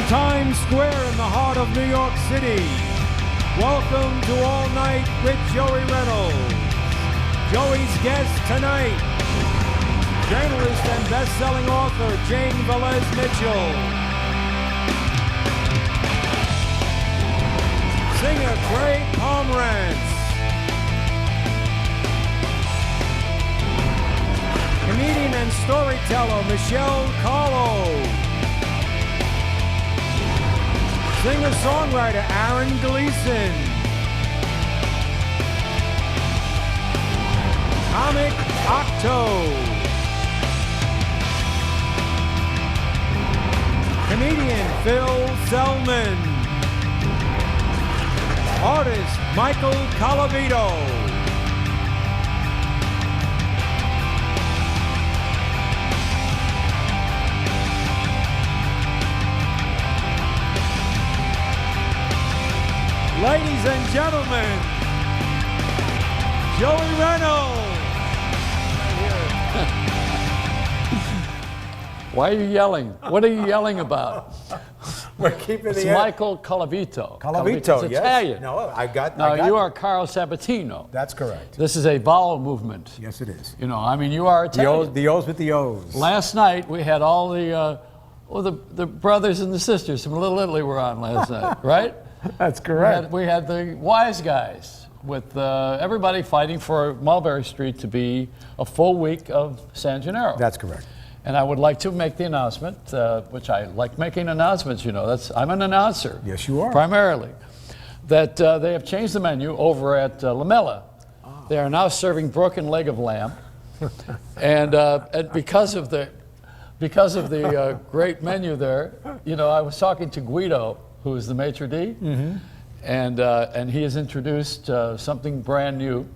Times Square in the heart of New York City. Welcome to All Night with Joey Reynolds. Joey's guest tonight, journalist and best-selling author Jane Velez-Mitchell. Singer Craig Pomranz. Comedian and storyteller Michele Carlo. Singer-songwriter Gleason. Comic Octo. Comedian Selman. Artist Michele Colavito. Ladies and gentlemen, Joey Reynolds. Why are you yelling? What are you yelling about? We're keeping it's the Michele Colavito. Colavito, it's yes. Italian. No, I got you are Carlo Sabatino. That's correct. This is a vowel movement. Yes, it is. You know, I mean, you are Italian. The O's with the O's. Last night we had all the brothers and the sisters from Little Italy were on last night, right? That's correct. We had the wise guys with everybody fighting for Mulberry Street to be a full week of San Gennaro. That's correct. And I would like to make the announcement, which I like making announcements, you know. I'm an announcer. Yes, you are. Primarily. That they have changed the menu over at Lamella. Oh. They are now serving broken leg of lamb. and because of the great menu there, you know, I was talking to Guido, who is the maitre d', and he has introduced something brand new.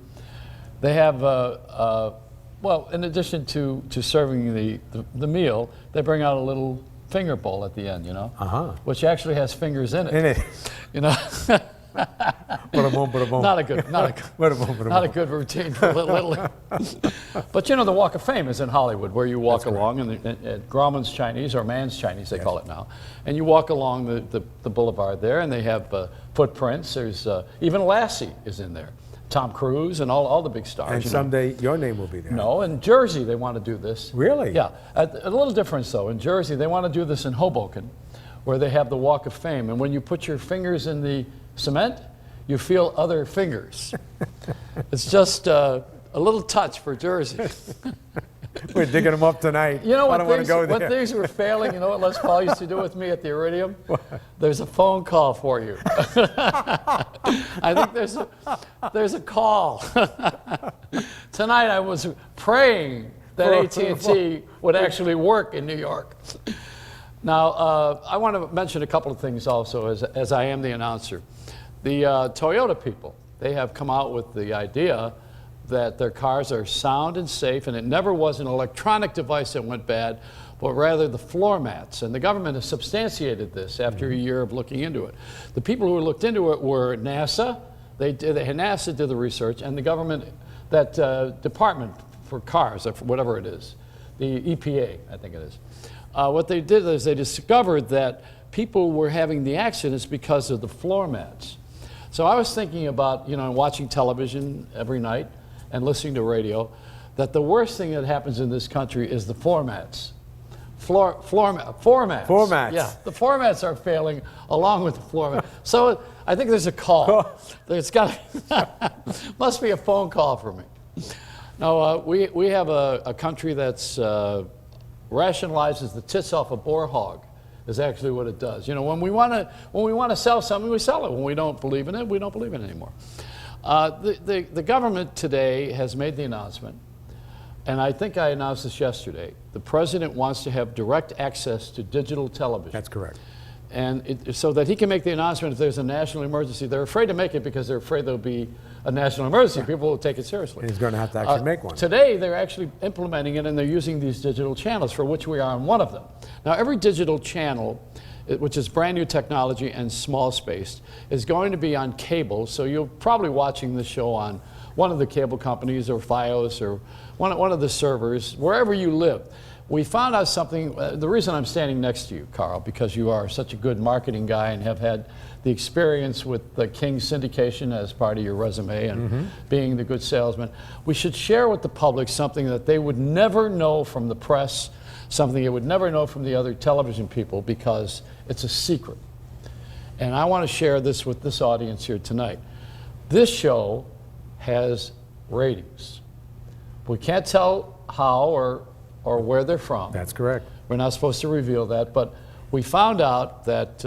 They have, well, in addition to serving the meal, they bring out a little finger bowl at the end, you know, which actually has fingers in it. You know. Not a good routine for Little. But you know, the Walk of Fame is in Hollywood, where you walk along, and at Grauman's Chinese, or Mann's Chinese, they call it now, and you walk along the boulevard there, and they have footprints. There's even Lassie is in there, Tom Cruise, and all the big stars. And someday your name will be there. No, in Jersey they want to do this. Really? Yeah. A little difference though. In Jersey they want to do this in Hoboken, where they have the Walk of Fame, and when you put your fingers in the cement, you feel other fingers. It's just a little touch for Jersey. We're digging them up tonight. You know what, I don't want to go there. what things were failing? You know what Les Paul used to do with me at the Iridium? There's a phone call for you. I think there's a call. Tonight I was praying that AT&T would actually work in New York. Now, I want to mention a couple of things also as I am the announcer. The Toyota people, they have come out with the idea that their cars are sound and safe, and it never was an electronic device that went bad, but rather the floor mats. And the government has substantiated this after a year of looking into it. The people who looked into it were NASA. NASA did the research, and the government, that department for cars, or whatever it is, the EPA, I think it is. What they did is they discovered that people were having the accidents because of the floor mats. So I was thinking about, you know, watching television every night and listening to radio, that the worst thing that happens in this country is the floor mats. Floor mats. Yeah, the floor mats are failing along with the floor mats. So I think there's a call. There's got must be a phone call for me. Now we have a country that's rationalizes the tits off a boar hog. Is actually what it does. You know, when we want to sell something, we sell it. When we don't believe in it, we don't believe in it anymore. The government today has made the announcement, and I think I announced this yesterday. The president wants to have direct access to digital television. That's correct. And so that he can make the announcement if there's a national emergency. They're afraid to make it because they're afraid there'll be a national emergency. People will take it seriously. He's going to have to actually make one. Today, they're actually implementing it, and they're using these digital channels, for which we are on one of them. Now, every digital channel, which is brand new technology and small spaced, is going to be on cable. So you're probably watching the show on one of the cable companies or Fios or one of the servers, wherever you live. we found out something. The reason I'm standing next to you, Carl, because you are such a good marketing guy and have had the experience with the King syndication as part of your resume and being the good salesman. We should share with the public something that they would never know from the press, something they would never know from the other television people, because it's a secret. And I want to share this with this audience here tonight. This show has ratings. We can't tell how or where they're from. That's correct. We're not supposed to reveal that, but we found out that,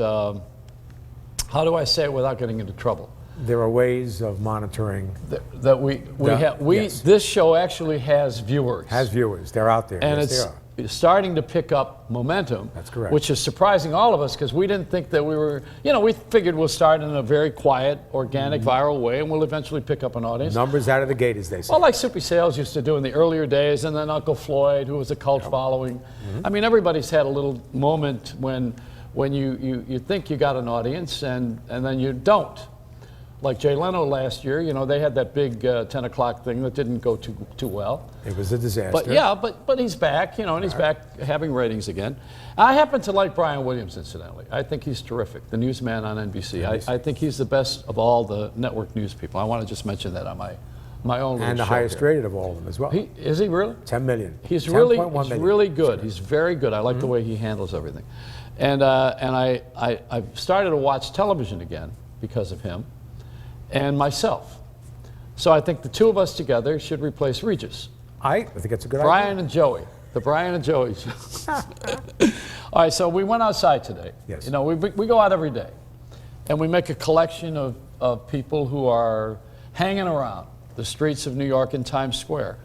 how do I say it without getting into trouble? There are ways of monitoring. This show actually has viewers. Has viewers. They're out there. And yes, it's they are. starting to pick up momentum. That's correct. Which is surprising all of us, because we didn't think that we were, we figured we'll start in a very quiet, organic, viral way, and we'll eventually pick up an audience. Numbers out of the gate, as they say. Well, like Soupy Sales used to do in the earlier days, and then Uncle Floyd, who was a cult following. I mean, everybody's had a little moment when you think you got an audience, and then you don't. Like Jay Leno last year, they had that big 10 o'clock thing that didn't go too well. It was a disaster. But yeah, but he's back, and he's back having ratings again. I happen to like Brian Williams, incidentally. I think he's terrific, the newsman on NBC. I think he's the best of all the network news people. I want to just mention that on my own little and the show highest here. rated of all of them as well. Is he really? 10 million. He's 10.1 really million. really good. He's very good. I like the way he handles everything. And I started to watch television again because of him and myself. So I think the two of us together should replace Regis. I think that's a good Brian idea. and Joey. The Brian and Joey show. All right, so we went outside today. Yes. We go out every day. And we make a collection of people who are hanging around the streets of New York and Times Square.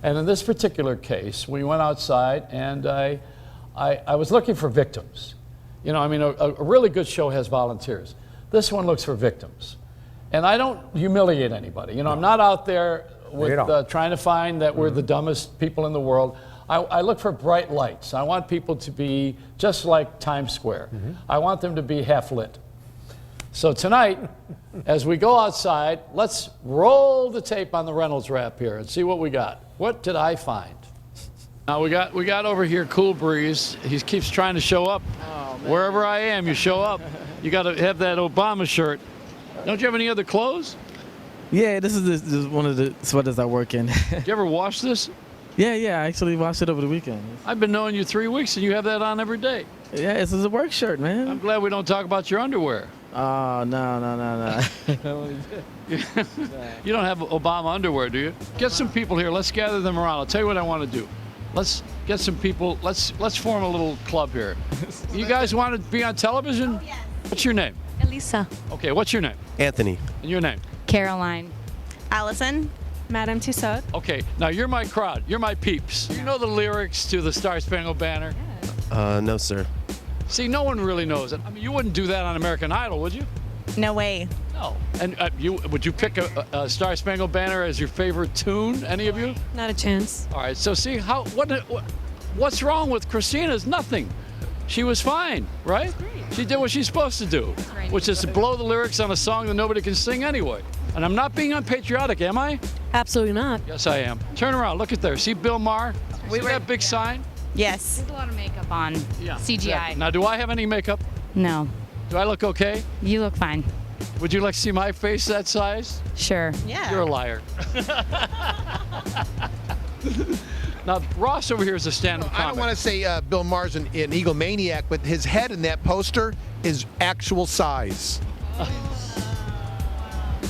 And in this particular case, we went outside, and I was looking for victims. A really good show has volunteers. This one looks for victims. And I don't humiliate anybody. I'm not out there with trying to find that we're the dumbest people in the world. I look for bright lights. I want people to be just like Times Square. I want them to be half lit. So tonight, as we go outside, let's roll the tape on the Reynolds wrap here and see what we got. What did I find? Now we got over here Cool Breeze. He keeps trying to show up. Oh, wherever I am, you show up. You got to have that Obama shirt. Don't you have any other clothes? Yeah, this is one of the sweaters I work in. Did you ever wash this? Yeah, I actually washed it over the weekend. I've been knowing you 3 weeks, and you have that on every day. Yeah, this is a work shirt, man. I'm glad we don't talk about your underwear. Oh, no. You don't have Obama underwear, do you? Get some people here. Let's gather them around. I'll tell you what I want to do. Let's get some people. Let's form a little club here. You guys want to be on television? Oh, yes. What's your name? Elisa. Okay, what's your name? Anthony. And your name? Caroline. Allison. Madame Tussaud. Okay, now you're my crowd. You're my peeps. You know the lyrics to the Star Spangled Banner? No, sir. See, no one really knows it. I mean, you wouldn't do that on American Idol, would you? No way. No. And would you pick a Star Spangled Banner as your favorite tune? Any of you? Not a chance. All right. So see what's wrong with Christina's nothing. She was fine, right? She did what she's supposed to do, which is to blow the lyrics on a song that nobody can sing anyway. And I'm not being unpatriotic, am I? Absolutely not. Yes, I am. Turn around. Look at there. See Bill Maher? See that big sign? Yes. There's a lot of makeup on. Yeah. CGI. Exactly. Now, do I have any makeup? No. Do I look okay? You look fine. Would you like to see my face that size? Sure. Yeah. You're a liar. Now, Ross over here is a stand-up comic. I don't want to say Bill Maher's an egomaniac, but his head in that poster is actual size.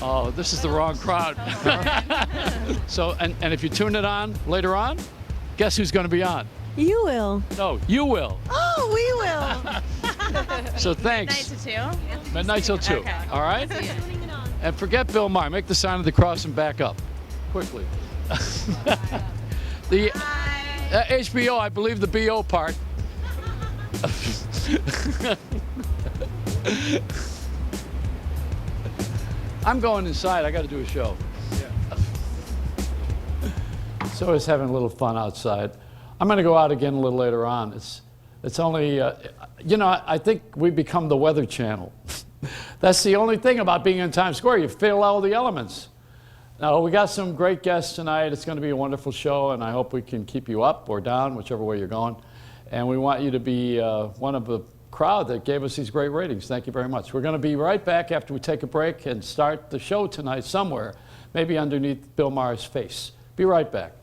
Oh, this is the wrong crowd. So, and if you tune it on later on, guess who's going to be on? You will. No, you will. Oh, we will. So thanks. Midnight to 2? Midnight till 2. Okay. All right? And forget Bill Maher. Make the sign of the cross and back up. Quickly. The HBO, I believe the BO part. I'm going inside. I got to do a show. Yeah. So I was having a little fun outside. I'm going to go out again a little later on. It's only, I think we become the Weather Channel. That's the only thing about being in Times Square. You feel all the elements. No, we got some great guests tonight. It's going to be a wonderful show, and I hope we can keep you up or down, whichever way you're going. And we want you to be one of the crowd that gave us these great ratings. Thank you very much. We're going to be right back after we take a break and start the show tonight somewhere, maybe underneath Bill Maher's face. Be right back.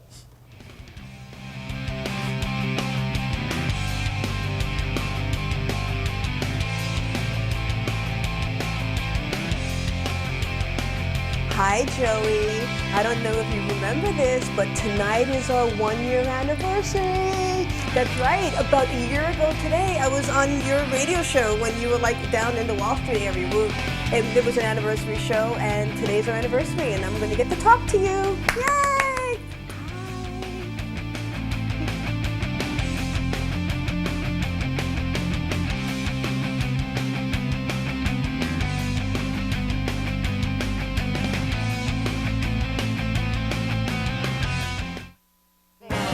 Hi, Joey. I don't know if you remember this, but tonight is our 1-year anniversary. That's right. About a year ago today, I was on your radio show when you were like down in the Wall Street area. And there was an anniversary show, and today's our anniversary, and I'm going to get to talk to you. Yay!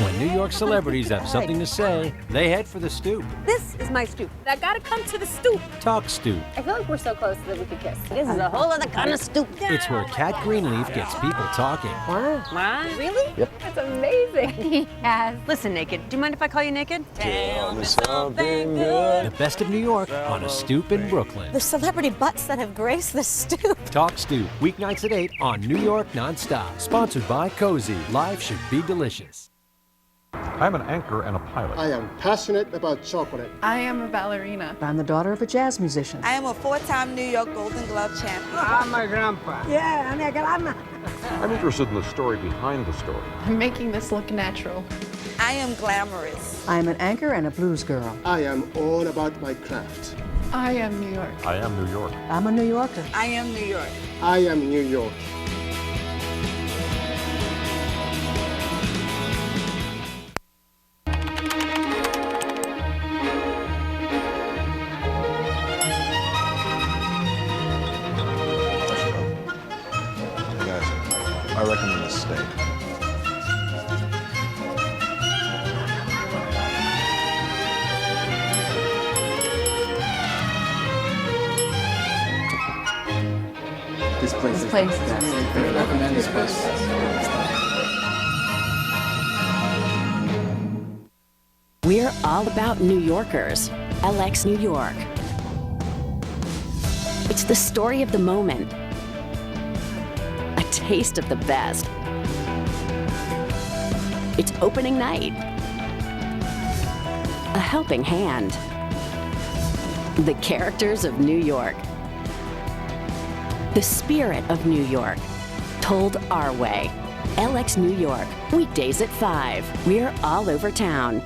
When New York celebrities have something to say, they head for the stoop. This is my stoop. I gotta come to the stoop. Talk Stoop. I feel like we're so close that we could kiss. This is a whole other kind of stoop. It's where Cat Greenleaf gets people talking. What? Really? Yep. That's amazing. Yes. Listen, Naked. Do you mind if I call you Naked? Tell me something good. The best of New York on a stoop in Brooklyn. The celebrity butts that have graced the stoop. Talk Stoop, weeknights at 8 on New York Nonstop. Sponsored by Cozy. Life should be delicious. I'm an anchor and a pilot. I am passionate about chocolate. I am a ballerina. I'm the daughter of a jazz musician. I am a 4-time New York Golden Glove champion. I'm my grandpa. Yeah, I'm a grandma. I'm interested in the story behind the story. I'm making this look natural. I am glamorous. I am an anchor and a blues girl. I am all about my craft. I am New York. I am New York. I'm a New Yorker. I am New York. I am New York. I recommend a steak. This place is I recommend this place. We're all about New Yorkers. LX New York. It's the story of the moment. A taste of the best. It's opening night. A helping hand. The characters of New York. The spirit of New York. Told our way. LX New York. Weekdays at 5. We're all over town.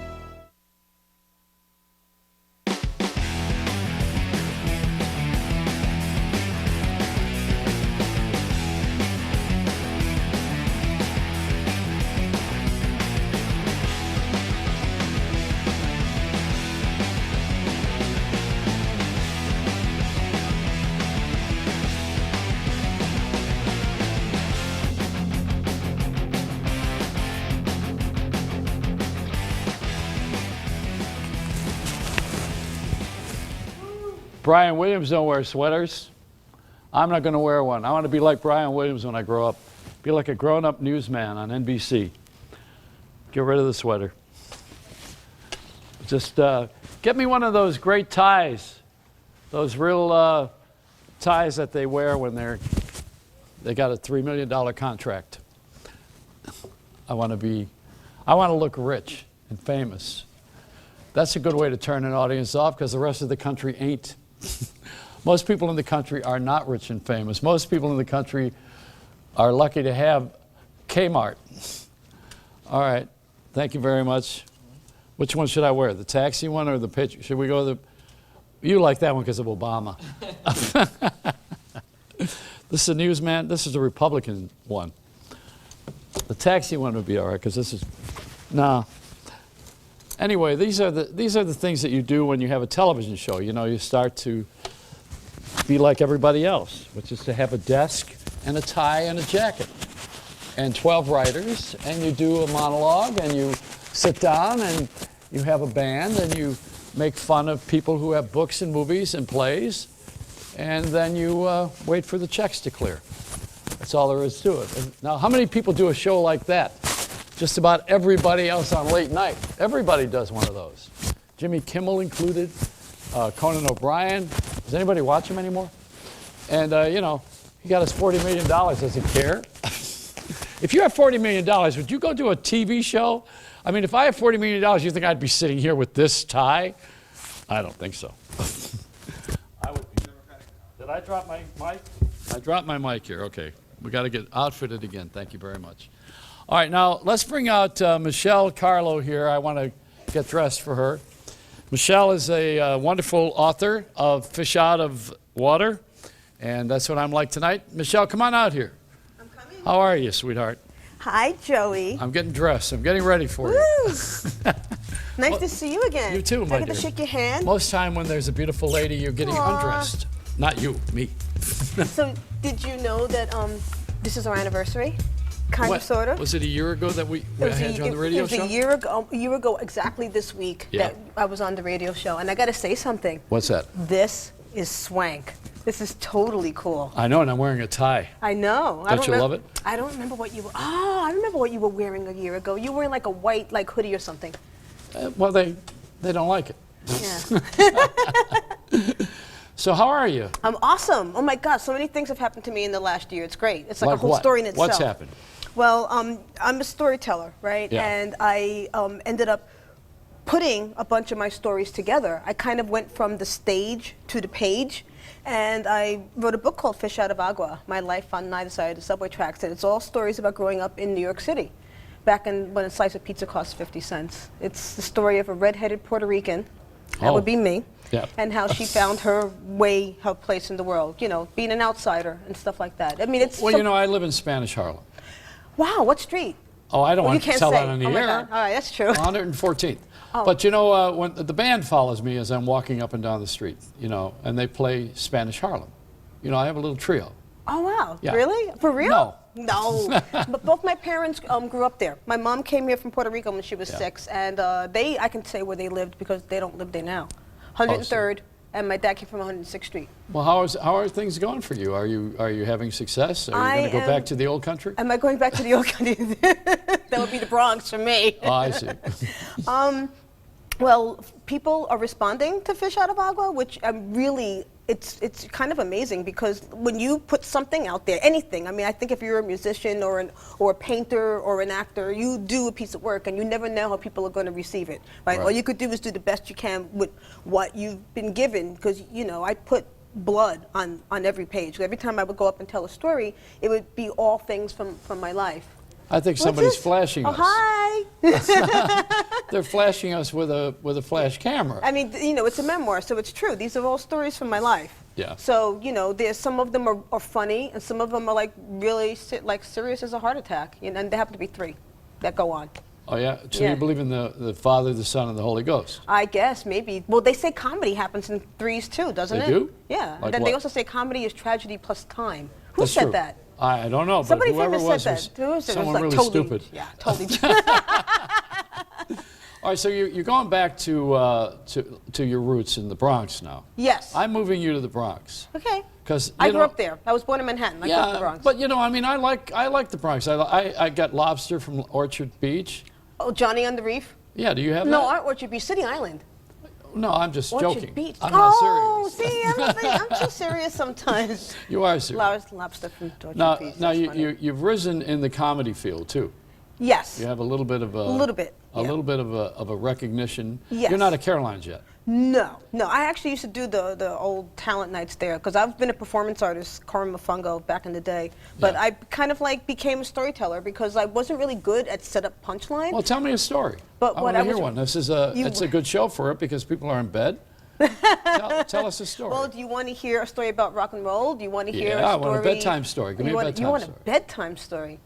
Brian Williams don't wear sweaters. I'm not going to wear one. I want to be like Brian Williams when I grow up. Be like a grown-up newsman on NBC. Get rid of the sweater. Just get me one of those great ties. Those real ties that they wear when they got a $3 million contract. I want to look rich and famous. That's a good way to turn an audience off because the rest of the country ain't. Most people in the country are not rich and famous. Most people in the country are lucky to have Kmart. All right, thank you very much. Which one should I wear, the taxi one or the picture? Should we go the, you like that one because of Obama. This is a newsman, this is a Republican one. The taxi one would be all right because this is, nah. Anyway, these are the things that you do when you have a television show. You know, you start to be like everybody else, which is to have a desk and a tie and a jacket and 12 writers, and you do a monologue and you sit down and you have a band and you make fun of people who have books and movies and plays, and then you wait for the checks to clear. That's all there is to it. And now, how many people do a show like that? Just about everybody else on late night. Everybody does one of those. Jimmy Kimmel included, Conan O'Brien. Does anybody watch him anymore? And, you know, he got us $40 million. Does he care? If you have $40 million, would you go do a TV show? I mean, if I have $40 million, you think I'd be sitting here with this tie? I don't think so. I would be. Did I drop my mic? I dropped my mic here. Okay. We got to get outfitted again. Thank you very much. All right, now let's bring out Michele Carlo here. I want to get dressed for her. Michele is a wonderful author of Fish Out of Water, and that's what I'm like tonight. Michele, come on out here. I'm coming. How are you, sweetheart? Hi, Joey. I'm getting dressed. I'm getting ready for you. Nice to see you again. You too, Can my I get dear. to shake your hand? Most time when there's a beautiful lady, you're getting undressed. Not you, me. So, did you know that this is our anniversary? Kind of, sort of. Was it a year ago that we had you on the radio show? It was a year ago exactly this week that I was on the radio show. And I got to say something. What's that? This is swank. This is totally cool. I know, and I'm wearing a tie. I know. Don't you love it? I don't remember what you were. Oh, I remember what you were wearing a year ago. You were wearing like a white hoodie or something. Well, they don't like it. Yeah. So how are you? I'm awesome. Oh my God, so many things have happened to me in the last year. It's great. It's like a whole what? story in itself. What's happened? Well, I'm a storyteller, right? Yeah. And I ended up putting a bunch of my stories together. I kind of went from the stage to the page, and I wrote a book called Fish Out of Agua, My Life on Neither Side of the Subway Tracks. And it's all stories about growing up in New York City, back when a slice of pizza cost 50 cents. It's the story of a red-headed Puerto Rican, that would be me, and how she found her way, her place in the world, you know, being an outsider and stuff like that. I mean, it's... Well, you know, I live in Spanish Harlem. Wow, what street? Oh, I don't want you to can't tell say. that on the Oh my air. God. All right, that's true. 114th. Oh. But you know, when the band follows me as I'm walking up and down the street, you know, and they play Spanish Harlem. You know, I have a little trio. Oh, wow. Yeah. Really? For real? No. No. But both my parents grew up there. My mom came here from Puerto Rico when she was 6, and I can say where they lived because they don't live there now. 103rd, and my dad came from 106th Street. Well, how are things going for you? Are you having success? Are you going to go back to the old country? Am I going back to the old country? That would be the Bronx for me. Oh, I see. Well, people are responding to Fish Out of Agua, which really, it's kind of amazing because when you put something out there, anything, I mean, I think if you're a musician or a painter or an actor, you do a piece of work and you never know how people are going to receive it, right? All you could do is do the best you can with what you've been given because, you know, I put blood on every page. Every time I would go up and tell a story, it would be all things from my life. I think somebody's flashing us. Hi. They're flashing us with a flash camera. I mean, you know, it's a memoir, so it's true. These are all stories from my life. Yeah. So, you know, there's some of them are funny, and some of them are like really serious as a heart attack. You know, and there happen to be 3 that go on. Oh yeah. So you believe in the Father, the Son, and the Holy Ghost? I guess maybe. Well, they say comedy happens in 3s too, doesn't it? They do? Yeah. Like Then what? they also say comedy is tragedy plus time. Who That's said true. that? I don't know, but Somebody whoever famous was said that. Who said it? someone It was really like totally, stupid. Yeah, totally. All right, so you're going back to your roots in the Bronx now. Yes. I'm moving you to the Bronx. Okay. Because I grew up there. I was born in Manhattan. I grew up in the yeah, Bronx. but you know, I mean, I like the Bronx. I got lobster from Orchard Beach. Oh, Johnny on the Reef? Yeah, do you have No, that? Orchard Beach, City Island. No, I'm just Orchard joking. Beach. I'm not oh, serious. see, I'm too serious sometimes. You are serious. Lobster from Orchard Beach. Now that's funny. you've risen in the comedy field too. Yes. You have a little bit of a little bit of a recognition. Yes. You're not at Caroline's yet. No. I actually used to do the old talent nights there because I've been a performance artist, Carmen Mofongo, back in the day. But I kind of like became a storyteller because I wasn't really good at set-up punchlines. Well, tell me a story. But I what want I to hear was- one. This is it's a good show for it because people are in bed. Tell us a story. Well, do you want to hear a story about rock and roll? Do you want to hear a story? I want a bedtime story. Give me a bedtime story. You want a bedtime story?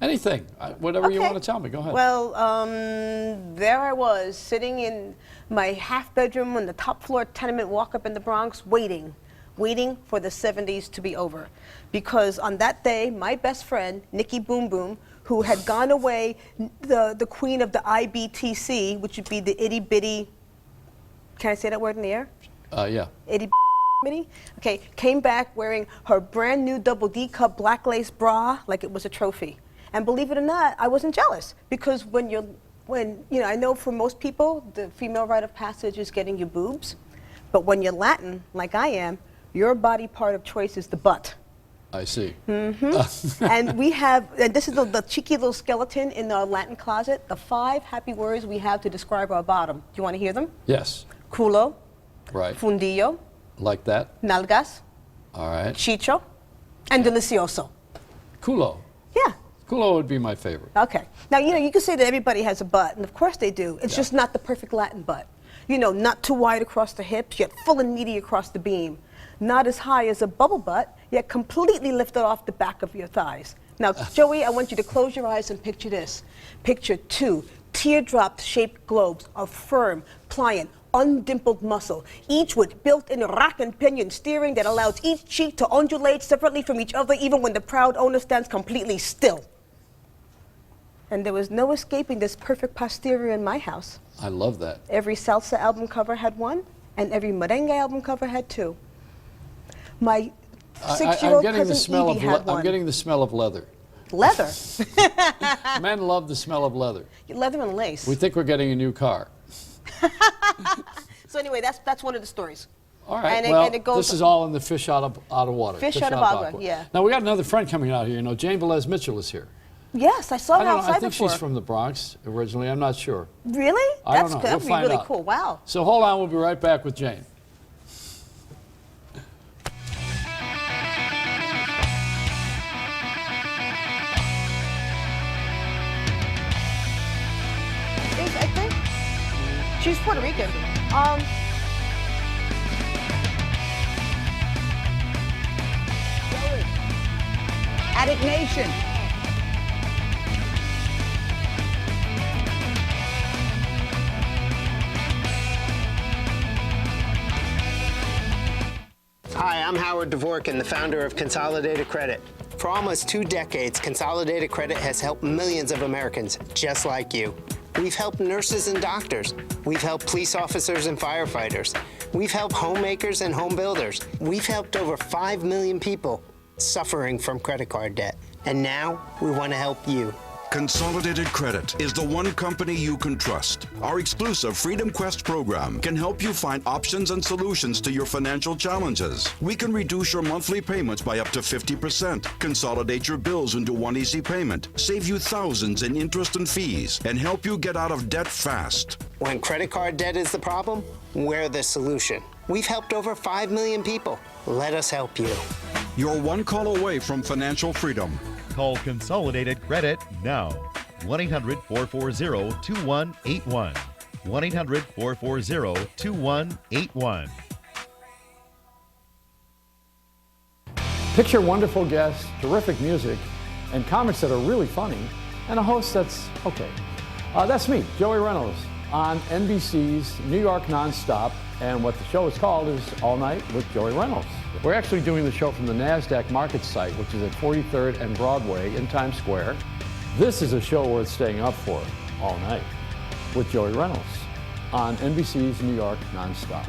Anything. Whatever you want to tell me. Go ahead. Well, there I was sitting in my half bedroom on the top floor tenement walk up in the Bronx waiting for the 70s to be over. Because on that day, my best friend, Nikki Boom Boom, who had gone away, the queen of the IBTC, which would be the itty bitty, can I say that word in the air? Yeah. Itty committee. Okay, came back wearing her brand new double D cup black lace bra like it was a trophy. And believe it or not, I wasn't jealous because when you know, I know for most people, the female rite of passage is getting your boobs, but when you're Latin, like I am, your body part of choice is the butt. I see. Mm-hmm. And we have, and this is the cheeky little skeleton in our Latin closet, the 5 happy words we have to describe our bottom. Do you want to hear them? Yes. Culo. Right. Fundillo. Like that? Nalgas. All right. Chicho. And delicioso. Culo. Yeah. Culo would be my favorite. Okay. Now, you know, you can say that everybody has a butt, and of course they do. It's just not the perfect Latin butt. You know, not too wide across the hips, yet full and meaty across the beam. Not as high as a bubble butt, yet completely lifted off the back of your thighs. Now, Joey, I want you to close your eyes and picture this. Picture 2 teardrop-shaped globes of firm, pliant, undimpled muscle, each with built-in rack and pinion steering that allows each cheek to undulate separately from each other even when the proud owner stands completely still. And there was no escaping this perfect posterior in my house. I love that. Every salsa album cover had one, and every merengue album cover had 2. My 6-year-old cousin Evie had one. I'm getting the smell of leather. Leather? Men love the smell of leather. Leather and lace. We think we're getting a new car. So anyway, that's one of the stories. All right. And it goes this is all in the fish out of water. Fish out of agua, yeah. Now we got another friend coming out here. You know, Jane Velez-Mitchell is here. Yes, I saw her outside I think before. she's from the Bronx originally. I'm not sure. Really? I don't know. That'd be really cool. Wow. So hold on. We'll be right back with Jane. I think she's Puerto Rican. Addict Nation. Hi, I'm Howard Dvorkin, the founder of Consolidated Credit. For almost 2 decades, Consolidated Credit has helped millions of Americans just like you. We've helped nurses and doctors. We've helped police officers and firefighters. We've helped homemakers and home builders. We've helped over 5 million people suffering from credit card debt. And now we want to help you. Consolidated Credit is the one company you can trust. Our exclusive Freedom Quest program can help you find options and solutions to your financial challenges. We can reduce your monthly payments by up to 50%, consolidate your bills into one easy payment, save you thousands in interest and fees, and help you get out of debt fast. When credit card debt is the problem, we're the solution. We've helped over 5 million people. Let us help you. You're one call away from financial freedom. Call Consolidated Credit now. 1-800-440-2181. 1-800-440-2181. Picture wonderful guests, terrific music, and comics that are really funny, and a host that's okay. That's me, Joey Reynolds, on NBC's New York Nonstop, and what the show is called is All Night with Joey Reynolds. We're actually doing the show from the NASDAQ market site, which is at 43rd and Broadway in Times Square. This is a show worth staying up for all night with Joey Reynolds on NBC's New York Nonstop.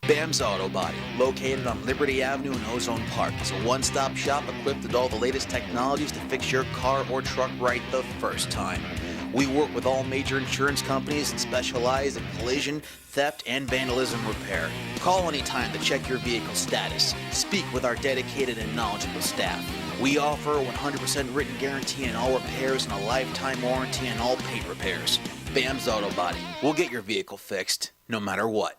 Bam's Auto Body, located on Liberty Avenue in Ozone Park, is a one-stop shop equipped with all the latest technologies to fix your car or truck right the first time. We work with all major insurance companies and specialize in collision, theft, and vandalism repair. Call anytime to check your vehicle status. Speak with our dedicated and knowledgeable staff. We offer a 100% written guarantee on all repairs and a lifetime warranty on all paint repairs. Bam's Auto Body. We'll get your vehicle fixed, no matter what.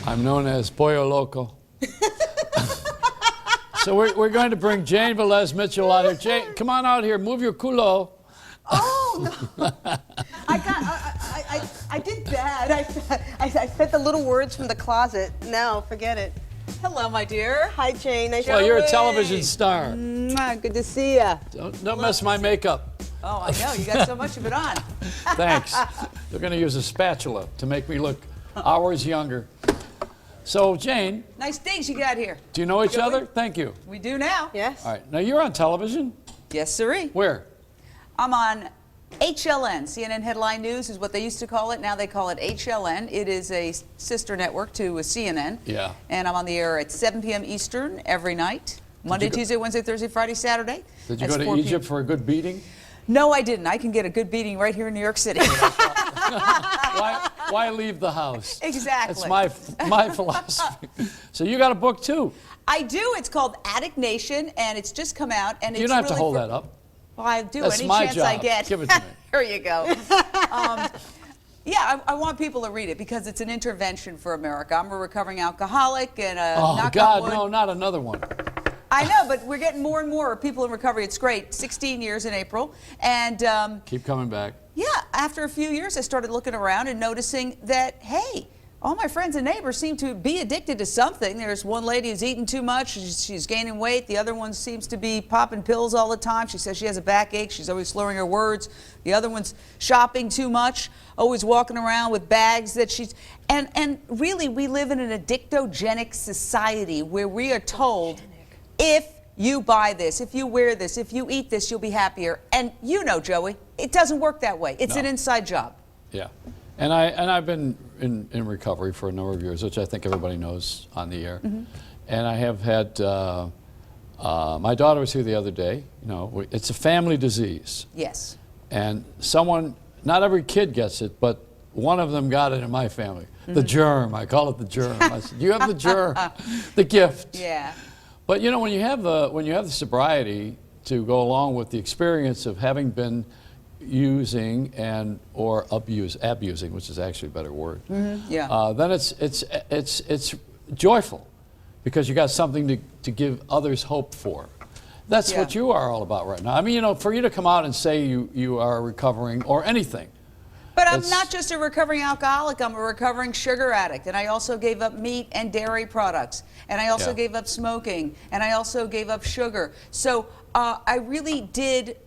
I'm known as Pollo Loco. So we're going to bring Jane Velez-Mitchell out here. Jane, come on out here. Move your culo. Oh, no. I And I said the little words from the closet. No, forget it. Hello, my dear. Hi, Jane. Nice Well, to you're a meet you. television star. Mwah, good to see ya. Don't mess my makeup. Oh, I know. You got so much of it on. Thanks. They're going to use a spatula to make me look hours younger. So, Jane. Nice things you got here. Do you know each other? Thank you. We do now. Yes. All right. Now, you're on television? Yes, sirree. Where? I'm on HLN. CNN Headline News is what they used to call it. Now they call it HLN. It is a sister network to CNN. Yeah. And I'm on the air at 7 p.m. Eastern every night. Monday, Tuesday, Wednesday, Thursday, Friday, Saturday. Did you go to Egypt for a good beating? No, I didn't. I can get a good beating right here in New York City. Why leave the house? Exactly. That's my philosophy. So you got a book too. I do. It's called Addict Nation, and it's just come out. And You it's don't have to really hold for- that up. Well, I do. That's Any my chance job. I get. Give it to me. Here you go. Yeah, I want people to read it because it's an intervention for America. I'm a recovering alcoholic, and Oh knock on God, wood. no, not another one. I know, but we're getting more and more people in recovery. It's great. 16 years in April, and Keep coming back. yeah, after a few years, I started looking around and noticing that, hey, all my friends and neighbors seem to be addicted to something. There's one lady who's eating too much. She's gaining weight. The other one seems to be popping pills all the time. She says she has a backache. She's always slurring her words. The other one's shopping too much, always walking around with bags that she's... And really, we live in an addictogenic society where we are told, if you buy this, if you wear this, if you eat this, you'll be happier. And you know, Joey, it doesn't work that way. It's an inside job. Yeah. And I've been in recovery for a number of years, which I think everybody knows on the air. Mm-hmm. And I have had, my daughter was here the other day. You know, it's a family disease. Yes. And not every kid gets it, but one of them got it in my family. The germ, I call it the germ. I said, you have the germ, the gift. Yeah. But you know, when you have the sobriety to go along with the experience of having been using or abusing, which is actually a better word. Yeah. Then it's joyful because you got something to give others hope for. That's what you are all about right now. I mean, you know, for you to come out and say you are recovering or anything. But I'm not just a recovering alcoholic, I'm a recovering sugar addict. And I also gave up meat and dairy products. And I also gave up smoking. And I also gave up sugar. So I really did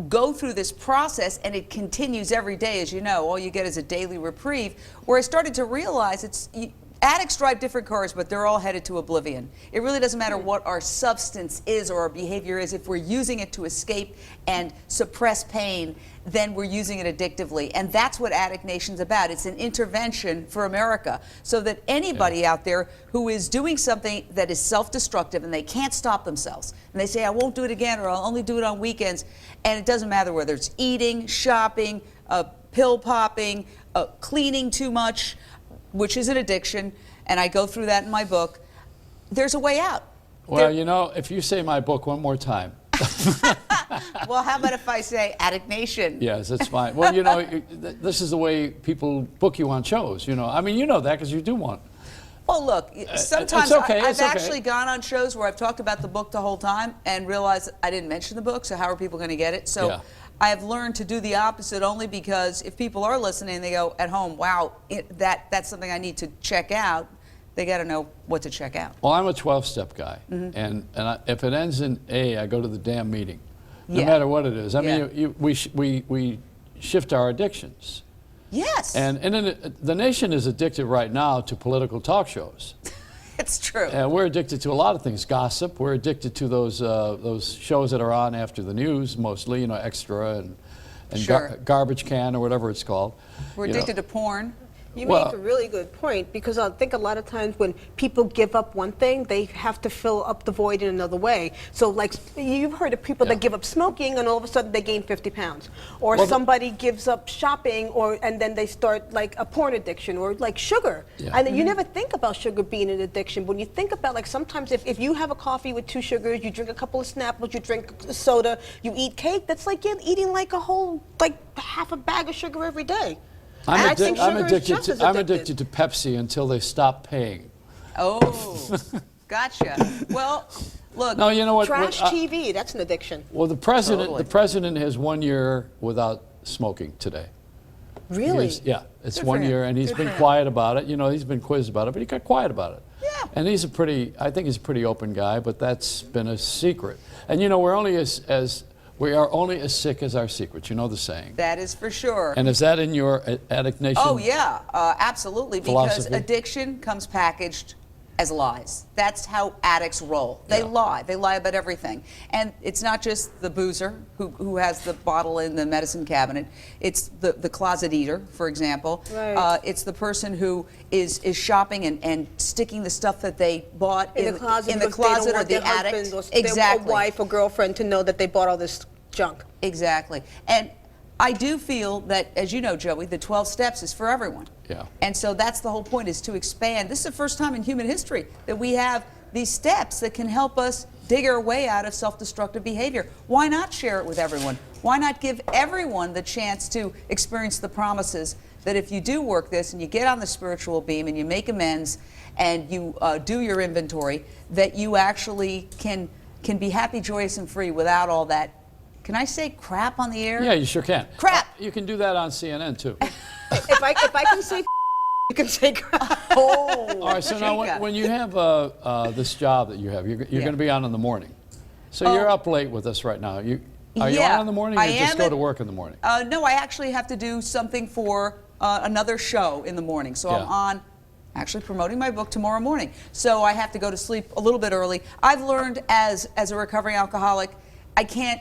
go through this process, and it continues every day, as you know. All you get is a daily reprieve, where I started to realize addicts drive different cars, but they're all headed to oblivion. It really doesn't matter what our substance is or our behavior is. If we're using it to escape and suppress pain, then we're using it addictively. And that's what Addict Nation's about. It's an intervention for America, so that anybody out there who is doing something that is self-destructive and they can't stop themselves, and they say, I won't do it again, or I'll only do it on weekends, and it doesn't matter whether it's eating, shopping, pill popping, cleaning too much, which is an addiction, and I go through that in my book, there's a way out. Well, you know, if you say my book one more time. Well, how about if I say Addict Nation? Yes, that's fine. Well, you know, this is the way people book you on shows, you know. I mean, you know that because you do one. Well, look, sometimes it's okay, I've actually gone on shows where I've talked about the book the whole time and realized I didn't mention the book, so how are people going to get it? So I have learned to do the opposite, only because if people are listening and they go at home, wow, that's something I need to check out, they got to know what to check out. Well, I'm a 12-step guy, and if it ends in A, I go to the damn meeting, no matter what it is. I mean, we shift our addictions. Yes. And the nation is addicted right now to political talk shows. It's true. We're addicted to a lot of things. Gossip. We're addicted to those shows that are on after the news, mostly. You know, Extra and Garbage Can or whatever it's called. We're addicted to porn. You make a really good point, because I think a lot of times when people give up one thing, they have to fill up the void in another way. So, like, you've heard of people that give up smoking and all of a sudden they gain 50 pounds. Or somebody gives up shopping and then they start, like, a porn addiction, or, like, sugar. And you never think about sugar being an addiction. When you think about, like, sometimes if you have a coffee with 2 sugars, you drink a couple of Snapples, you drink soda, you eat cake, that's like eating, like, a whole, like, half a bag of sugar every day. I'm addicted to Pepsi until they stop paying. Oh, gotcha. Well, look. No, you know what? Trash TV, that's an addiction. Well, the president has 1 year without smoking today. Really? Yeah, it's Good 1 for him. year, and he's Good been for him. quiet about it. You know, he's been quizzed about it, but he got quiet about it. Yeah. And he's I think he's a pretty open guy, but that's been a secret. And you know, we are only as sick as our secrets. You know the saying. That is for sure. And is that in your Addict Nation? Oh, yeah, absolutely. Because philosophy? addiction comes packaged as lies. That's how addicts roll. They lie. They lie about everything. And it's not just the boozer who has the bottle in the medicine cabinet. It's the closet eater, for example. Right. It's the person who is shopping and sticking the stuff that they bought in the closet, because they don't or want the their attic. husband or Exactly. their wife or girlfriend to know that they bought all this junk. Exactly. And I do feel that, as you know, Joey, the 12 steps is for everyone. Yeah. And so that's the whole point, is to expand. This is the first time in human history that we have these steps that can help us dig our way out of self-destructive behavior. Why not share it with everyone? Why not give everyone the chance to experience the promises that if you do work this and you get on the spiritual beam and you make amends and you do your inventory, that you actually can be happy, joyous, and free without all that. Can I say crap on the air? Yeah, you sure can. Crap. You can do that on CNN too. If I can say you can say crap. Oh. All right. So now, when you have this job that you have, you're going to be on in the morning. So you're up late with us right now. Are you on in the morning, or you just go to work in the morning? No, I actually have to do something for another show in the morning. So I'm on, actually promoting my book tomorrow morning. So I have to go to sleep a little bit early. I've learned as a recovering alcoholic, I can't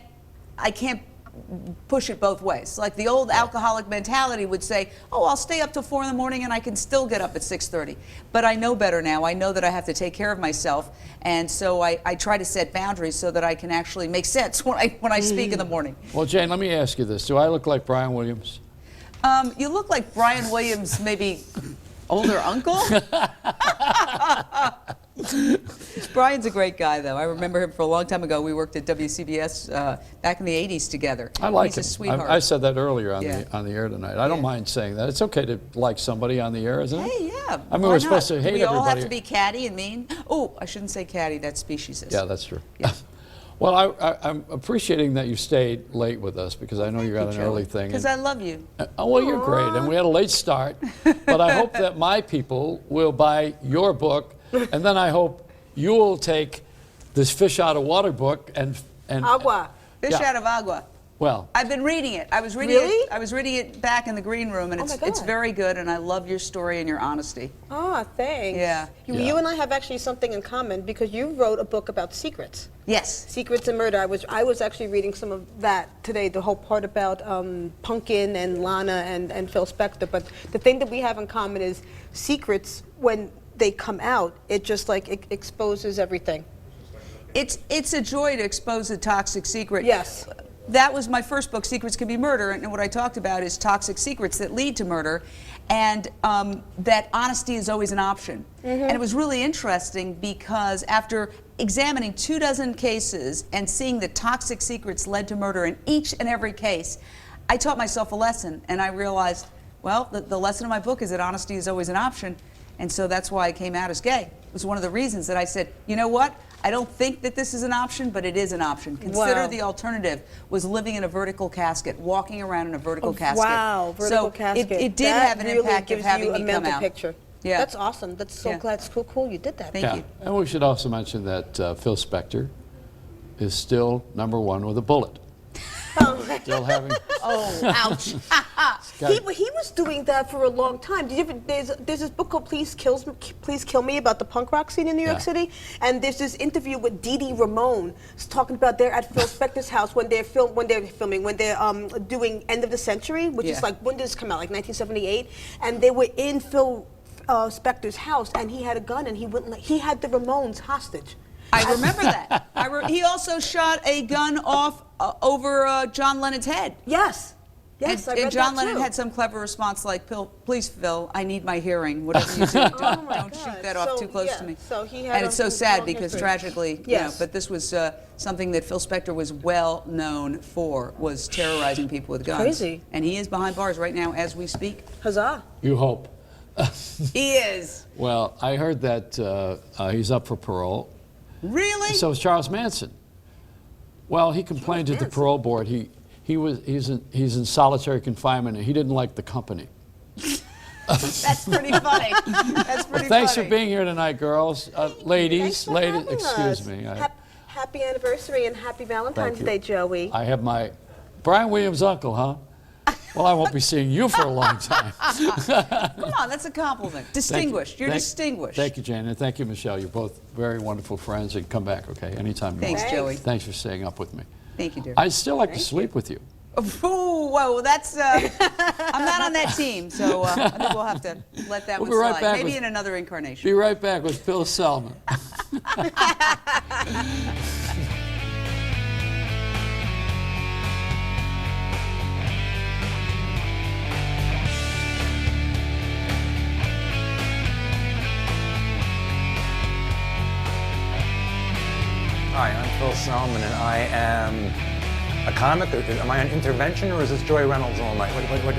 push it both ways. Like the old alcoholic mentality would say, oh, I'll stay up till 4 in the morning and I can still get up at 6:30. But I know better now. I know that I have to take care of myself. And so I try to set boundaries so that I can actually make sense when I speak in the morning. Well, Jane, let me ask you this. Do I look like Brian Williams? You look like Brian Williams, maybe older uncle? Brian's a great guy, though. I remember him for a long time ago. We worked at WCBS back in the 80s together. I like He's him. a sweetheart. I said that earlier on the air tonight. I don't mind saying that. It's okay to like somebody on the air, isn't it? Hey, yeah. I mean, why we're not? supposed to hate we all everybody. have to be catty and mean. Oh, I shouldn't say catty. That's speciesist. Yeah, that's true. Yeah. Well, I'm appreciating that you stayed late with us, because I know you got an early thing. Because I love you. Oh, well, you're great. And we had a late start. But I hope that my people will buy your book. And then I hope you'll take this Fish Out of Water book and Agua. Fish out of agua. Well, I've been reading it. I was reading it. I was reading it back in the green room, and it's very good. And I love your story and your honesty. Oh, thanks. Yeah. You and I have actually something in common, because you wrote a book about secrets. Yes. Secrets and Murder. I was actually reading some of that today, the whole part about Punkin and Lana and Phil Spector. But the thing that we have in common is secrets, when they come out, it just it exposes everything. It's a joy to expose a toxic secret. Yes. That was my first book, Secrets Can Be Murder, and what I talked about is toxic secrets that lead to murder, and that honesty is always an option. And it was really interesting, because after examining 24 cases and seeing that toxic secrets led to murder in each and every case, I taught myself a lesson, and I realized, well, the lesson of my book is that honesty is always an option, and so that's why I came out as gay. It was one of the reasons that I said, you know what? I don't think that this is an option, but it is an option. Consider the alternative was living in a vertical casket, walking around in a vertical casket. Wow, vertical casket. It did that have an really impact of gives having you a me come mental out. picture. Yeah. That's awesome. That's so glad. It's so cool you did that. Thank you. And we should also mention that Phil Spector is still #1 with a bullet. Still having. Oh, ouch. He was doing that for a long time. There's this book called Please Kill Me about the punk rock scene in New York City, and there's this interview with Dee Dee Ramone talking about they're at Phil Spector's house when they're doing End of the Century, which is when did this come out? Like 1978, and they were in Phil Spector's house, and he had a gun, and he had the Ramones hostage. I remember that. He also shot a gun off over John Lennon's head. Yes. Yes, I read and John that Lennon too. had some clever response like, please, Phil, I need my hearing. Whatever you do, don't shoot that off too close to me. So he had and it's so sad because history. tragically, but this was something that Phil Spector was well known for, was terrorizing people with guns. Crazy. And he is behind bars right now as we speak. Huzzah. You hope. He is. Well, I heard that he's up for parole. Really? So is Charles Manson. Well, he complained to the parole board. he's in solitary confinement, and he didn't like the company. That's pretty funny. That's pretty Thanks funny. for being here tonight, girls. Ladies, excuse me. Happy anniversary and happy Valentine's Day, Joey. I have my Brian Williams' uncle, huh? Well, I won't be seeing you for a long time. Come on, that's a compliment. Distinguished. You're distinguished. Thank you, Jane, and thank you, Michelle. You're both very wonderful friends, and come back, okay? Anytime you Thanks, want. Joey. Thanks for staying up with me. Thank you, dear. I'd still like to sleep with you. Ooh, whoa, that's, I'm not on that team, so I think we'll have to let that one We'll be right slide. back Maybe with- in another incarnation. Be right back with Phil Selman. Hi, I'm Phil Selman, and I am a comic. Am I on intervention, or is this Joey Reynolds all night?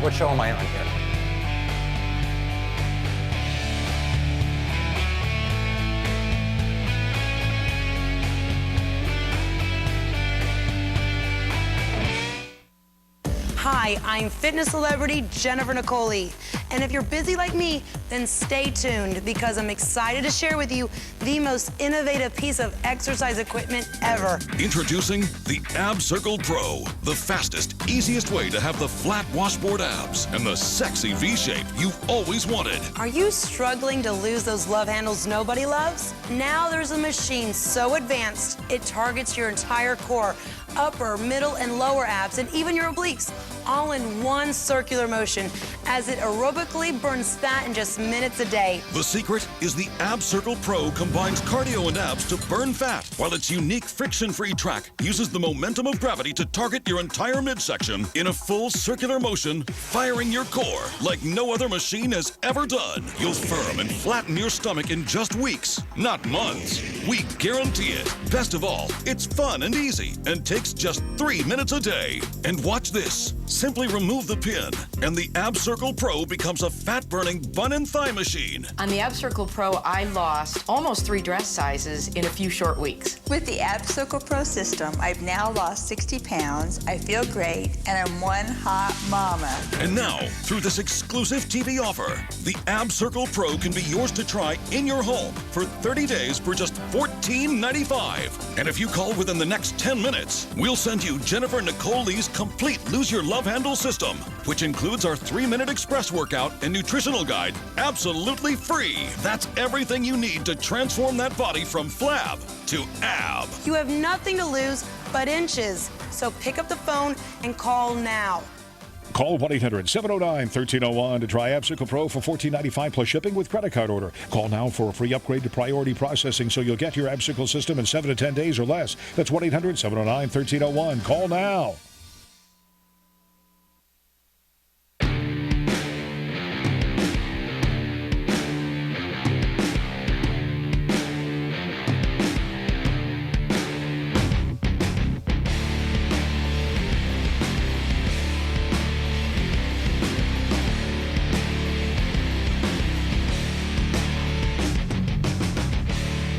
What show am I on here? Hi, I'm fitness celebrity Jennifer Nicoli. And if you're busy like me, then stay tuned because I'm excited to share with you the most innovative piece of exercise equipment ever. Introducing the Ab Circle Pro, the fastest, easiest way to have the flat washboard abs and the sexy V shape you've always wanted. Are you struggling to lose those love handles nobody loves? Now there's a machine so advanced, it targets your entire core, upper, middle, and lower abs, and even your obliques, all in one circular motion as it aerobically burns fat in just minutes a day. The secret is the Ab Circle Pro combines cardio and abs to burn fat, while its unique friction-free track uses the momentum of gravity to target your entire midsection in a full circular motion, firing your core like no other machine has ever done. You'll firm and flatten your stomach in just weeks, not months. We guarantee it. Best of all, it's fun and easy and takes just 3 minutes a day. And watch this. Simply remove the pin, and the Ab Circle Pro becomes a fat-burning bun and thigh machine. On the Ab Circle Pro, I lost almost 3 dress sizes in a few short weeks. With the Ab Circle Pro system, I've now lost 60 pounds, I feel great, and I'm one hot mama. And now, through this exclusive TV offer, the Ab Circle Pro can be yours to try in your home for 30 days for just $14.95. And if you call within the next 10 minutes, we'll send you Jennifer Nicoli's complete Lose Your Love Handle system, which includes our 3-minute express workout and nutritional guide, absolutely free. That's everything you need to transform that body from flab to ab. You have nothing to lose but inches, so pick up the phone and call now. Call 1-800-709-1301 to try Ab Circle Pro for $14.95 plus shipping with credit card order. Call now for a free upgrade to priority processing so you'll get your Ab Circle system in 7 to 10 days or less. That's 1-800-709-1301. Call now.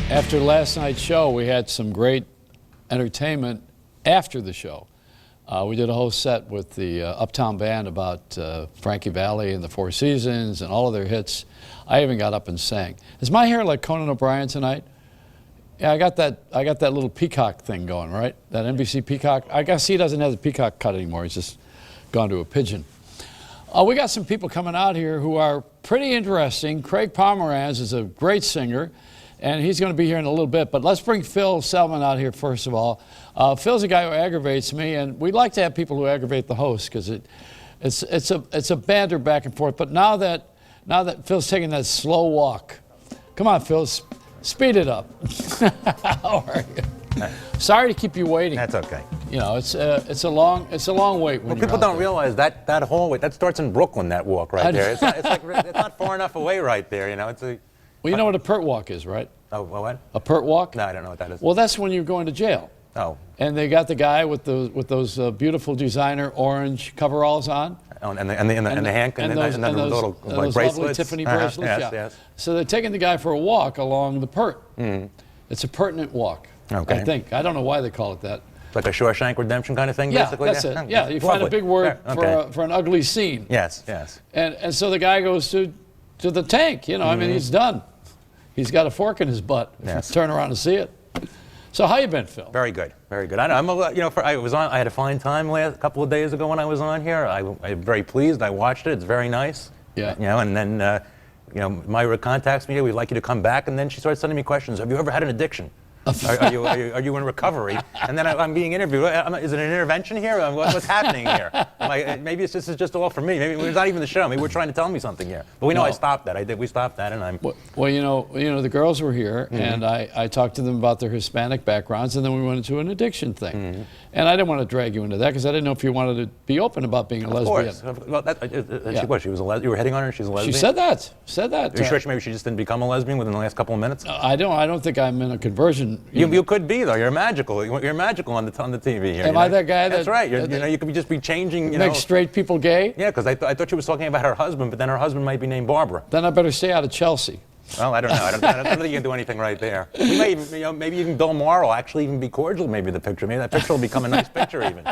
After last night's show, we had some great entertainment after the show. We did a whole set with the Uptown Band about Frankie Valli and the Four Seasons and all of their hits. I even got up and sang. Is my hair like Conan O'Brien tonight? Yeah, I got that little peacock thing going, right? That NBC peacock. I guess he doesn't have the peacock cut anymore. He's just gone to a pigeon. We got some people coming out here who are pretty interesting. Craig Pomranz is a great singer, and he's going to be here in a little bit. But let's bring Phil Selman out here first of all. Phil's a guy who aggravates me, and we like to have people who aggravate the host because it's a banter back and forth. But now that Phil's taking that slow walk, come on, Phil, speed it up. How are you? Sorry to keep you waiting. That's okay. You know, it's a long wait. When Well, you're people out don't there. realize that hallway that starts in Brooklyn. That walk right there. It's not far enough away right there. You know, it's a. Well, you know what a pert walk is, right? Oh, what? A pert walk? No, I don't know what that is. Well, that's when you're going to jail. Oh. And they got the guy with those beautiful designer orange coveralls on. Oh, and the hand and those little those bracelets. lovely Tiffany bracelets. Yes, yeah. yes. So they're taking the guy for a walk along the Pert. Mm. It's a pertinent walk. Okay. I think. I don't know why they call it that. Like a Shawshank Redemption kind of thing, Yeah, basically? that's it. Yeah, you find a Lovely. big word Yeah, okay. for an ugly scene. Yes, yes. And so the guy goes to the tank, you know, I mean, he's done. He's got a fork in his butt. Yes. Turn around and see it. So how you been, Phil? Very good, very good. I'm I had a fine time a couple of days ago when I was on here. I'm very pleased. I watched it. It's very nice. Yeah. You know, and then Myra contacts me. We'd like you to come back. And then she started sending me questions. Have you ever had an addiction? Are you in recovery? And then I'm being interviewed. Is it an intervention here? What's happening here? Maybe this is just all for me. Maybe it's not even the show. Maybe we're trying to tell me something here. But we know I stopped that. We stopped that, and I'm. Well, you know, the girls were here, and I talked to them about their Hispanic backgrounds, and then we went into an addiction thing. And I didn't want to drag you into that because I didn't know if you wanted to be open about being a lesbian. Of course. Well, she was a lesbian. You were hitting on her. She's a lesbian. She said that. Are you sure maybe she just didn't become a lesbian within the last couple of minutes? I don't think I'm in a conversion. You could be though. You're magical. You're magical on the TV here. Am I that guy? That's right. You could just be changing. Make straight people gay? Yeah, because I thought she was talking about her husband, but then her husband might be named Barbara. Then I better stay out of Chelsea. Well, I don't know. I don't think you can do anything right there. We may even, maybe even Bill Maher will actually even be cordial. Maybe the picture. Maybe that picture will become a nice picture even.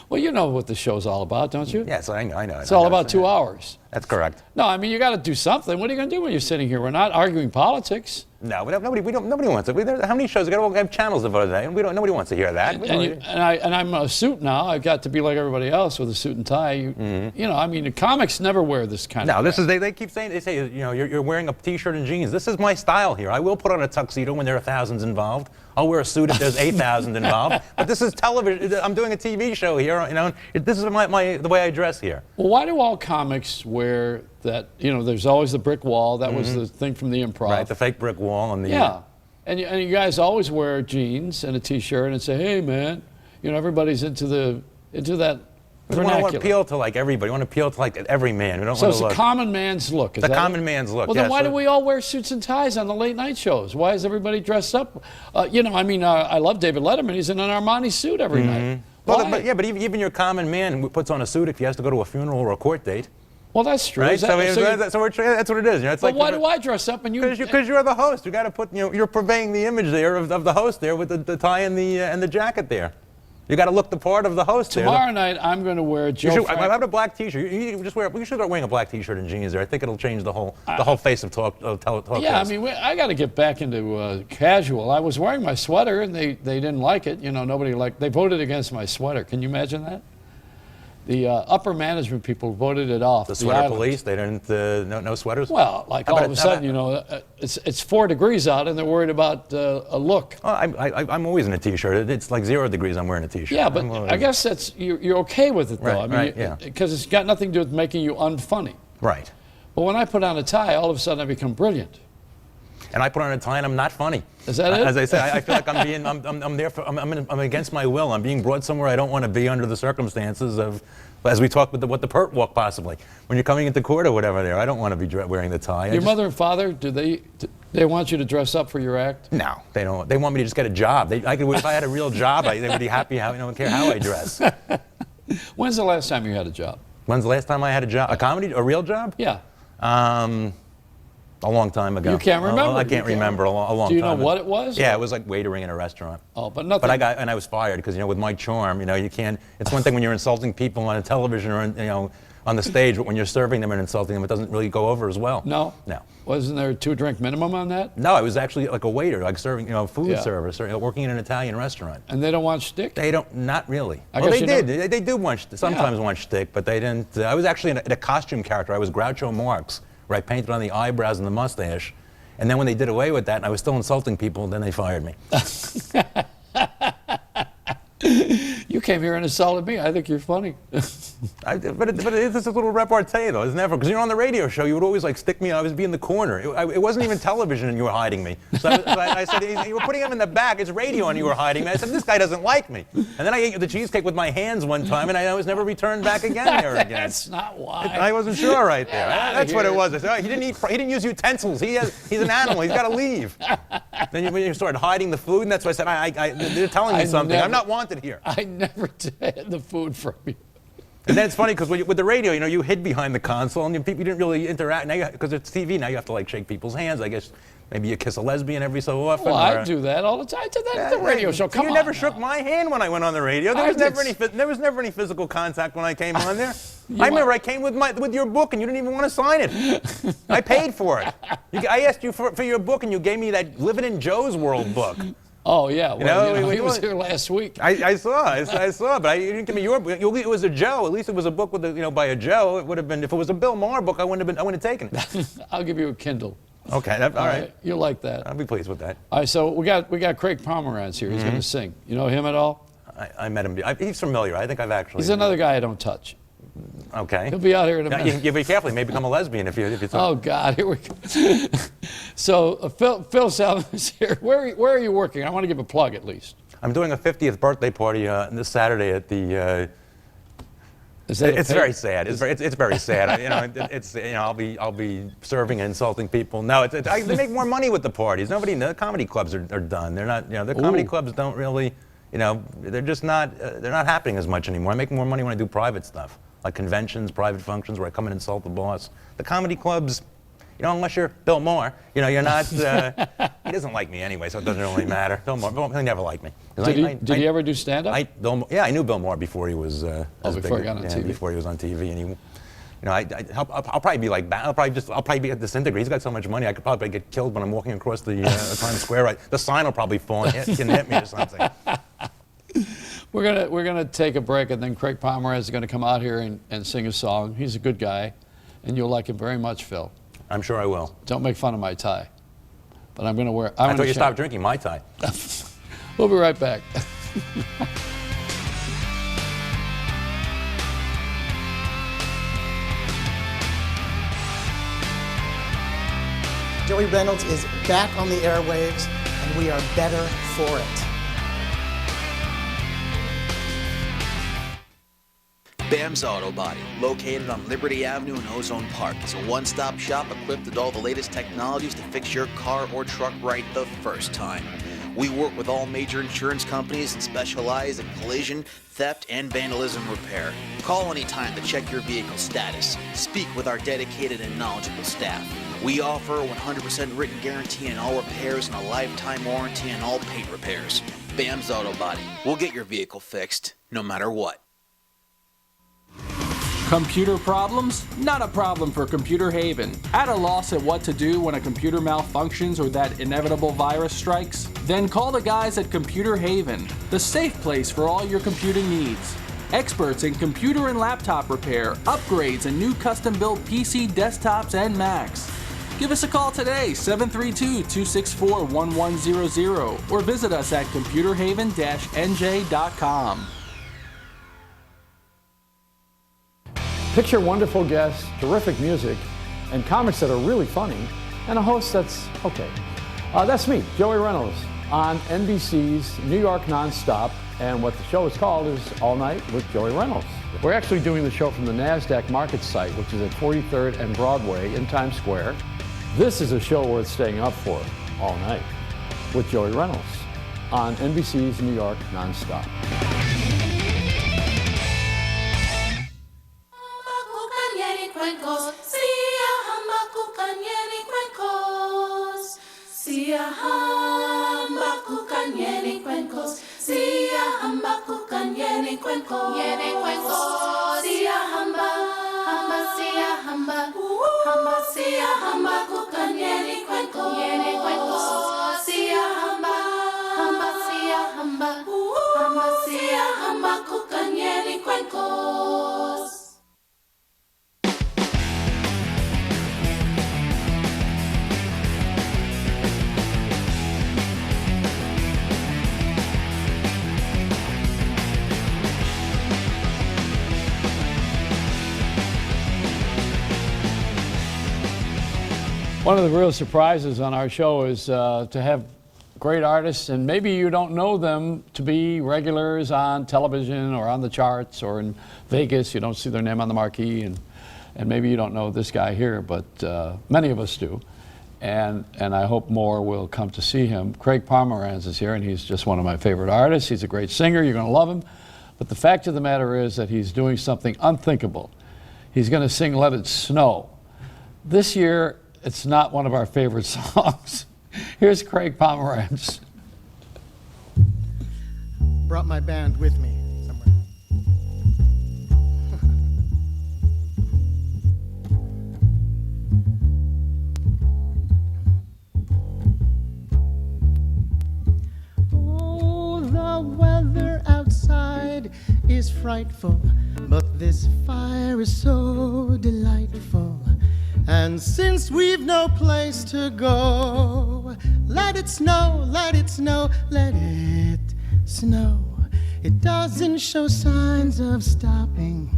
Well, you know what the show's all about, don't you? Yes, I know. It's all about 2 hours. That's correct. No, I mean, you got to do something. What are you going to do when you're sitting here? We're not arguing politics. No, nobody wants it. How many shows? We got to have channels devoted to that. Nobody wants to hear that. And I'm a suit now. I've got to be like everybody else with a suit and tie. You know, I mean, the comics never wear this kind of. No, this is they keep saying you're wearing a t-shirt and jeans. This is my style here. I will put on a tuxedo when there are thousands involved. I'll wear a suit if there's 8,000 involved. But this is television. I'm doing a TV show here. You know, this is the way I dress here. Well, why do all comics wear that? You know, there's always the brick wall. That was the thing from the Improv. Right, the fake brick wall and the. Yeah, and you guys always wear jeans and a t-shirt and say, "Hey, man, you know, everybody's into that." We want to appeal to like everybody. We want to appeal to like every man. We don't so want it's to a common man's look. The common man's look. Well, then why do we all wear suits and ties on the late night shows? Why is everybody dressed up? You know, I mean, I love David Letterman. He's in an Armani suit every night. Well, but even your common man who puts on a suit if he has to go to a funeral or a court date. Well, that's true. Right? So that's what it is. You know, it's why do I dress up and you? Because you're the host. You got to put. You're purveying the image there of the host there with the tie and the jacket there. You got to look the part of the host. Tomorrow night, I'm going to wear I have a black T-shirt. You should start wearing a black T-shirt and jeans there. I think it'll change the whole face of talk. Yeah, I mean, I got to get back into casual. I was wearing my sweater, and they didn't like it. You know, nobody liked. They voted against my sweater. Can you imagine that? The upper management people voted it off. The sweater police, they didn't, no sweaters? Well, like all of a sudden, you know, it's 4 degrees out and they're worried about a look. Oh, I'm always in a T-shirt. It's like 0 degrees, I'm wearing a T-shirt. Yeah, but I guess you're okay with it, though. Right, I mean, because it's got nothing to do with making you unfunny. Right. But when I put on a tie, all of a sudden I become brilliant. And I put on a tie and I'm not funny. Is that it? As I said, I feel like I'm against my will. I'm being brought somewhere I don't want to be under the circumstances of, as we talked with the Pert Walk possibly. When you're coming into court or whatever there, I don't want to be wearing the tie. Your mother and father, do they want you to dress up for your act? No, they don't. They want me to just get a job. If I had a real job, they would be happy. I don't care how I dress. When's the last time you had a job? When's the last time I had a job? A real job? Yeah. A long time ago. You can't remember? I can't remember. A long time. Do you know what it was? Yeah, it was like waitering in a restaurant. Oh, but nothing. But I was fired because, you know, with my charm, you know, you can't. It's one thing when you're insulting people on a television or, you know, on the stage, but when you're serving them and insulting them, it doesn't really go over as well. No. No. Wasn't there a 2-drink minimum on that? No, I was actually like a waiter, like serving, you know, food service, or, you know, working in an Italian restaurant. And they don't want shtick? They don't. Not really. Well, they did. They do want sometimes want shtick, but they didn't. I was actually in a costume character. I was Groucho Marx, where I painted on the eyebrows and the mustache. And then when they did away with that, and I was still insulting people, then they fired me. You came here and insulted me. I think you're funny. But it's a little repartee, though. It's never, because you're on the radio show, you would always like stick me. I would be in the corner. It wasn't even television, and you were hiding me. So I said, you were putting him in the back. It's radio, and you were hiding me. I said, this guy doesn't like me. And then I ate the cheesecake with my hands one time, and I was never returned back again there again. That's not why. I wasn't sure right there. That's what it was. I said, oh, he didn't use utensils. He's an animal. He's got to leave. Then when you started hiding the food, and that's why I said, they're telling me something. I'm not wanted here. I never had the food from you. And then it's funny because with the radio, you know, you hid behind the console and people didn't really interact. Now, because it's TV, now you have to like shake people's hands. I guess Maybe you kiss a lesbian every so often. Well, or, I do that all the time. I did that at the radio show. Come you on. never shook my hand when I went on the radio. There was never any physical contact when I came on there. I remember I came with your book and you didn't even want to sign it. I paid for it. I asked you for your book and you gave me that Living in Joe's World book. Oh yeah, well, he was here last week. I saw, but you didn't give me your book. It was a Joe. At least it was a book with by a Joe. It would have been. If it was a Bill Maher book, I wouldn't have taken it. I'll give you a Kindle. Okay, all right. You'll like that. I'll be pleased with that. All right, so we got Craig Pomranz here. He's going to sing. You know him at all? I met him. He's familiar. I think I've actually. He's another guy I don't touch. Okay. He'll be out here in a minute. You be careful. He may become a lesbian if you. Oh God, here we go. So Phil Selman's here. Where are you working? I want to give a plug at least. I'm doing a 50th birthday party this Saturday at the. Is that it's very sad. It's very sad. I'll be serving and insulting people. No, they make more money with the parties. The comedy clubs are done. They're not. The comedy clubs don't really. They're just not. They're not happening as much anymore. I make more money when I do private stuff, like conventions, private functions where I come and insult the boss. The comedy clubs. Unless you're Bill Maher, you're not. He doesn't like me anyway, so it doesn't really matter. Bill Maher, he never liked me. Did he ever do stand-up? I knew Bill Maher before he was. Before he got on TV. Before he was on TV, and I'll probably be like, I'll probably be disintegrated. He's got so much money, I could probably get killed when I'm walking across the Times Square. The sign will probably fall and hit me or something. We're gonna take a break, and then Craig Pomranz is gonna come out here and sing a song. He's a good guy, and you'll like him very much, Phil. I'm sure I will. Don't make fun of my tie, but I'm going to wear. I thought you stopped drinking my tie. We'll be right back. Joey Reynolds is back on the airwaves, and we are better for it. Bam's Auto Body, located on Liberty Avenue in Ozone Park, is a one-stop shop equipped with all the latest technologies to fix your car or truck right the first time. We work with all major insurance companies and specialize in collision, theft, and vandalism repair. Call anytime to check your vehicle status. Speak with our dedicated and knowledgeable staff. We offer a 100% written guarantee on all repairs and a lifetime warranty on all paint repairs. Bam's Auto Body. We'll get your vehicle fixed, no matter what. Computer problems? Not a problem for Computer Haven. At a loss at what to do when a computer malfunctions or that inevitable virus strikes? Then call the guys at Computer Haven, the safe place for all your computing needs. Experts in computer and laptop repair, upgrades, and new custom-built PC desktops and Macs. Give us a call today, 732-264-1100, or visit us at computerhaven-nj.com. Picture wonderful guests, terrific music, and comics that are really funny, and a host that's okay. That's me, Joey Reynolds, on NBC's New York Nonstop, and what the show is called is All Night with Joey Reynolds. We're actually doing the show from the NASDAQ market site, which is at 43rd and Broadway in Times Square. This is a show worth staying up for all night with Joey Reynolds on NBC's New York Nonstop. One of the real surprises on our show is to have great artists, and maybe you don't know them to be regulars on television or on the charts or in Vegas. You don't see their name on the marquee, and maybe you don't know this guy here, but many of us do. And I hope more will come to see him. Craig Pomranz is here, and he's just one of my favorite artists. He's a great singer. You're going to love him. But the fact of the matter is that he's doing something unthinkable. He's going to sing Let It Snow. This year, it's not one of our favorite songs. Here's Craig Pomranz. Brought my band with me somewhere. Oh, the weather outside is frightful, but this fire is so delightful. And since we've no place to go, let it snow, let it snow, let it snow. It doesn't show signs of stopping,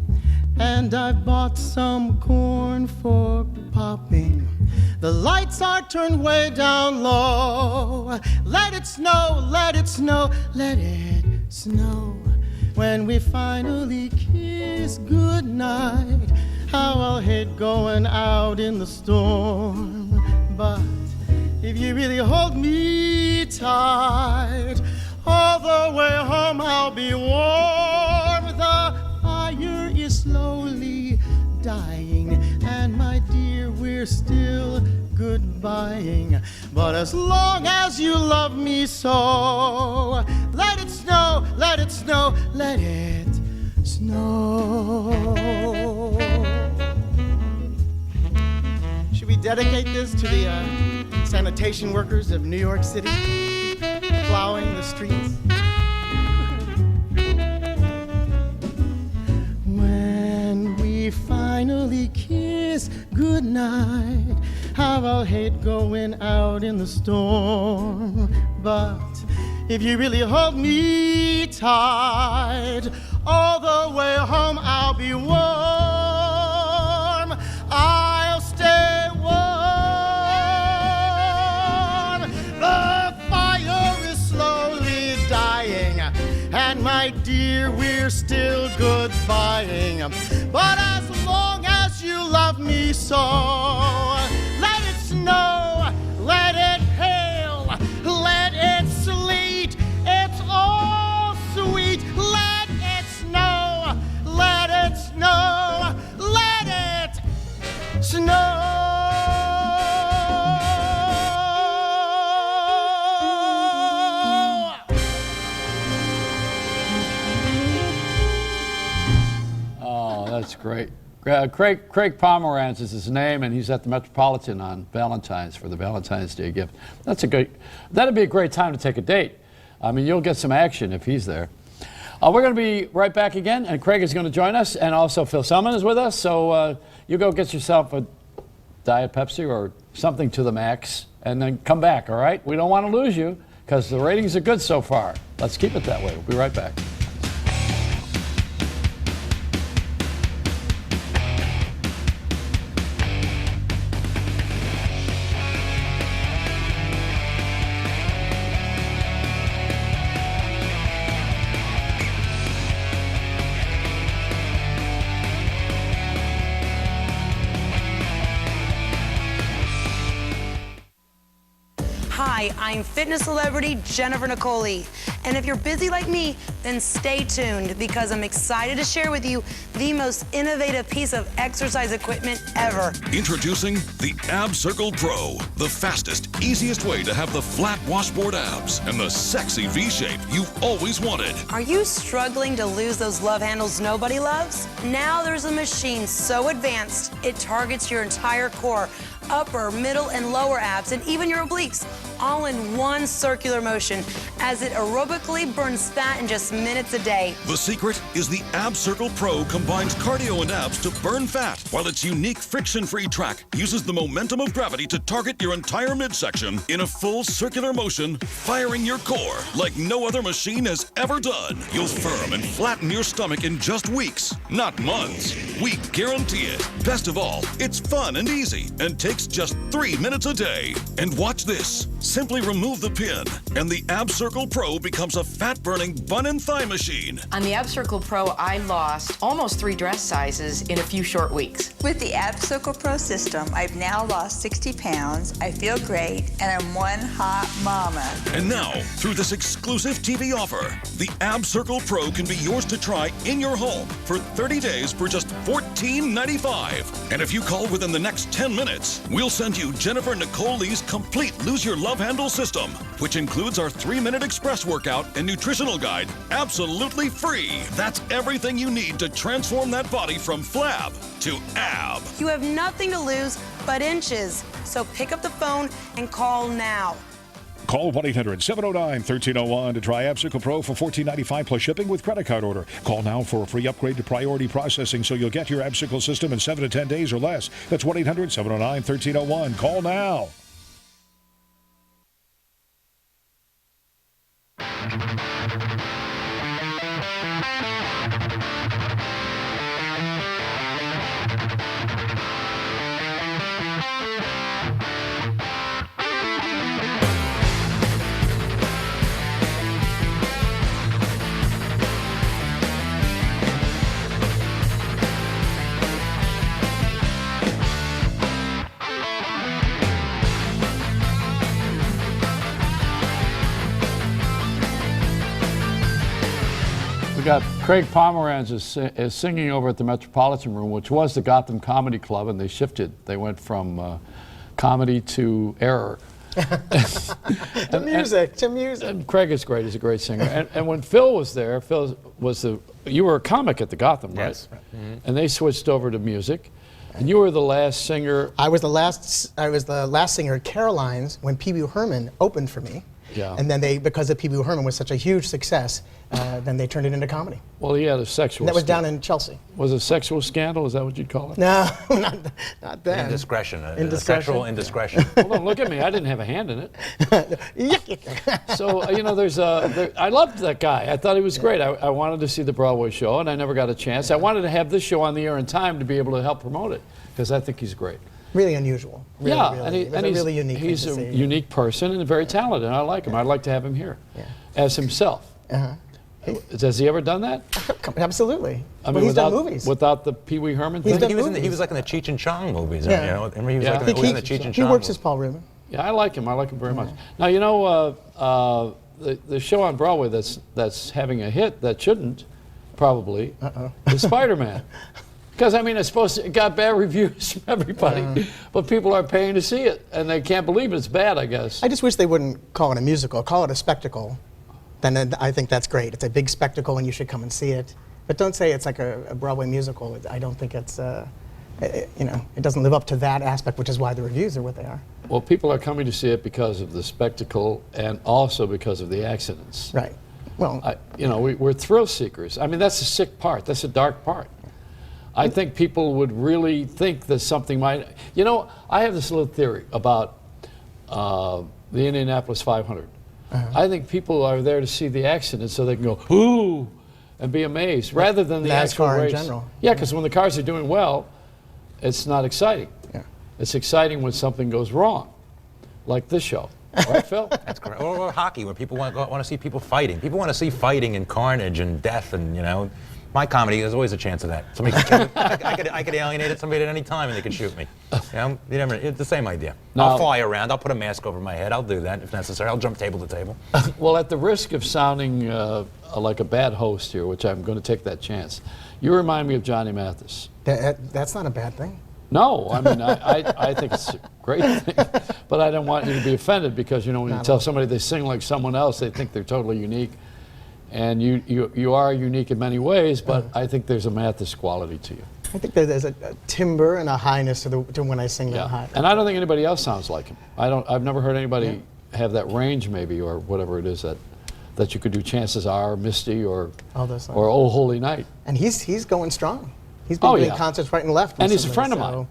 and I've bought some corn for popping. The lights are turned way down low. Let it snow, let it snow, let it snow. When we finally kiss goodnight, how I'll hate going out in the storm. But if you really hold me tight, all the way home I'll be warm. The fire is slowly dying, and my dear, we're still goodbying. But as long as you love me so, let it snow, let it snow, let it snow. Should we dedicate this to the sanitation workers of New York City, plowing the streets? When we finally kiss goodnight, how I'll hate going out in the storm. But if you really hold me tight, all the way home I'll be warm. I'll stay warm. The fire is slowly dying, and my dear, we're still goodbying. But as long as you love me so, let it snow, let it hail, let it sleet, it's all sweet. Let it snow, let it snow, let it snow. Oh, that's great. Craig Pomranz is his name, and he's at the Metropolitan on Valentine's for the Valentine's Day gift. That'd be a great time to take a date. I mean, you'll get some action if he's there. We're going to be right back again, and Craig is going to join us, and also Phil Selman is with us. So you go get yourself a Diet Pepsi or something to the max, and then come back, all right? We don't want to lose you, because the ratings are good so far. Let's keep it that way. We'll be right back. Hi, I'm fitness celebrity Jennifer Nicoli. And if you're busy like me, then stay tuned because I'm excited to share with you the most innovative piece of exercise equipment ever. Introducing the Ab Circle Pro, the fastest, easiest way to have the flat washboard abs and the sexy V-shape you've always wanted. Are you struggling to lose those love handles nobody loves? Now there's a machine so advanced, it targets your entire core, upper, middle, and lower abs, and even your obliques, all in one circular motion as it aerobically burns fat in just minutes a day. The secret is the Ab Circle Pro combines cardio and abs to burn fat, while its unique friction-free track uses the momentum of gravity to target your entire midsection in a full circular motion, firing your core like no other machine has ever done. You'll firm and flatten your stomach in just weeks, not months. We guarantee it. Best of all, it's fun and easy and takes just 3 minutes a day. And watch this. Simply remove the pin, and the Ab Circle Pro becomes a fat-burning bun and thigh machine. On the Ab Circle Pro, I lost almost 3 dress sizes in a few short weeks. With the Ab Circle Pro system, I've now lost 60 pounds, I feel great, and I'm one hot mama. And now, through this exclusive TV offer, the Ab Circle Pro can be yours to try in your home for 30 days for just $14.95. And if you call within the next 10 minutes, we'll send you Jennifer Nicoli's complete Lose Your Love Love Handle System, which includes our 3-minute express workout and nutritional guide, absolutely free. That's everything you need to transform that body from flab to ab. You have nothing to lose but inches. So pick up the phone and call now. Call 1-800-709-1301 to try Absicle Pro for $14.95 plus shipping with credit card order. Call now for a free upgrade to priority processing so you'll get your Absicle system in 7 to 10 days or less. That's 1-800-709-1301. Call now. Got Craig Pomranz is singing over at the Metropolitan Room, which was the Gotham Comedy Club, and they shifted. They went from comedy to error. to music. And Craig is great. He's a great singer. And when Phil was there, you were a comic at the Gotham, right? Yes. Mm-hmm. And they switched over to music. And you were the last singer. I was the last singer at Caroline's when Pee Wee Herman opened for me. Yeah. And then because Pee Wee Herman was such a huge success, then they turned it into comedy. Well, he had a sexual. And that was down in Chelsea. Was it a sexual scandal? Is that what you'd call it? No, not that. Indiscretion. Sexual indiscretion. Hold on, look at me. I didn't have a hand in it. So, I loved that guy. I thought he was great. I wanted to see the Broadway show, and I never got a chance. I wanted to have this show on the air in time to be able to help promote it, because I think he's great. Really unusual. Really, and really unique. He's a unique person and very talented. I like him. I'd like to have him here as himself. Has he ever done that? Absolutely. I mean, he's done movies. Without the Pee Wee Herman thing? He was like in the Cheech and Chong movies. Yeah. You know? Remember he was like in the Cheech and Chong He works as Paul Rubin. Yeah, I like him. I like him very much. Now, you know, the show on Broadway that's having a hit that shouldn't, probably, is Spider-Man. Because, I mean, it got bad reviews from everybody, but people are paying to see it, and they can't believe it's bad, I guess. I just wish they wouldn't call it a musical, call it a spectacle. Then I think that's great. It's a big spectacle, and you should come and see it. But don't say it's like a Broadway musical. I don't think it's, it doesn't live up to that aspect, which is why the reviews are what they are. Well, people are coming to see it because of the spectacle and also because of the accidents. Right. Well, we're thrill seekers. I mean, that's the sick part. That's the dark part. I think people would really think that something might. I have this little theory about the Indianapolis 500. I think people are there to see the accident so they can go, ooh, and be amazed, rather than the actual race. In general. Yeah, because when the cars are doing well, it's not exciting. Yeah. It's exciting when something goes wrong, like this show. Right, Phil? That's correct. Or hockey, where people want to see people fighting. People want to see fighting and carnage and death and, My comedy, there's always a chance of that. I could alienate somebody at any time and they could shoot me. It's the same idea. I'll fly around. I'll put a mask over my head. I'll do that if necessary. I'll jump table to table. Well, at the risk of sounding like a bad host here, which I'm going to take that chance, you remind me of Johnny Mathis. That's not a bad thing. No, I mean, I think it's a great thing. But I don't want you to be offended because, when you tell somebody they sing like someone else, they think they're totally unique. And you are unique in many ways, but I think there's a Mathis quality to you. I think there's a timbre and a highness to when I sing that high. And I don't think anybody else sounds like him. I've never heard anybody have that range, maybe, or whatever it is that you could do. Chances Are, Misty, or Oh Holy Night. And he's going strong. He's been doing concerts right and left. And he's a friend of mine.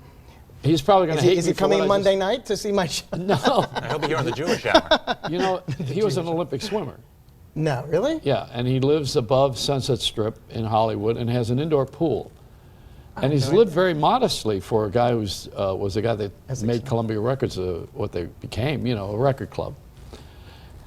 He's probably going to hate me. Is he coming Monday night to see my show? No. He'll be here on the Jewish Hour. He was an Olympic swimmer. No, really? Yeah, and he lives above Sunset Strip in Hollywood and has an indoor pool. And he's lived very modestly for a guy who's was the guy that made Columbia Records what they became, a record club.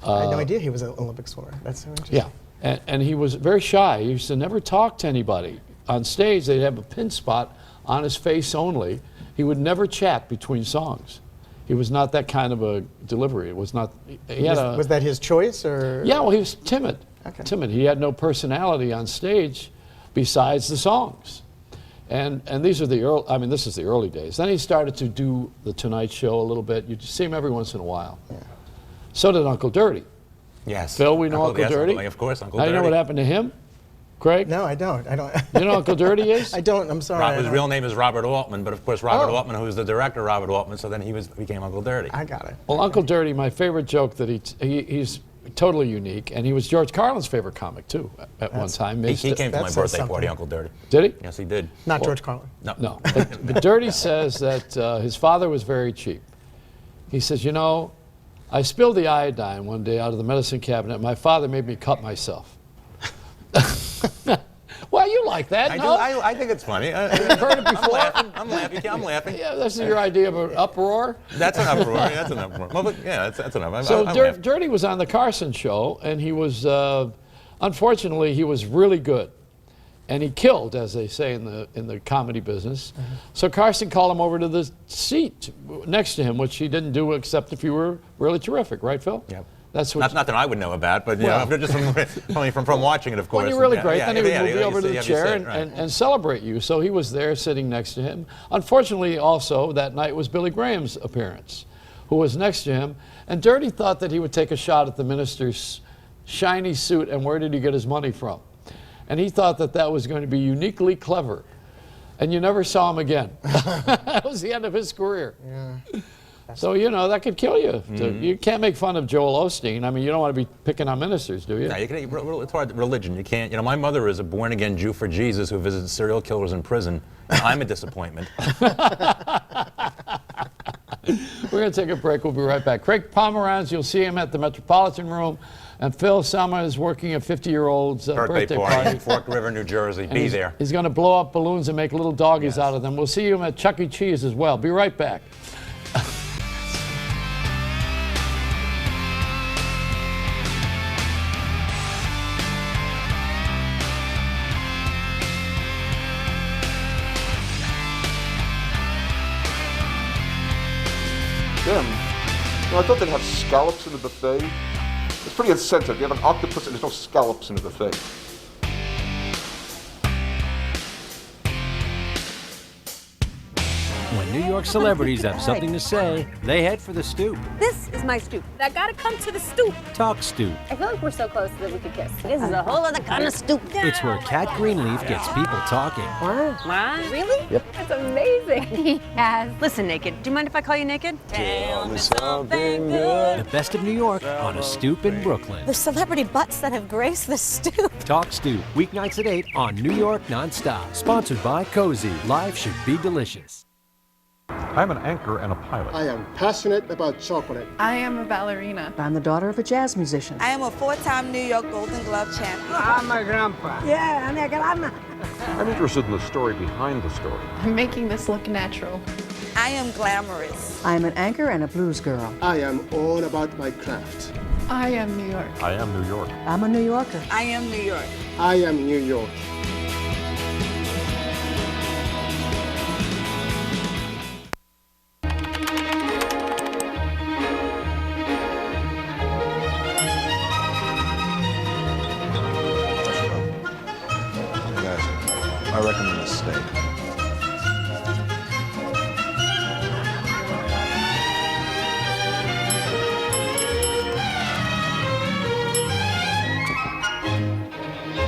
I had no idea he was an Olympic swimmer. That's so interesting. Yeah, and he was very shy. He used to never talk to anybody. On stage, they'd have a pin spot on his face only. He would never chat between songs. He was not that kind of a delivery. It was not. Was that his choice, or? Yeah, well, he was timid. Okay. Timid. He had no personality on stage, besides the songs. And these are the early. I mean, this is the early days. Then he started to do the Tonight Show a little bit. You see him every once in a while. So did Uncle Dirty. Yes. Phil, we know Uncle yes, Dirty. Of course, Uncle Now Dirty. you know what happened to him? Craig? No, I don't. You know Uncle Dirty is? I don't. I'm sorry. His real name is Robert Altman, but of course Robert Altman, who was the director, Robert Altman, so then he became Uncle Dirty. I got it. Well, Uncle Dirty, my favorite joke that he's totally unique, and he was George Carlin's favorite comic too at one time. He came to my birthday party, Uncle Dirty. Did he? Yes, he did. Not George Carlin. No. But Dirty says that his father was very cheap. He says, you know, I spilled the iodine one day out of the medicine cabinet. My father made me cut myself. Well, you like that, no? I think it's funny. You've heard it before? I'm laughing. Yeah, this is your idea of an uproar? That's an uproar. That's an uproar. Well, but yeah, that's enough. So Dirty was on the Carson show, and he was, unfortunately, he was really good. And he killed, as they say in the comedy business. Mm-hmm. So Carson called him over to the seat next to him, which he didn't do except if you were really terrific, right, Phil? Yep. That's what not that I would know about, but just from watching it, of course. When you're really great, then he would move you over to the chair and celebrate you. So he was there sitting next to him. Unfortunately, also, that night was Billy Graham's appearance, who was next to him. And Dirty thought that he would take a shot at the minister's shiny suit and where did he get his money from. And he thought that that was going to be uniquely clever. And you never saw him again. That was the end of his career. Yeah. So, you know, that could kill you. Mm-hmm. You can't make fun of Joel Osteen. I mean, you don't want to be picking on ministers, do you? No, it's hard. Religion, you can't. You know, my mother is a born-again Jew for Jesus who visits serial killers in prison. I'm a disappointment. We're going to take a break. We'll be right back. Craig Pomranz, you'll see him at the Metropolitan Room. And Phil Selman is working a 50-year-old's birthday party in Fork River, New Jersey. Be there. He's going to blow up balloons and make little doggies out of them. We'll see him at Chuck E. Cheese as well. Be right back. Jim, I thought they'd have scallops in the buffet. It's pretty insensitive. You have an octopus and there's no scallops in the buffet. When New York celebrities have something to say, they head for the stoop. This is my stoop. I gotta come to the stoop. Talk Stoop. I feel like we're so close that we could kiss. This is a whole other kind of stoop. It's where Cat Greenleaf gets people talking. What? Really? Yep. That's amazing. Yes. Listen, Naked. Do you mind if I call you Naked? Tell me something good. The best of New York on a stoop in Brooklyn. The celebrity butts that have graced the stoop. Talk Stoop, weeknights at 8 on New York Nonstop. Sponsored by Cozy. Life should be delicious. I'm an anchor and a pilot. I am passionate about chocolate. I am a ballerina. I'm the daughter of a jazz musician. I am a 4-time New York Golden Glove champion. I'm my grandpa. Yeah, I'm a grandma. I'm interested in the story behind the story. I'm making this look natural. I am glamorous. I'm an anchor and a blues girl. I am all about my craft. I am New York. I am New York. I'm a New Yorker. I am New York. I am New York. I recommend a steak.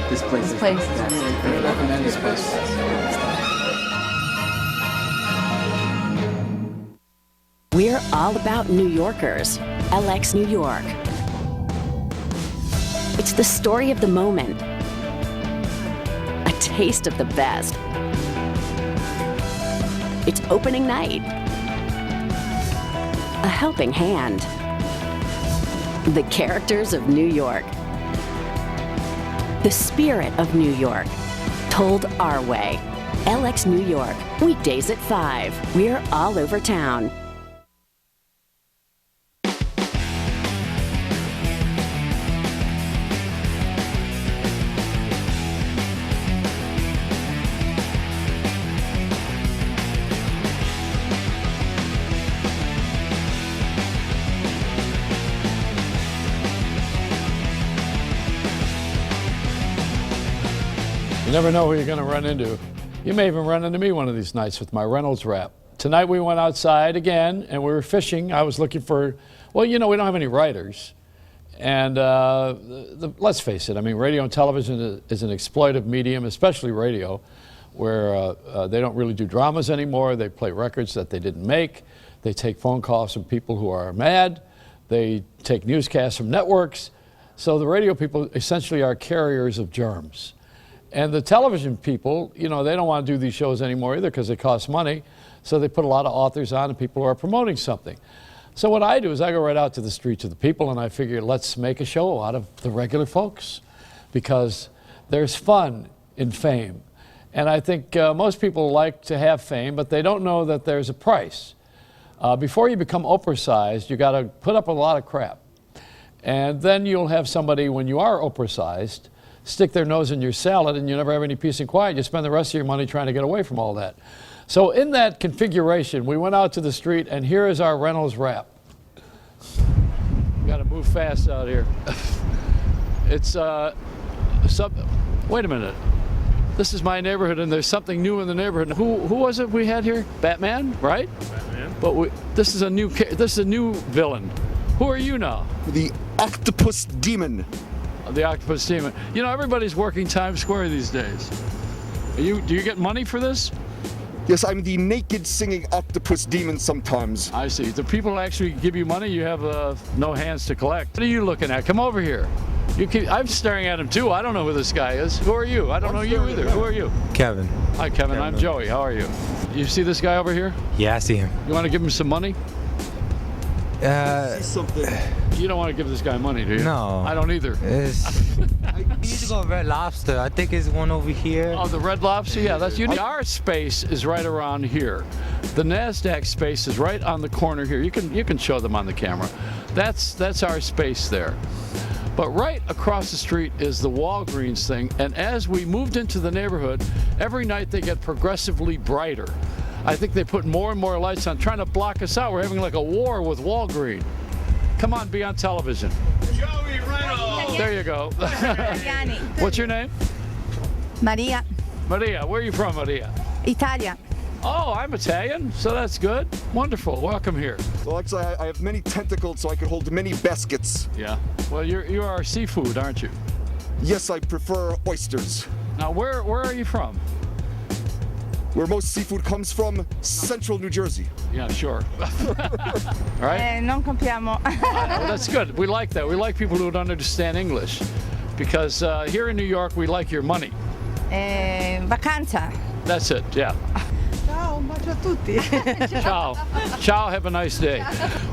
This place is I recommend this place. We're all about New Yorkers. LX New York. It's the story of the moment. A taste of the best. It's opening night. A helping hand. The characters of New York. The spirit of New York. Told our way. LX New York. Weekdays at 5. We're all over town. You never know who you're going to run into. You may even run into me one of these nights with my Reynolds wrap. Tonight we went outside again and we were fishing. I was looking for Well, you know, we don't have any writers. And let's face it, I mean, radio and television is an exploitive medium, especially radio, where they don't really do dramas anymore. They play records that they didn't make. They take phone calls from people who are mad. They take newscasts from networks. So the radio people essentially are carriers of germs. And the television people, you know, they don't want to do these shows anymore either because they cost money. So they put a lot of authors on and people who are promoting something. So what I do is I go right out to the streets of the people and I figure let's make a show out of the regular folks because there's fun in fame. And I think most people like to have fame, but they don't know that there's a price. Before you become Oprah-sized, you got to put up a lot of crap. And then you'll have somebody, when you are Oprah-sized, stick their nose in your salad and you never have any peace and quiet. You spend the rest of your money trying to get away from all that. So in that configuration, we went out to the street, and here is our Reynolds rap. Got to move fast out here. It's wait a minute. This is my neighborhood, and there's something new in the neighborhood. Who was it we had here? Batman, right? Batman. But this is a new villain. Who are you now? The Octopus Demon. The Octopus Demon. You know, everybody's working Times Square these days. Do you get money for this? Yes, I'm the naked singing octopus demon sometimes. I see. Do people actually give you money? You have no hands to collect. What are you looking at? Come over here. I'm staring at him too. I don't know who this guy is. Who are you? I don't know you either. Who are you? Kevin. Hi, Kevin. I'm Joey. How are you? You see this guy over here? Yeah, I see him. You want to give him some money? Something. You don't want to give this guy money, do you? No. I don't either. We need to go Red Lobster. I think there's one over here. Oh, the Red Lobster? Yeah, that's unique. Our space is right around here. The NASDAQ space is right on the corner here. You can show them on the camera. That's our space there. But right across the street is the Walgreens thing, and as we moved into the neighborhood, every night they get progressively brighter. I think they put more and more lights on, trying to block us out. We're having like a war with Walgreens. Come on, be on television. Joey Reynolds. There you go. What's your name? Maria. Maria, where are you from, Maria? Italia. Oh, I'm Italian, so that's good. Wonderful, welcome here. Well, actually, I have many tentacles, so I could hold many baskets. Yeah, well, you are seafood, aren't you? Yes, I prefer oysters. Now, where are you from? Where most seafood comes from, Central New Jersey. Yeah, sure. All right? Non compriamo. Well, that's good. We like that. We like people who don't understand English. Because here in New York, we like your money. Vacanza. That's it, yeah. Ciao, un bacio a tutti. Ciao. Ciao, have a nice day.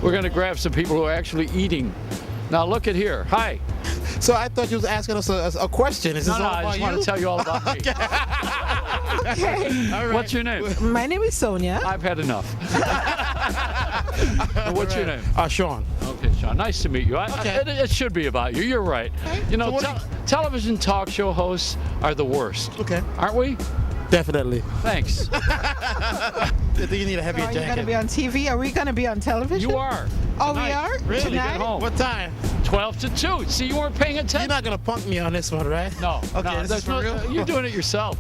We're going to grab some people who are actually eating. Now, look at here. Hi. So I thought you was asking us a question. Is this all I about just want to tell you all about me. Okay. All right. What's your name? My name is Sonia. I've had enough. What's your name? Sean. Okay, Sean. Nice to meet you. It should be about you. You're right. Okay. You know, television talk show hosts are the worst. Okay. Aren't we? Definitely. Thanks. Do you need a heavier Are jacket? you going to be on TV? Are we going to be on television? You are. Oh, Tonight. we are? Really? Tonight? Get home. What time? 12 to 2. See, you weren't paying attention. You're not going to punk me on this one, right? No. Okay, no, this is for real? You're doing it yourself.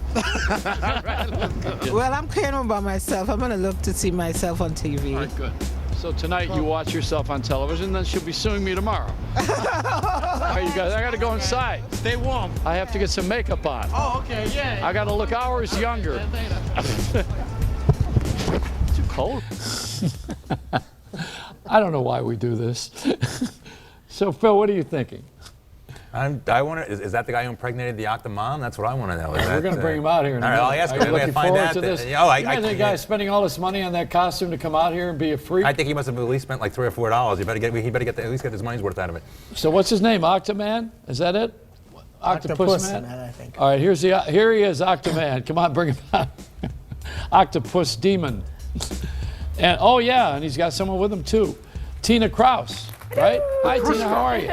Well, I'm came by myself. I'm going to look to see myself on TV. All right, good. So tonight you watch yourself on television, then she'll be suing me tomorrow. All right, you guys, I got to go inside. Stay warm. I have to get some makeup on. Oh, okay, yeah. I got to look hours younger. Too cold. I don't know why we do this. So, Phil, what are you thinking? I want to. Is that the guy who impregnated the Octo mom? That's what I want to know. We're going to bring him out here. All right, I'll ask him. Are you looking find forward out to this? I Imagine a guy spending all this money on that costume to come out here and be a freak. I think he must have at least spent like $3 or $4. He better get at least get his money's worth out of it. So what's his name? Octoman? Is that it? Octopus Man? I think. All right, here he is, Octoman. Come on, bring him out. Octopus Demon. And oh yeah, and he's got someone with him too. Tina Krause, right? Hi Tina, how are you?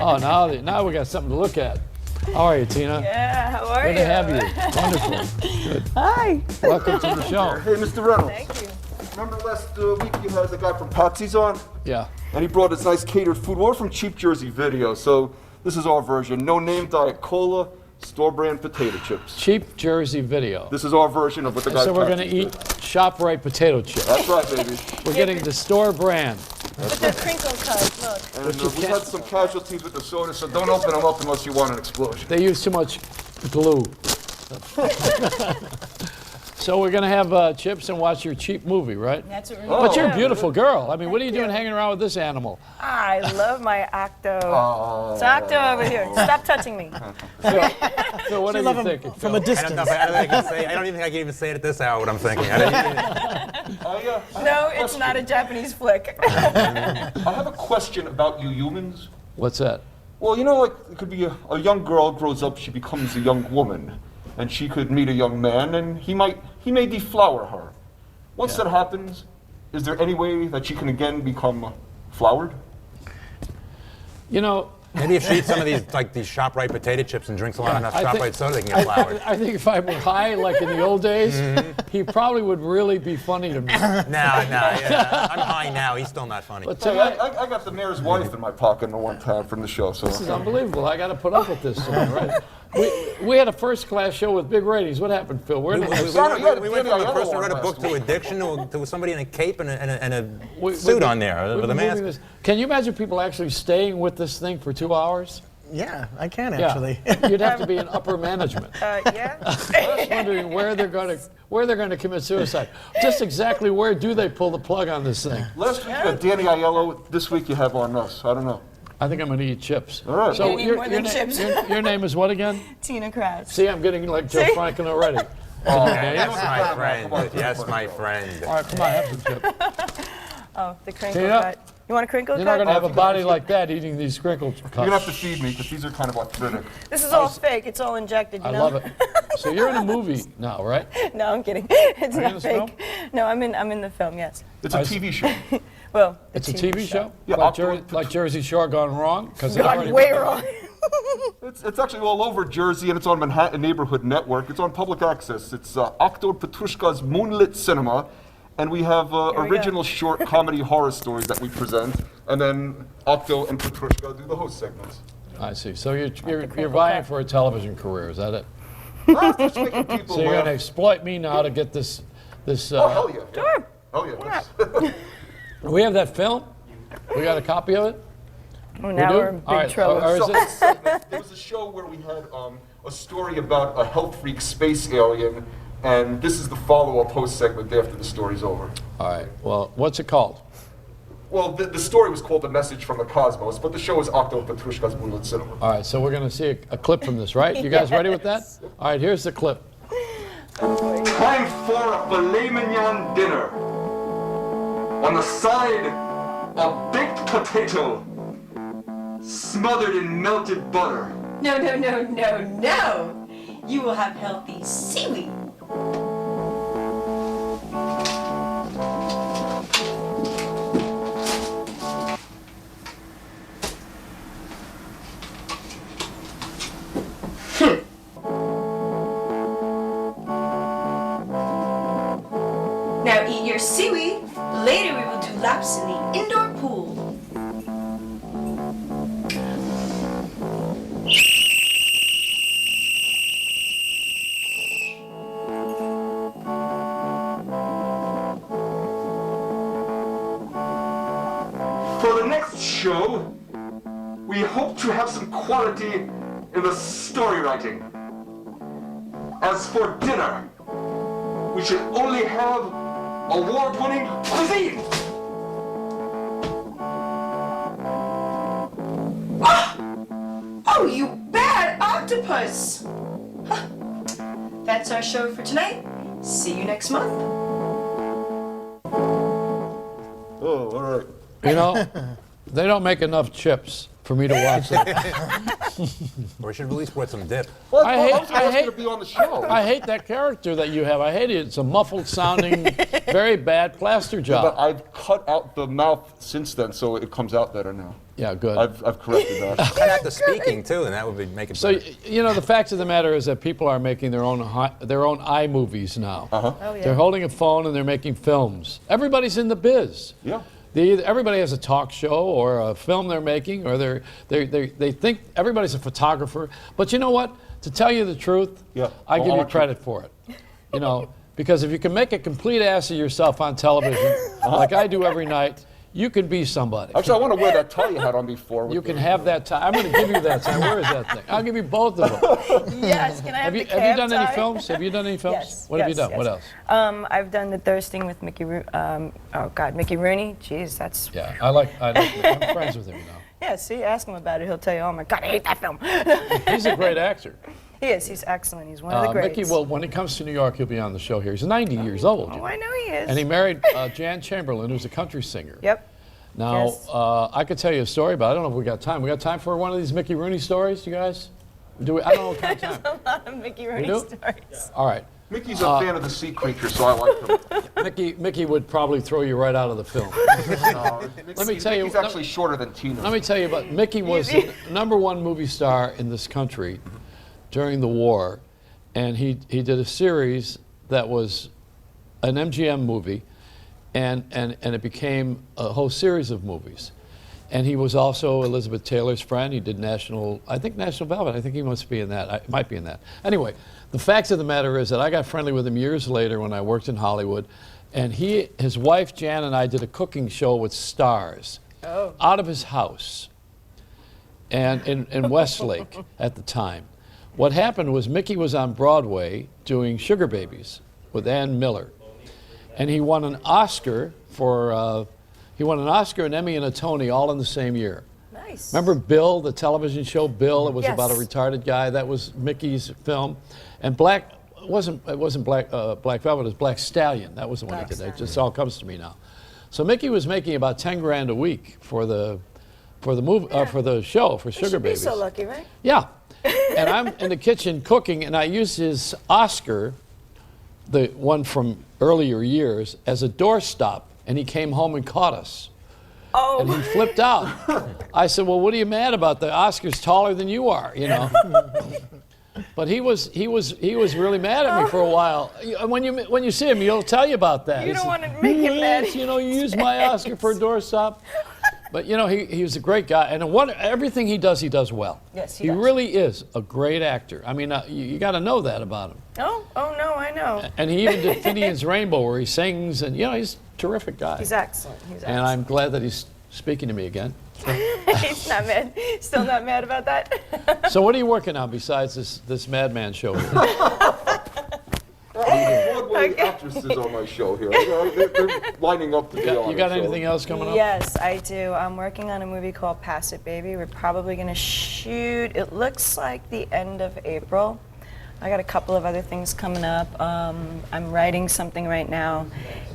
Oh, now we got something to look at. How are you, Tina? Yeah, how are Good you? to have you. Wonderful. Good. Hi. Welcome to the show. Hey, Mr. Reynolds. Thank you. Remember last week you had the guy from Patsy's on? Yeah. And he brought his nice catered food. We're from Cheap Jersey Video, so this is our version. No name Diet Cola, store brand potato chips. Cheap Jersey Video. This is our version of what the guy So we're going to Patsy's eat ShopRite potato chips. That's right, baby. We're getting the store brand. But they're crinkle cuts, look. And we had some casualties with the soda, so don't open them up unless you want an explosion. They use too much glue. So we're gonna have chips and watch your cheap movie, right? That's what we're But gonna you're a do. beautiful girl. I mean, what are you doing hanging around with this animal? I love my Octo. It's Octo over here. Stop touching me. So what are you thinking? From a distance. I don't even think I can even say it at this hour what I'm thinking. No, it's not a Japanese flick. I have a question about you humans. What's that? Well, you know, like, it could be a young girl grows up, she becomes a young woman. And she could meet a young man, and he may deflower her. Once that happens, is there any way that she can again become flowered? You know, maybe if she eats some of these these ShopRite potato chips and drinks a lot enough ShopRite soda, they can get flowered. I think if I were high, like in the old days, he probably would really be funny to me. Yeah. I'm high now. He's still not funny. But Hey, I got the mayor's wife in my pocket the one time from the show. So this is unbelievable. I got to put up with this tonight, right? We had a first-class show with big ratings. What happened, Phil? We went from the person who wrote a book to addiction to somebody in a cape and a suit on there with a mask. Can you imagine people actually staying with this thing for 2 hours? Yeah, I can actually. You'd have to be in upper management. Yeah. I was wondering where they're going to commit suicide. Just exactly where do they pull the plug on this thing? Last week you had Danny Aiello. This week you have on us. I don't know. I think I'm going to eat chips. All right. So You need more than chips. your name is what again? Tina Krause. See, I'm getting like Joe Franklin already. Yes, my friend. Yes, my friend. All right, come on, have some chips. Oh, the crinkle Tina, cut. You want a crinkle You're cut? not going to have a body like that eating these crinkle cuts. You're going to have to feed me, because these are kind of arthritic. This is all fake. It's all injected, you I know? love it. So you're in a movie now, right? No, I'm kidding. It's Are you in not this film? fake. No, I'm in the film, yes. It's a TV show. Well, It's a TV show? Yeah, like Jersey Shore gone wrong? Gone way wrong. It's actually all over Jersey, and it's on Manhattan Neighborhood Network. It's on public access. It's Octo Petrushka's Moonlit Cinema, and we have original short comedy horror stories that we present, and then Octo and Petrushka do the host segments. I see. So you're vying for a television career, is that it? Just making people So you're going to laugh. exploit me now to get this. Oh, hell yeah. Sure. Oh, yeah. We have that film? We got a copy of it? Oh, now do? we're in big All right. trouble. Or is it? There was a show where we had a story about a health freak space alien, and this is the follow-up host segment after the story's over. All right. Well, what's it called? Well, the story was called The Message from the Cosmos, but the show is Octo Petrushka's Moonlit Cinema. All right. So we're going to see a clip from this, right? You guys ready with that? All right. Here's the clip. Time for a filet mignon dinner. On the side, a baked potato smothered in melted butter. No. You will have healthy seaweed. Now eat your seaweed. Later we will do laps in the indoor pool. For the next show, we hope to have some quality in the story writing. As for dinner, we should only have award-winning cuisine. Oh, you bad octopus! Huh. That's our show for tonight. See you next month. Oh, all right. You know, they don't make enough chips for me to watch them. Or we should at least put some dip. Well, I I was hate- going to be on the show. I hate that character that you have. I hate it. It's a muffled sounding, very bad plaster But job. I've cut out the mouth since then, so it comes out better now. Yeah, good. I've corrected that. Cut out the speaking too, and that would make it So, better. you know, the fact of the matter is that people are making their own iMovies now. Uh-huh. Oh, yeah. They're holding a phone and they're making films. Everybody's in the biz. Yeah. Everybody has a talk show or a film they're making, or they think everybody's a photographer. But you know what? To tell you the truth, Yeah. I give I'll you let you- credit for it. Because if you can make a complete ass of yourself on television, like I do every night, You can be somebody. Actually, I want to wear that tie you had on before. You can have that tie. I'm going to give you that tie. Where is that thing? I'll give you both of them. Yes, can I have the Have you done any films? Have you done any films? Yes. What have you done? Yes. What else? I've done The Thirsting with Mickey Rooney. Mickey Rooney. Jeez, that's... Yeah, I'm friends with him now. Yeah, see, ask him about it. He'll tell you, oh my God, I hate that film. He's a great actor. He is. He's excellent. He's one of the greats. Mickey, well, when he comes to New York, he'll be on the show here. He's 90 years old. Oh, I know he is. And he married Jan Chamberlain, who's a country singer. Yep. Now, Yes. I could tell you a story, but I don't know if we got time. We got time for one of these Mickey Rooney stories, you guys? Do we? I don't know what kind of time. There's a lot of Mickey Rooney do? stories. All right. Mickey's a fan of the sea creature, so I like him. Mickey would probably throw you right out of the film. Let me tell you. He's actually shorter than Tina. Let me tell you about Mickey was the #1 movie star in this country during the war, and he did a series that was an MGM movie, and it became a whole series of movies. And he was also Elizabeth Taylor's friend. He did National Velvet. I think he must be in that. I might be in that. Anyway, the fact of the matter is that I got friendly with him years later when I worked in Hollywood, and his wife Jan and I did a cooking show with stars out of his house, and in Westlake at the time. What happened was Mickey was on Broadway doing Sugar Babies with Ann Miller, and he won an Oscar for. He won an Oscar, an Emmy, and a Tony all in the same year. Nice. Remember Bill, the television show Bill? It was Yes. about a retarded guy. That was Mickey's film. And it wasn't Black Velvet, it was Black Stallion. That was the one he did. It just all comes to me now. So Mickey was making about 10 grand a week for the movie for the show for Sugar Babies. Be so lucky, right? Yeah. And I'm in the kitchen cooking, and I used his Oscar, the one from earlier years, as a doorstop. And he came home and caught us. Oh. And he flipped out. I said, well, what are you mad about? The Oscar's taller than you are, you know. But he was really mad at me for a while. When you see him, he'll tell you about that. You don't want to make him mad. You know, you use my Oscar for a doorstop. But you know, he was a great guy, and everything he does well. Yes, he really is a great actor. I mean, you got to know that about him. Oh no, I know. And he even did Finian's Rainbow, where he sings, and you know, he's a terrific guy. He's excellent. And I'm glad that he's speaking to me again. He's not mad. Still not mad about that. So what are you working on besides this Madman show here? Broadway actresses on my show here. They're lining up to be on. You got anything else coming up? Yes, I do. I'm working on a movie called Pass It Baby. We're probably going to shoot, it looks like the end of April. I got a couple of other things coming up. I'm writing something right now.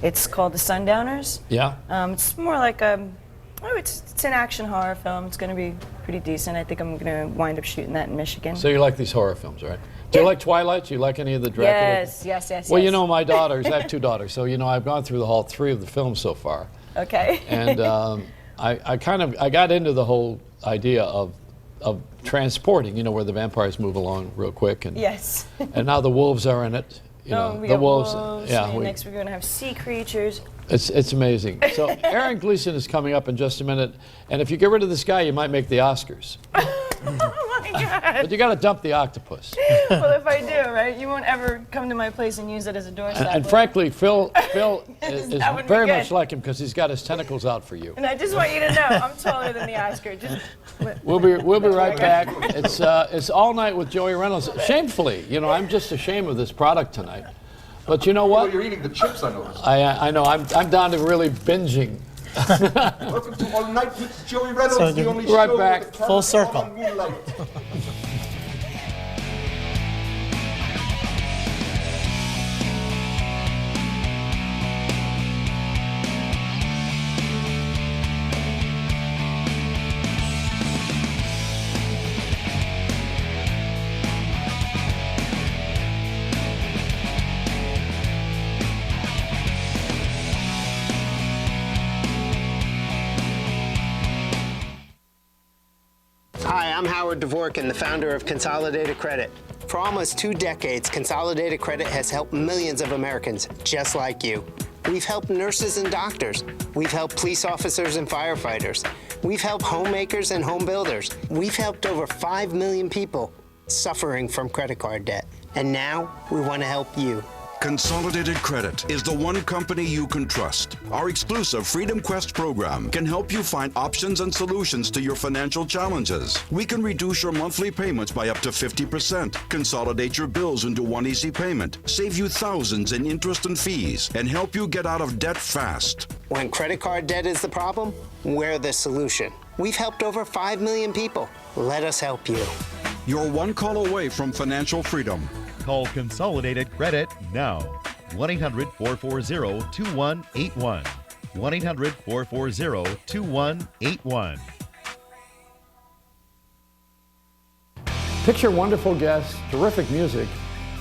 It's called The Sundowners. Yeah. It's more like it's an action horror film. It's going to be pretty decent. I think I'm going to wind up shooting that in Michigan. So you like these horror films, right? Do you like Twilight? Do you like any of the Dracula? Yes. Well, you know, my daughters, I have 2 daughters, so you know, I've gone through the whole 3 of the films so far. Okay. And I got into the whole idea of transporting, you know, where the vampires move along real quick, and yes. And now the wolves are in it. You know, we the got wolves. Yeah. Next we're going to have sea creatures. It's amazing. So Aaron Gleason is coming up in just a minute, and if you get rid of this guy, you might make the Oscars. Oh my God. But you got to dump the octopus. Well, if I do, right, you won't ever come to my place and use it as a doorstop. And frankly, Phil is That would be very good. much like him because he's got his tentacles out for you. And I just want you to know, I'm taller than the Oscar. We'll be right back. It's All Night with Joey Reynolds. Shamefully, you know, I'm just ashamed of this product tonight. But you know what? Well, you're eating the chips, I noticed. I know. I'm down to really binging. Welcome to All Night with Joey Reynolds, the only right show back. with the Full camera circle. on moonlight. Hi, I'm Howard Dvorkin, the founder of Consolidated Credit. For almost 2 decades, Consolidated Credit has helped millions of Americans just like you. We've helped nurses and doctors. We've helped police officers and firefighters. We've helped homemakers and home builders. We've helped over 5 million people suffering from credit card debt. And now we want to help you. Consolidated Credit is the one company you can trust. Our exclusive Freedom Quest program can help you find options and solutions to your financial challenges. We can reduce your monthly payments by up to 50%, consolidate your bills into one easy payment, save you thousands in interest and fees, and help you get out of debt fast. When credit card debt is the problem, we're the solution. We've helped over 5 million people. Let us help you. You're one call away from financial freedom. Call Consolidated Credit now. 1-800-440-2181. 1-800-440-2181. Picture wonderful guests, terrific music,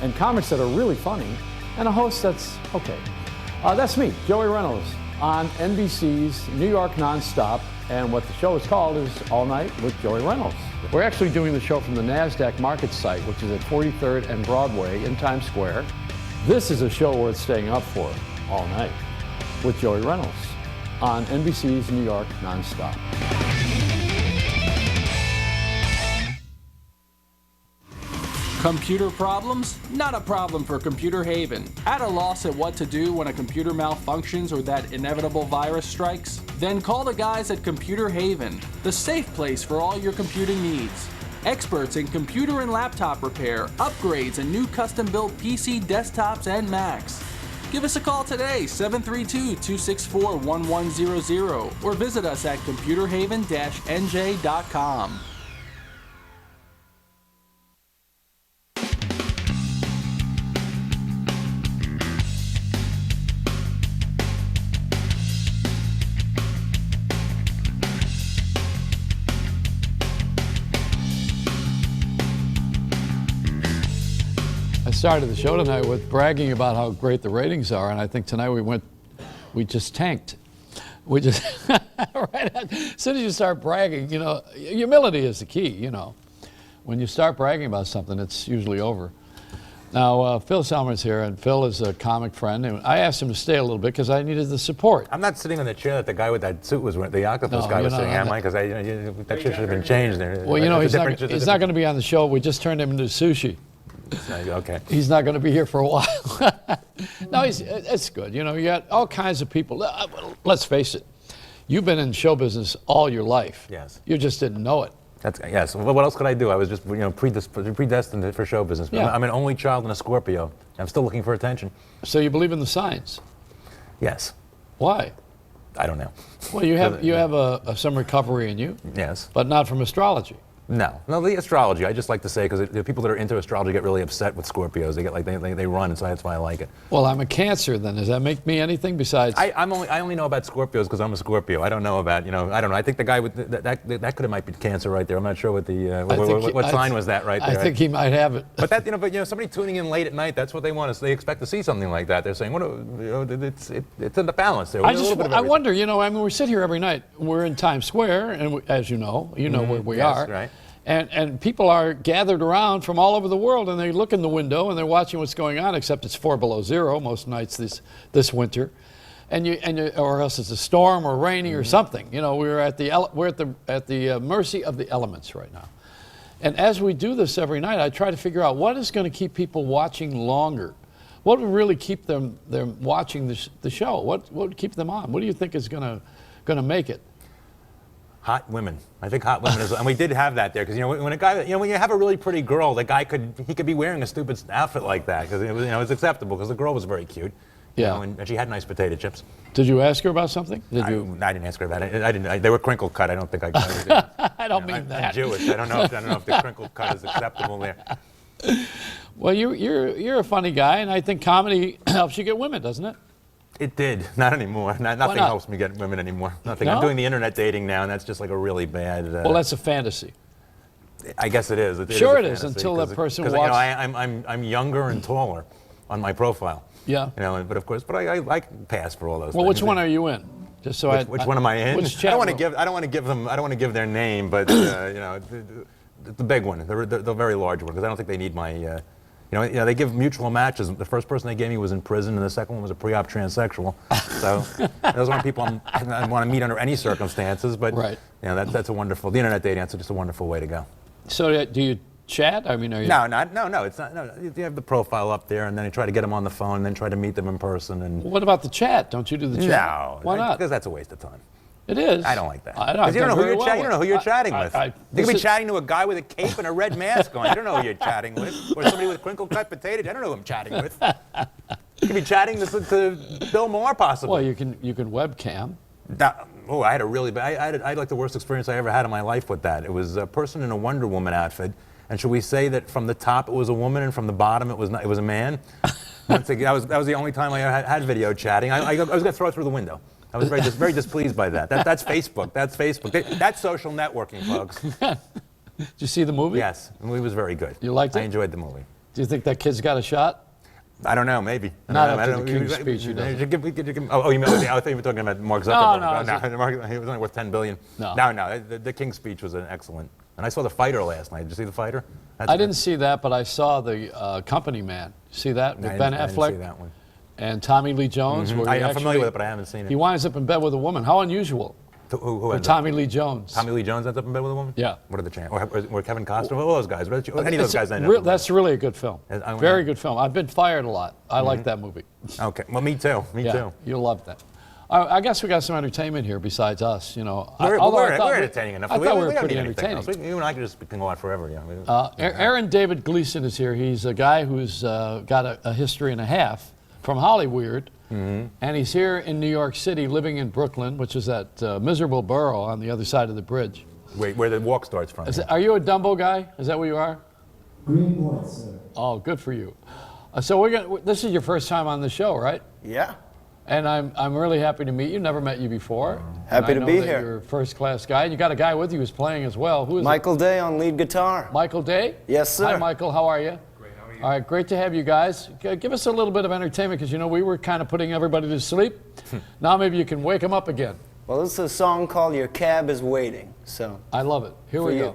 and comics that are really funny, and a host that's okay. That's me, Joey Reynolds, on NBC's New York Nonstop, and what the show is called is All Night with Joey Reynolds. We're actually doing the show from the NASDAQ market site, which is at 43rd and Broadway in Times Square. This is a show worth staying up for all night with Joey Reynolds on NBC's New York Nonstop. Computer problems? Not a problem for Computer Haven. At a loss at what to do when a computer malfunctions or that inevitable virus strikes? Then call the guys at Computer Haven, the safe place for all your computing needs. Experts in computer and laptop repair, upgrades, and new custom-built PC, desktops, and Macs. Give us a call today, 732-264-1100, or visit us at computerhaven-nj.com. I started the show tonight with bragging about how great the ratings are, and I think tonight we just tanked. We just, right as soon as you start bragging, you know, humility is the key, you know. When you start bragging about something, it's usually over. Now, Phil Selman's here, and Phil is a comic friend, and I asked him to stay a little bit because I needed the support. I'm not sitting on the chair that the guy with that suit was wearing, the octopus guy was sitting on, am I? Because that shit should have been changed there. Well, you know, he's not going to be on the show. We just turned him into sushi. Okay. He's not going to be here for a while. No, it's good. You know, you got all kinds of people. Let's face it. You've been in show business all your life. Yes. You just didn't know it. Yes. Well, what else could I do? I was just, you know, predestined for show business. Yeah. I'm an only child and a Scorpio. I'm still looking for attention. So you believe in the signs? Yes. Why? I don't know. Well, you have some recovery in you. Yes. But not from astrology. No, the astrology. I just like to say because the people that are into astrology get really upset with Scorpios. They get like they run, and so that's why I like it. Well, I'm a Cancer. Then does that make me anything besides? I only know about Scorpios because I'm a Scorpio. I don't know about I don't know. I think the guy with that could have might be Cancer right there. I'm not sure what the what sign was that right there. I think he might have it. But that somebody tuning in late at night, that's what they want. They expect to see something like that. They're saying it's in the balance there. I wonder. You know, I mean, we sit here every night. We're in Times Square, and as you know where we are. Right. And people are gathered around from all over the world, and they look in the window and they're watching what's going on. Except it's 4 below zero most nights this winter, or else it's a storm or raining or something. You know, we're at the mercy of the elements right now. And as we do this every night, I try to figure out what is going to keep people watching longer. What would really keep them watching the show? What would keep them on? What do you think is going to make it? Hot women. I think hot women is, and we did have that there because when a guy, when you have a really pretty girl, the guy could be wearing a stupid outfit like that because it was it's acceptable because the girl was very cute. Yeah. And she had nice potato chips. Did you ask her about something? I didn't ask her about it. I didn't. They were crinkle cut. I don't think I could. I don't mean that. I'm Jewish. I don't know if the crinkle cut is acceptable there. Well, you're a funny guy, and I think comedy helps you get women, doesn't it? It did. Not anymore. Nothing helps me get women anymore. Nothing. No? I'm doing the internet dating now, and that's just like a really bad. Well, that's a fantasy. I guess it is. Sure, it is until that person walks. I'm younger and taller on my profile. Yeah. But I pass for all those. Well, things. which one are you in? Just so which one am I in? Which I don't want to give their name, but the big one, the very large one, because I don't think they need my. They give mutual matches. The first person they gave me was in prison, and the second one was a pre-op transsexual. So those aren't people I want to meet under any circumstances. But right. That's a wonderful. The internet dating, that's just a wonderful way to go. So do chat? I mean, are you? No, it's not. No, you have the profile up there, and then you try to get them on the phone, and then try to meet them in person. And What about the chat? Don't you do the chat? No. Why not? Because that's a waste of time. It is. I don't like that. I've You don't know done who very you're well chatting. You don't know who you're chatting with. You this could be is- chatting to a guy with a cape and a red mask on. You don't know who you're chatting with, or somebody with crinkle-cut potatoes. I don't know who I'm chatting with. You could be chatting to Bill Maher, possibly. Well, you can webcam. I had a really bad. I had like the worst experience I ever had in my life with that. It was a person in a Wonder Woman outfit, and should we say that from the top it was a woman, and from the bottom it was not, it was a man? Once again, that was the only time I ever had video chatting. I was going to throw it through the window. I was very displeased by that. That's Facebook. That's Facebook. That's social networking, folks. Did you see the movie? Yes, the movie was very good. You liked it? I enjoyed the movie. Do you think that kid's got a shot? I don't know, maybe. Not I after don't the know. King's speech, he doesn't. Oh, you meant, I thought you were talking about Mark Zuckerberg. No. He was only worth $10 billion. No. The King's speech was an excellent. And I saw The Fighter last night. Did you see The Fighter? I didn't see that, but I saw the Company Man. See that with Ben Affleck? I didn't see that one. And Tommy Lee Jones. Mm-hmm. I'm familiar with it, but I haven't seen it. He winds up in bed with a woman. How unusual. Who for Tommy Lee Jones. Tommy Lee Jones ends up in bed with a woman? Yeah. What are the chances? Or Kevin Costner? All those guys. Any of those guys end up. That's really a good film. Very good film. I've been fired a lot. I like that movie. Okay. Well, me too. Me too. You'll love that. I guess we got some entertainment here besides us. You know, we're entertaining enough. I thought we were don't pretty need anything entertaining. else. You and I could just go on forever. Yeah. Aaron David Gleason is here. He's a guy who's got a history and a half from Hollywood. Mm-hmm. And he's here in New York City, living in Brooklyn, which is that miserable borough on the other side of the bridge. Where the walk starts from. Are you a Dumbo guy? Is that what you are? Green Point, sir. Oh, good for you. So this is your first time on the show, right? Yeah. And I'm really happy to meet you. Never met you before. Happy to be You're here. a first-class guy. You got a guy with you who's playing as well. Who is Michael Day on lead guitar. Michael Day? Yes, sir. Hi, Michael. How are you? Great. How are you? All right. Great to have you guys. Give us a little bit of entertainment because, we were kind of putting everybody to sleep. Now maybe you can wake them up again. Well, this is a song called Your Cab is Waiting. So I love it. Here we go.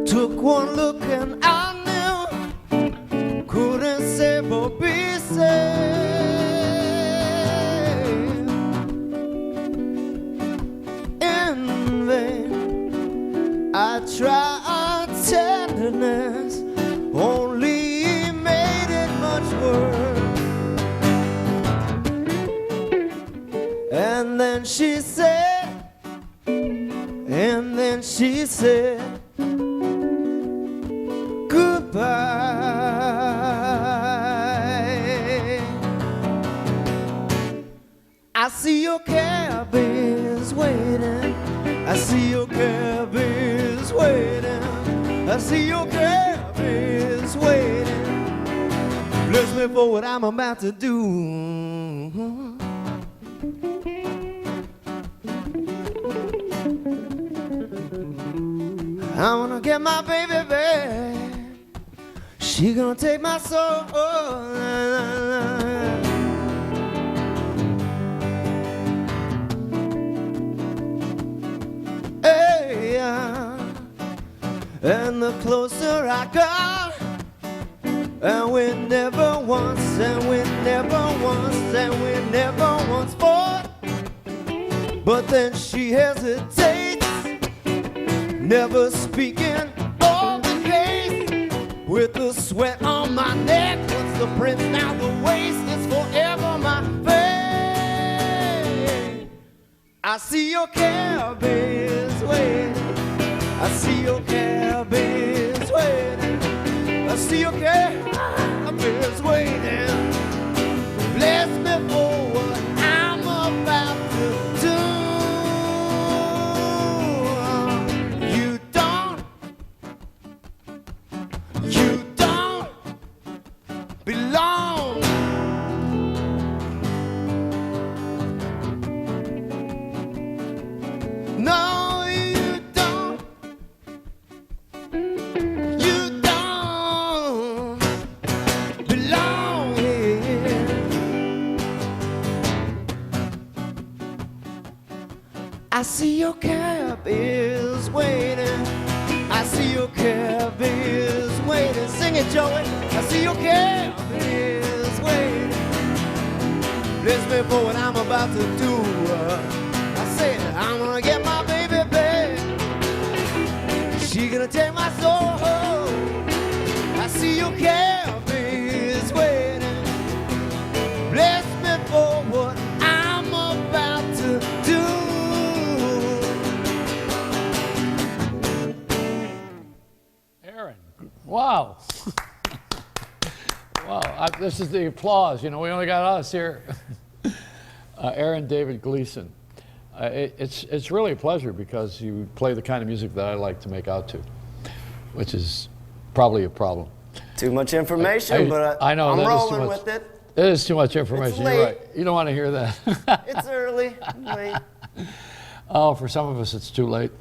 Took one look and I knew couldn't save or be saved. In vain I tried tenderness, only made it much worse. And then she said goodbye. I see your cab is waiting. I see your cab is waiting. I see your cab is waiting. Bless me for what I'm about to do. I wanna get my baby back. She gonna take my soul. Hey, and the closer I got, and we never once, and we never once, and we never once fought. But then she hesitates, never speaking of the case. With the sweat on my neck, once the prince, now the waist is forever my fate. I see your cab is waiting. I see your cab is waiting. I see your cab is waiting. Bless me for what I'm about to do. You don't belong. No, you don't. You don't belong here. I see your cab is waiting. Bless me for what I'm about to do. I said, I'm gonna get my baby back. She gonna take my soul. I see your cab is waiting. Bless me for what I'm about to do. Aaron, wow. Wow, this is the applause. You know, we only got us here. Aaron David Gleason. It's really a pleasure because you play the kind of music that I like to make out to, which is probably a problem. Too much information, but I know, I'm that rolling is too with much. it. It is too much information. It's You're late. right. You don't want to hear that. It's early. Late. Oh, for some of us, it's too late.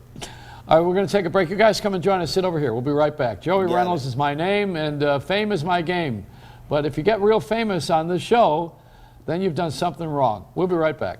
All right, we're going to take a break. You guys come and join us. Sit over here. We'll be right back. Joey Reynolds is my name, and fame is my game. But if you get real famous on this show, then you've done something wrong. We'll be right back.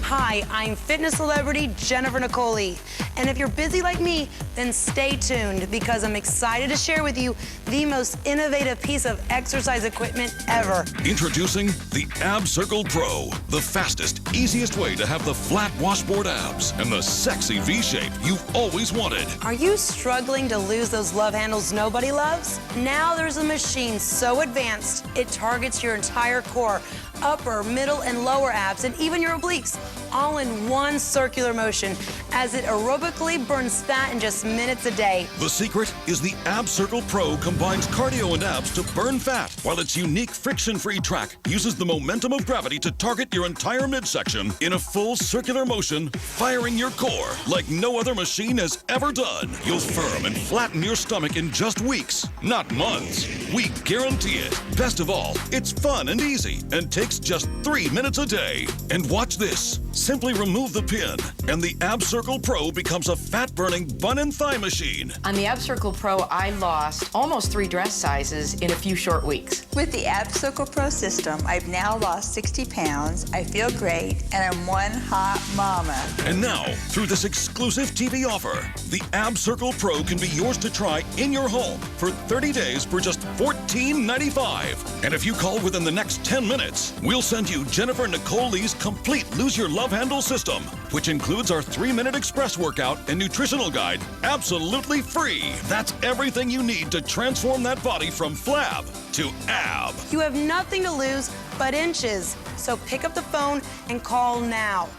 Hi, I'm fitness celebrity Jennifer Nicoli. And if you're busy like me, then stay tuned because I'm excited to share with you the most innovative piece of exercise equipment ever. Introducing the Ab Circle Pro, the fastest, easiest way to have the flat washboard abs and the sexy V shape you've always wanted. Are you struggling to lose those love handles nobody loves? Now there's a machine so advanced, it targets your entire core, upper, middle, and lower abs, and even your obliques, all in one circular motion as it aerobically burns fat in just minutes a day. The secret is the Ab Circle Pro combines cardio and abs to burn fat, while its unique friction-free track uses the momentum of gravity to target your entire midsection in a full circular motion, firing your core like no other machine has ever done. You'll firm and flatten your stomach in just weeks, not months. We guarantee it. Best of all, it's fun and easy and takes just 3 minutes a day. And watch this. Simply remove the pin, and the Ab Circle Pro becomes a fat-burning bun and thigh machine. On the Ab Circle Pro, I lost almost 3 dress sizes in a few short weeks. With the Ab Circle Pro system, I've now lost 60 pounds, I feel great, and I'm one hot mama. And now, through this exclusive TV offer, the Ab Circle Pro can be yours to try in your home for 30 days for just $14.95. And if you call within the next 10 minutes, we'll send you Jennifer Nicoli's complete Lose Your Love Handle system, which includes our 3-minute express workout and nutritional guide, absolutely free. That's everything you need to transform that body from flab to ab. You have nothing to lose but inches, so pick up the phone and call now.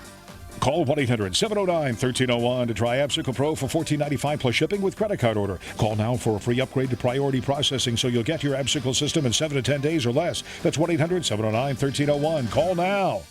Call 1-800-709-1301 to try Ab Circle Pro for $14.95 plus shipping with credit card order. Call now for a free upgrade to priority processing so you'll get your Ab Circle system in 7 to 10 days or less. That's 1-800-709-1301. Call now.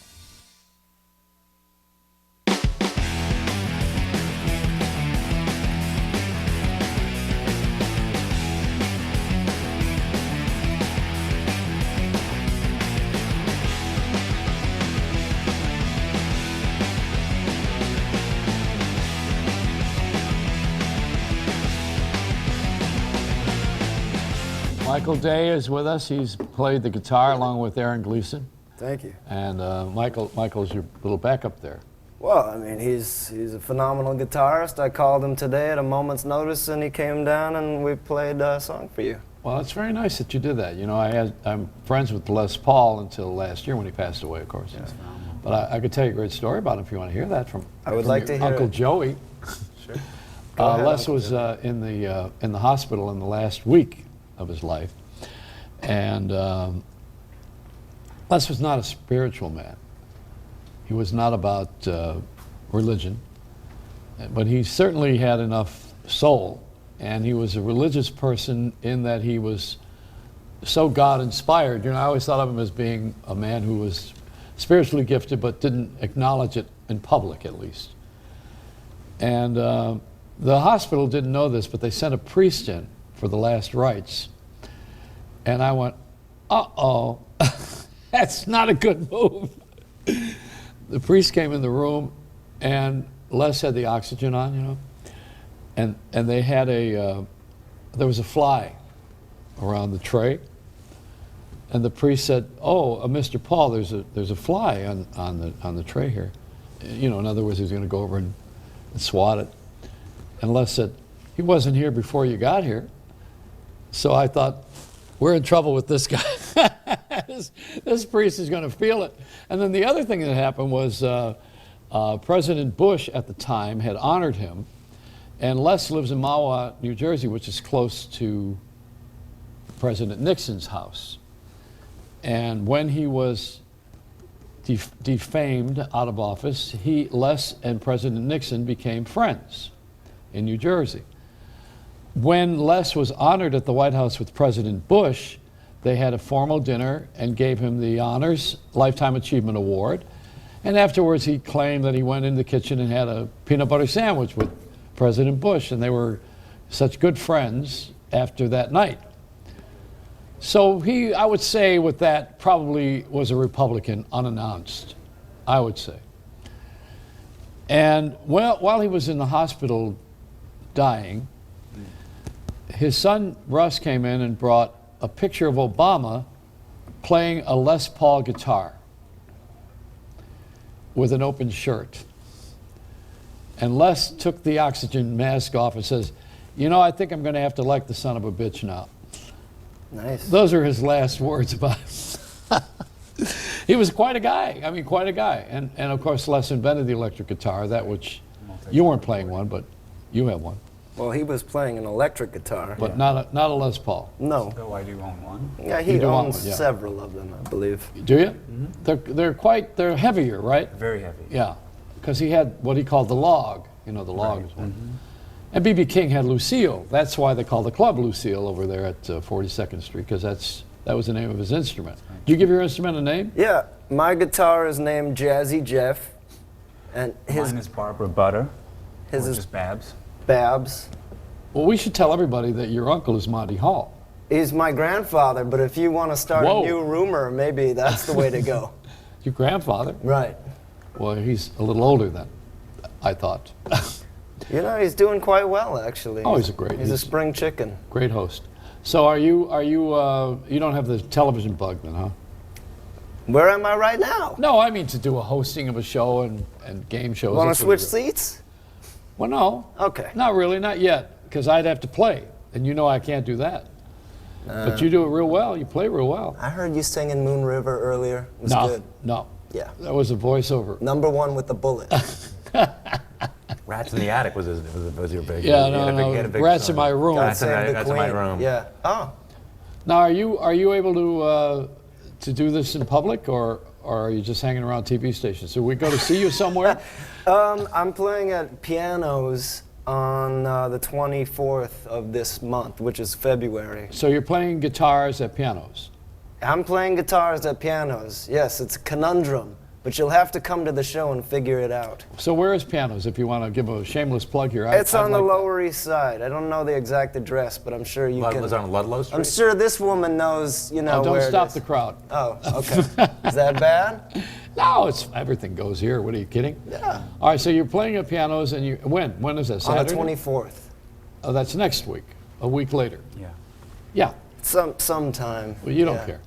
Michael Day is with us. He's played the guitar along with Aaron Gleason. Thank you. And Michael's your little backup there. Well, I mean, he's a phenomenal guitarist. I called him today at a moment's notice, and he came down, and we played a song for you. Well, it's very nice that you did that. You know, I'm friends with Les Paul until last year when he passed away, of course. Yes. But I could tell you a great story about him if you want to hear that from I would like to hear Uncle it. Joey. Sure. Go ahead, Les Uncle was Joey. in the hospital in the last week of his life, and Les was not a spiritual man. He was not about religion, but he certainly had enough soul, and he was a religious person in that he was so God-inspired. You know, I always thought of him as being a man who was spiritually gifted but didn't acknowledge it in public, at least. And the hospital didn't know this, but they sent a priest in for the last rites. And I went, uh-oh, that's not a good move. The priest came in the room, and Les had the oxygen on, you know, and they had a there was a fly around the tray, and the priest said, "Oh, Mr. Paul, there's a fly on the tray here." You know, in other words, he was going to go over and swat it. And Les said, "He wasn't here before you got here." So I thought, we're in trouble with this guy. this priest is going to feel it. And then the other thing that happened was President Bush at the time had honored him. And Les lives in Mahwah, New Jersey, which is close to President Nixon's house. And when he was defamed out of office, Les and President Nixon became friends in New Jersey. When Les was honored at the White House with President Bush, they had a formal dinner and gave him the Honors Lifetime Achievement Award. And afterwards, he claimed that he went in the kitchen and had a peanut butter sandwich with President Bush, and they were such good friends after that night. So he, I would say with that, probably was a Republican unannounced, I would say. And while he was in the hospital dying, his son Russ came in and brought a picture of Obama playing a Les Paul guitar with an open shirt. And Les took the oxygen mask off and says, "You know, I think I'm going to have to like the son of a bitch now." Nice. Those are his last words about him. He was quite a guy. I mean, quite a guy. And of course, Les invented the electric guitar, that which you weren't playing one, but you have one. Well, he was playing an electric guitar. But not a Les Paul. No. So I do own one. Yeah, he owns several of them, I believe. Do you? Mm-hmm. They're heavier, right? Very heavy. Yeah, because he had what he called the log. You know, the log is one. Mm-hmm. And B.B. King had Lucille. That's why they call the club Lucille over there at 42nd Street, because that was the name of his instrument. Do you give your instrument a name? Yeah, my guitar is named Jazzy Jeff, and mine is Barbara Butter. His or is just Babs. Babs. Well, we should tell everybody that your uncle is Monty Hall. He's my grandfather, but if you want to start a new rumor, maybe that's the way to go. Your grandfather? Right. Well, he's a little older then, I thought. You know, he's doing quite well, actually. Oh, he's a spring chicken. Great host. So you don't have the television bug then, huh? Where am I right now? No, I mean to do a hosting of a show and game shows. Want to switch seats? Well, no. Okay. Not really, not yet, because I'd have to play, and you know I can't do that. But you do it real well. You play real well. I heard you singing Moon River earlier. It was good. No. Yeah. That was a voiceover. #1 with the bullet. Rats in the Attic was your big. Yeah, no. Rats in My Room. Rats in My Room. Yeah. Oh. Now, are you able to do this in public, or are you just hanging around TV stations? So we go to see you somewhere? I'm playing at Pianos on the 24th of this month, which is February. So you're playing guitars at Pianos? I'm playing guitars at Pianos. Yes, it's a conundrum, but you'll have to come to the show and figure it out. So where is Pianos, if you want to give a shameless plug here? It's on the Lower East Side. I don't know the exact address, but I'm sure you can. Was it on Ludlow Street? I'm sure this woman knows, you know, don't where stop it is. the crowd. Oh, okay. Is that bad? No, everything goes here. What are you kidding? Yeah. All right, so you're playing at Pianos, and when is that? Saturday? On the 24th. Oh, that's next week. A week later. Yeah. Yeah. Sometime. Well, you don't care.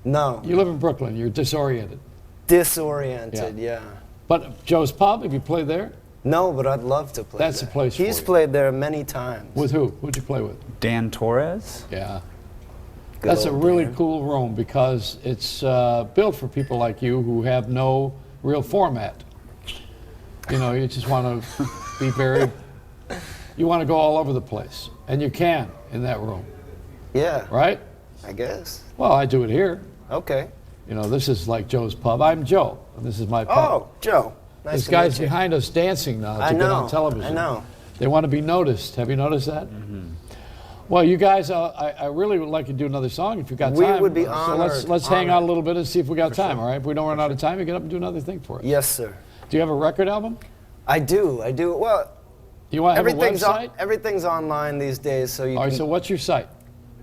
No. You live in Brooklyn. You're disoriented. Disoriented, yeah. But Joe's Pub, have you played there? No, but I'd love to play That's there. a place He's for you. played there many times. With who? Who'd you play with? Dan Torres. Yeah. Good That's a old really Dan. cool room because it's built for people like you who have no real format. You know, you just want to be very, you want to go all over the place. And you can in that room. Yeah. Right? I guess. Well, I do it here. Okay. You know, this is like Joe's Pub. I'm Joe, and this is my pub. Oh, Joe. Nice There's to guys meet you. behind us dancing now to I get know, on television. I know. They want to be noticed. Have you noticed that? Mm-hmm. Well, you guys, I really would like to do another song if you've got time. We would be So honored. let's hang out a little bit and see if we got For time, sure. all right? If we don't run out of time, you get up and do another thing for us. Yes, sir. Do you have a record album? I do. Well, you want to have a website? Everything's online these days, so you All right, can. so what's your site?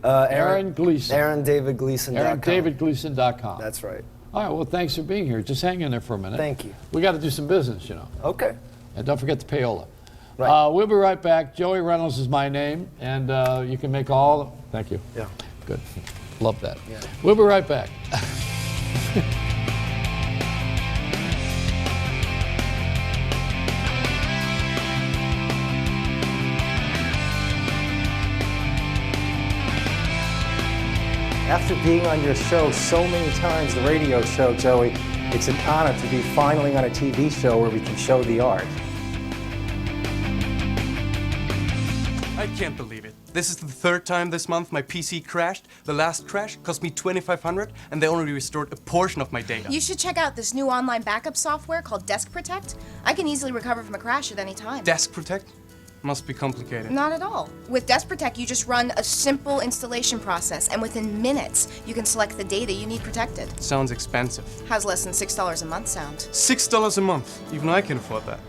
Aaron Gleason. AaronDavidGleason.com. AaronDavidGleason.com. That's right. All right, well, thanks for being here. Just hang in there for a minute. Thank you. We got to do some business, you know. Okay. And don't forget the payola. Right. We'll be right back. Joey Reynolds is my name, and you can make all. Thank you. Yeah. Good. Love that. Yeah. We'll be right back. After being on your show so many times, the radio show, Joey, it's an honor to be finally on a TV show where we can show the art. I can't believe it. This is the third time this month my PC crashed. The last crash cost me $2,500 and they only restored a portion of my data. You should check out this new online backup software called Desk Protect. I can easily recover from a crash at any time. Desk Protect? Must be complicated. Not at all. With Desk Protect, you just run a simple installation process, and within minutes, you can select the data you need protected. Sounds expensive. How's less than $6 a month sound? $6 a month. Even I can afford that.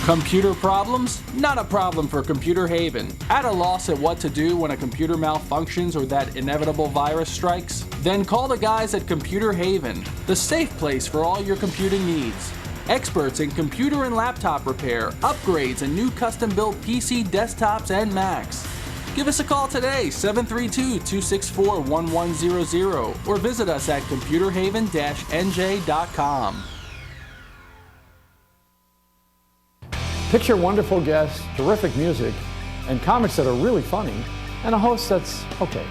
Computer problems? Not a problem for Computer Haven. At a loss at what to do when a computer malfunctions or that inevitable virus strikes? Then call the guys at Computer Haven, the safe place for all your computing needs. Experts in computer and laptop repair, upgrades, and new custom-built PC desktops and Macs. Give us a call today, 732-264-1100, or visit us at computerhaven-nj.com. Picture wonderful guests, terrific music, and comics that are really funny, and a host that's okay.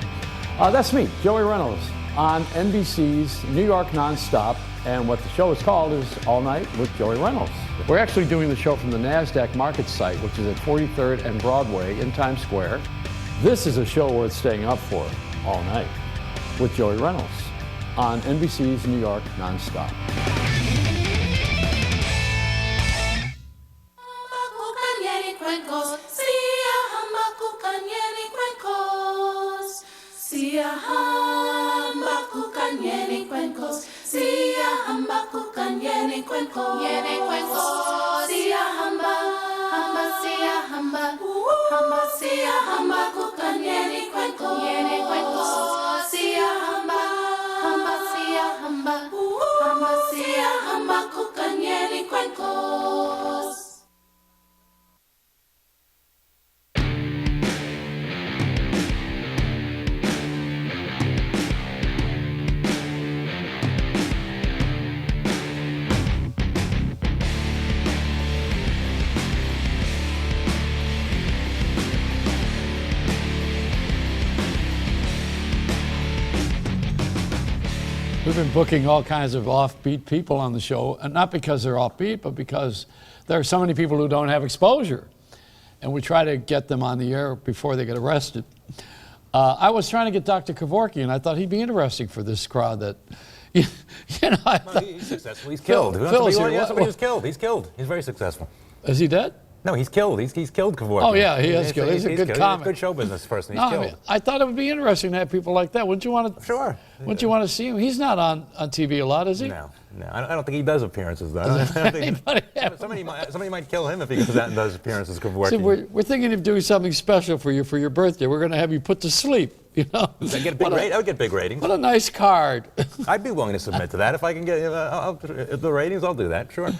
That's me, Joey Reynolds, on NBC's New York Nonstop, and what the show is called is All Night with Joey Reynolds. We're actually doing the show from the NASDAQ market site, which is at 43rd and Broadway in Times Square. This is a show worth staying up for all night with Joey Reynolds on NBC's New York Nonstop. We've been booking all kinds of offbeat people on the show, and not because they're offbeat, but because there are so many people who don't have exposure. And we try to get them on the air before they get arrested. I was trying to get Dr. Kevorkian, and I thought he'd be interesting for this crowd that, you know. He's successful. He's killed. Phil's here. Somebody who's killed. He's killed. He's very successful. Is he dead? No, he's killed. He's killed Kevorkian. Oh, yeah, he is killed. He's a good comic. He's a good show business person. He's No, killed. I mean, I thought it would be interesting to have people like that. Wouldn't you want to? Sure. Wouldn't you want to see him? He's not on TV a lot, is he? No. I don't think he does appearances, though. Somebody might kill him if he goes out and does appearances. Kevorkian. See, we're thinking of doing something special for your birthday. We're going to have you put to sleep. You know. I would get big ratings. What a nice card. I'd be willing to submit to that if I can get the ratings. I'll do that. Sure.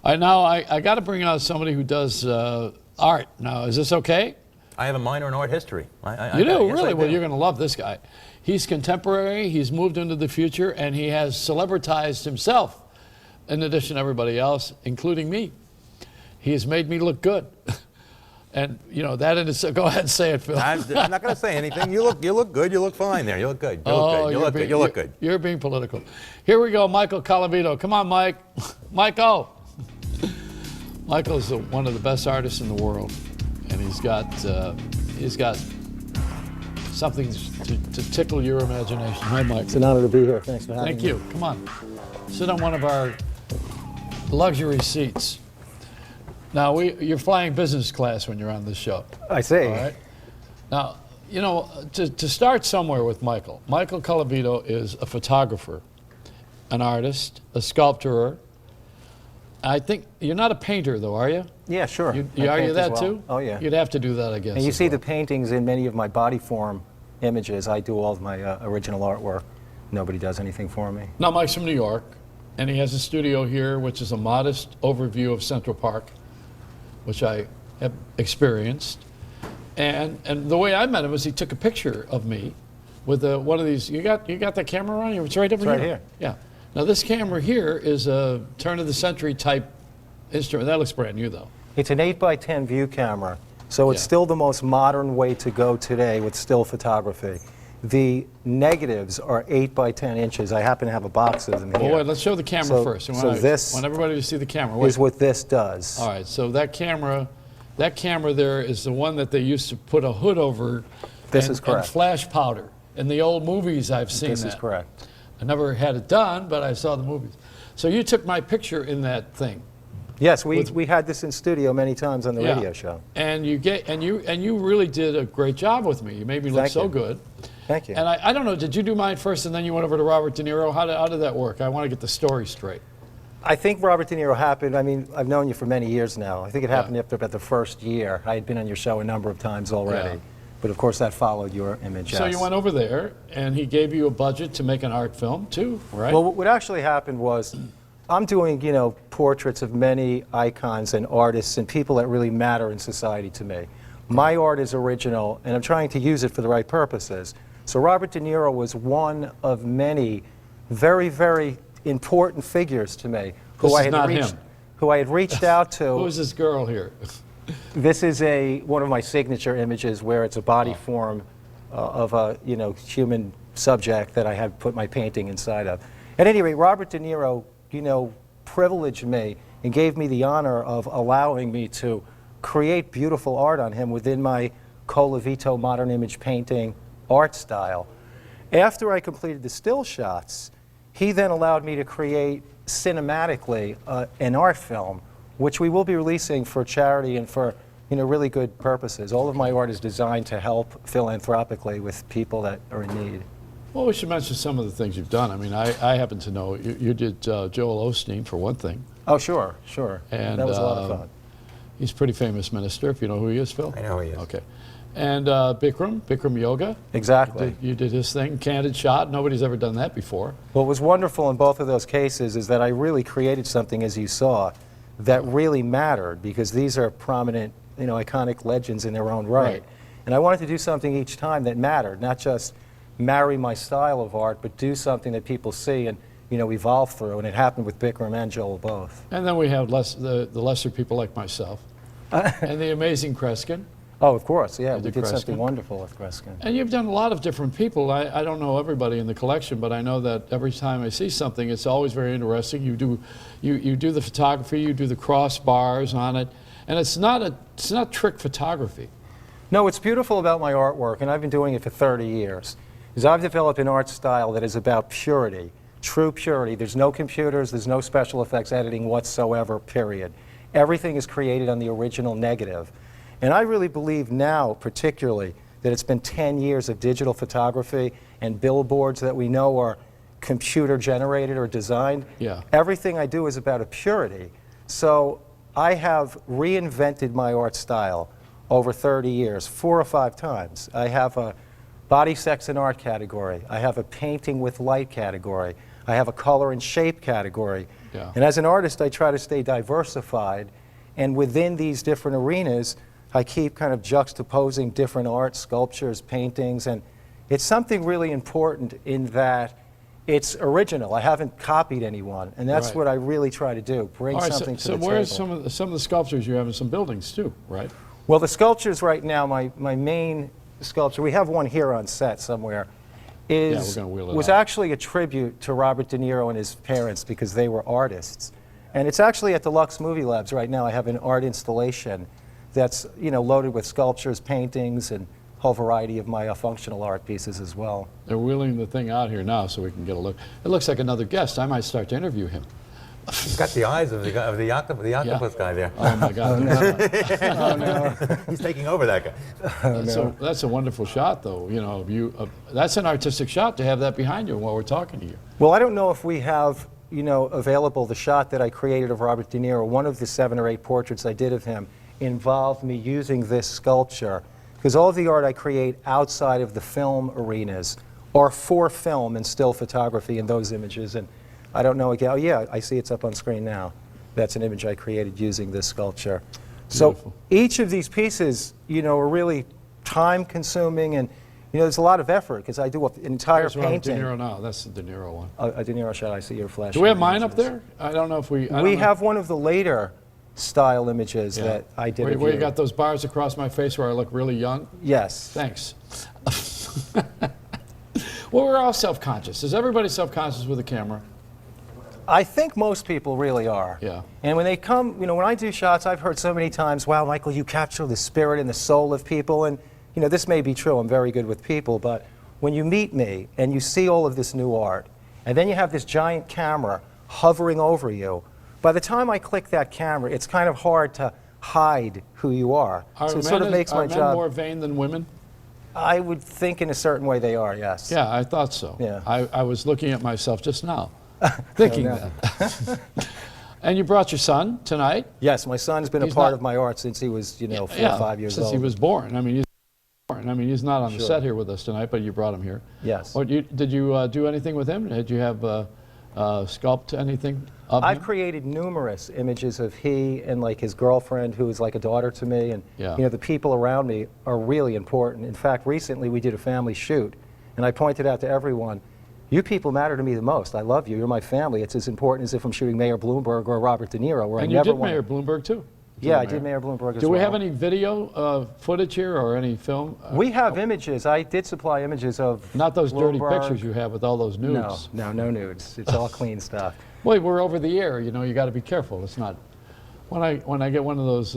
I got to bring out somebody who does art. Now, is this okay? I have a minor in art history. You do? Really? Well, you're going to love this guy. He's contemporary, he's moved into the future, and he has celebritized himself, in addition to everybody else, including me. He has made me look good. And, you know, that in itself, go ahead and say it, Phil. I'm not going to say anything. You look good. You look fine there. You look good. You look good. You're being political. Here we go, Michele Carlo. Come on, Mike. Michael. Michael's one of the best artists in the world, and he's got something to tickle your imagination. Hi, Mike. It's an honor to be here. Thanks for having me. Thank you. Come on. Sit on one of our luxury seats. Now, you're flying business class when you're on this show. I see. All right. Now, you know, to start somewhere with Michele Colavito is a photographer, an artist, a sculptor. I think you're not a painter, though, are you? Yeah, sure. Are you that well. too? Oh, yeah. You'd have to do that, I guess. And you see the paintings in many of my body form images. I do all of my original artwork. Nobody does anything for me. Now, Mike's from New York. And he has a studio here, which is a modest overview of Central Park, which I have experienced. And the way I met him was he took a picture of me with one of these. You got that camera on you? It's right over It's right here. here. Yeah. Now this camera here is a turn of the century type instrument. That looks brand new though. It's an 8x10 view camera, so it's still the most modern way to go today with still photography. The negatives are 8x10 inches. I happen to have a box of them here. Well, wait, let's show the camera first. This I want everybody to see the camera. is what this does. All right, so that camera there is the one that they used to put a hood over. This is correct. And flash powder. In the old movies, I've seen This that. is correct. I never had it done, but I saw the movies. So you took my picture in that thing. Yes, we had this in studio many times on the radio show. And you really did a great job with me. You made me look so good. Thank you. And I don't know, did you do mine first and then you went over to Robert De Niro? How did that work? I want to get the story straight. I think Robert De Niro happened, I mean, I've known you for many years now. I think it happened after about the first year. I had been on your show a number of times already. Yeah. But of course that followed your image. So you went over there and he gave you a budget to make an art film too, right? Well, what actually happened was I'm doing, portraits of many icons and artists and people that really matter in society to me. My art is original and I'm trying to use it for the right purposes. So Robert De Niro was one of many very, very important figures to me who I had reached out to. Who is this girl here? This is one of my signature images where it's a body form of a human subject that I have put my painting inside of. At any rate, Robert De Niro, privileged me and gave me the honor of allowing me to create beautiful art on him within my Colavito modern image painting art style. After I completed the still shots, he then allowed me to create cinematically an art film, which we will be releasing for charity and for really good purposes. All of my art is designed to help philanthropically with people that are in need. Well, we should mention some of the things you've done. I mean, I happen to know you did Joel Osteen for one thing. Oh, sure. And that was a lot of fun. He's a pretty famous minister, if you know who he is, Phil. I know who he is. Okay. And Bikram Yoga. Exactly. You did his thing, candid shot. Nobody's ever done that before. What was wonderful in both of those cases is that I really created something, as you saw, that really mattered, because these are prominent, iconic legends in their own right. And I wanted to do something each time that mattered, not just marry my style of art, but do something that people see and evolve through. And it happened with Bikram and Joel both. And then we have the lesser people like myself, and the amazing Kreskin. Oh, of course, yeah. We did something wonderful with Kreskin. And you've done a lot of different people. I don't know everybody in the collection, but I know that every time I see something, it's always very interesting. You do the photography, you do the crossbars on it, and it's not trick photography. No, what's beautiful about my artwork, and I've been doing it for 30 years, is I've developed an art style that is about purity, true purity. There's no computers, there's no special effects editing whatsoever, period. Everything is created on the original negative. And I really believe now, particularly, that it's been 10 years of digital photography and billboards that we know are computer generated or designed. Yeah. Everything I do is about a purity. So I have reinvented my art style over 30 years, 4 or 5 times. I have a body, sex, and art category. I have a painting with light category. I have a color and shape category. Yeah. And as an artist, I try to stay diversified. And within these different arenas, I keep kind of juxtaposing different art, sculptures, paintings, and it's something really important in that it's original. I haven't copied anyone, and that's what I really try to do, bring something to the table. So where's some of the sculptures you have in some buildings too, right? Well, the sculptures right now, my main sculpture, we have one here on set somewhere, was actually a tribute to Robert De Niro and his parents because they were artists. And it's actually at the Lux Movie Labs right now. I have an art installation that's loaded with sculptures, paintings, and a whole variety of my functional art pieces as well. They're wheeling the thing out here now so we can get a look. It looks like another guest. I might start to interview him. He's got the eyes of the octopus guy there. Oh my God! Oh, no. He's taking over that guy. That's a wonderful shot, though. That's an artistic shot to have that behind you while we're talking to you. Well, I don't know if we have available the shot that I created of Robert De Niro. One of the 7 or 8 portraits I did of him involved me using this sculpture, because all of the art I create outside of the film arenas are for film and still photography in those images. And I don't know again. Oh yeah, I see it's up on screen now. That's an image I created using this sculpture. So each of these pieces, you know, are really time-consuming, and you know, there's a lot of effort because I do an entire Here's Robert painting. De Niro now. That's the De Niro one. A De Niro shot. I see your flash. Do we have mine up there? I don't know if we. We have one of the later style images that I did. Where you got those bars across my face where I look really young? Yes. Thanks. Well, we're all self-conscious. Is everybody self-conscious with a camera? I think most people really are. Yeah. And when they come, you know, when I do shots, I've heard so many times, wow, Michael, you capture the spirit and the soul of people. And, you know, this may be true. I'm very good with people. But when you meet me and you see all of this new art, and then you have this giant camera hovering over you, by the time I click that camera, it's kind of hard to hide who you are. So it sort of makes my job. Are men more vain than women? I would think in a certain way they are, yes. Yeah, I thought so. Yeah. I was looking at myself just now, thinking that. And you brought your son tonight? Yes, my son's been a part of my art since he was, you know, 4 or 5 years old. Since he was born. I mean, he's not on the set here with us tonight, but you brought him here. Yes. Or did you do anything with him? Did you have sculpt anything of I've him? created numerous images of he and like his girlfriend, who is like a daughter to me, and you know, the people around me are really important. In fact, recently we did a family shoot, and I pointed out to everyone, you people matter to me the most. I love you. You're my family. It's as important as if I'm shooting Mayor Bloomberg or Robert De Niro. Where And I you never did Mayor Bloomberg too? Yeah, I did Mayor Bloomberg as well. Do we have any video footage here or any film? We have images. I did supply images of Not those dirty Bloomberg. pictures you have with all those nudes. No nudes. It's all clean stuff. Well, we're over the air. You know, you got to be careful. It's not. When I get one of those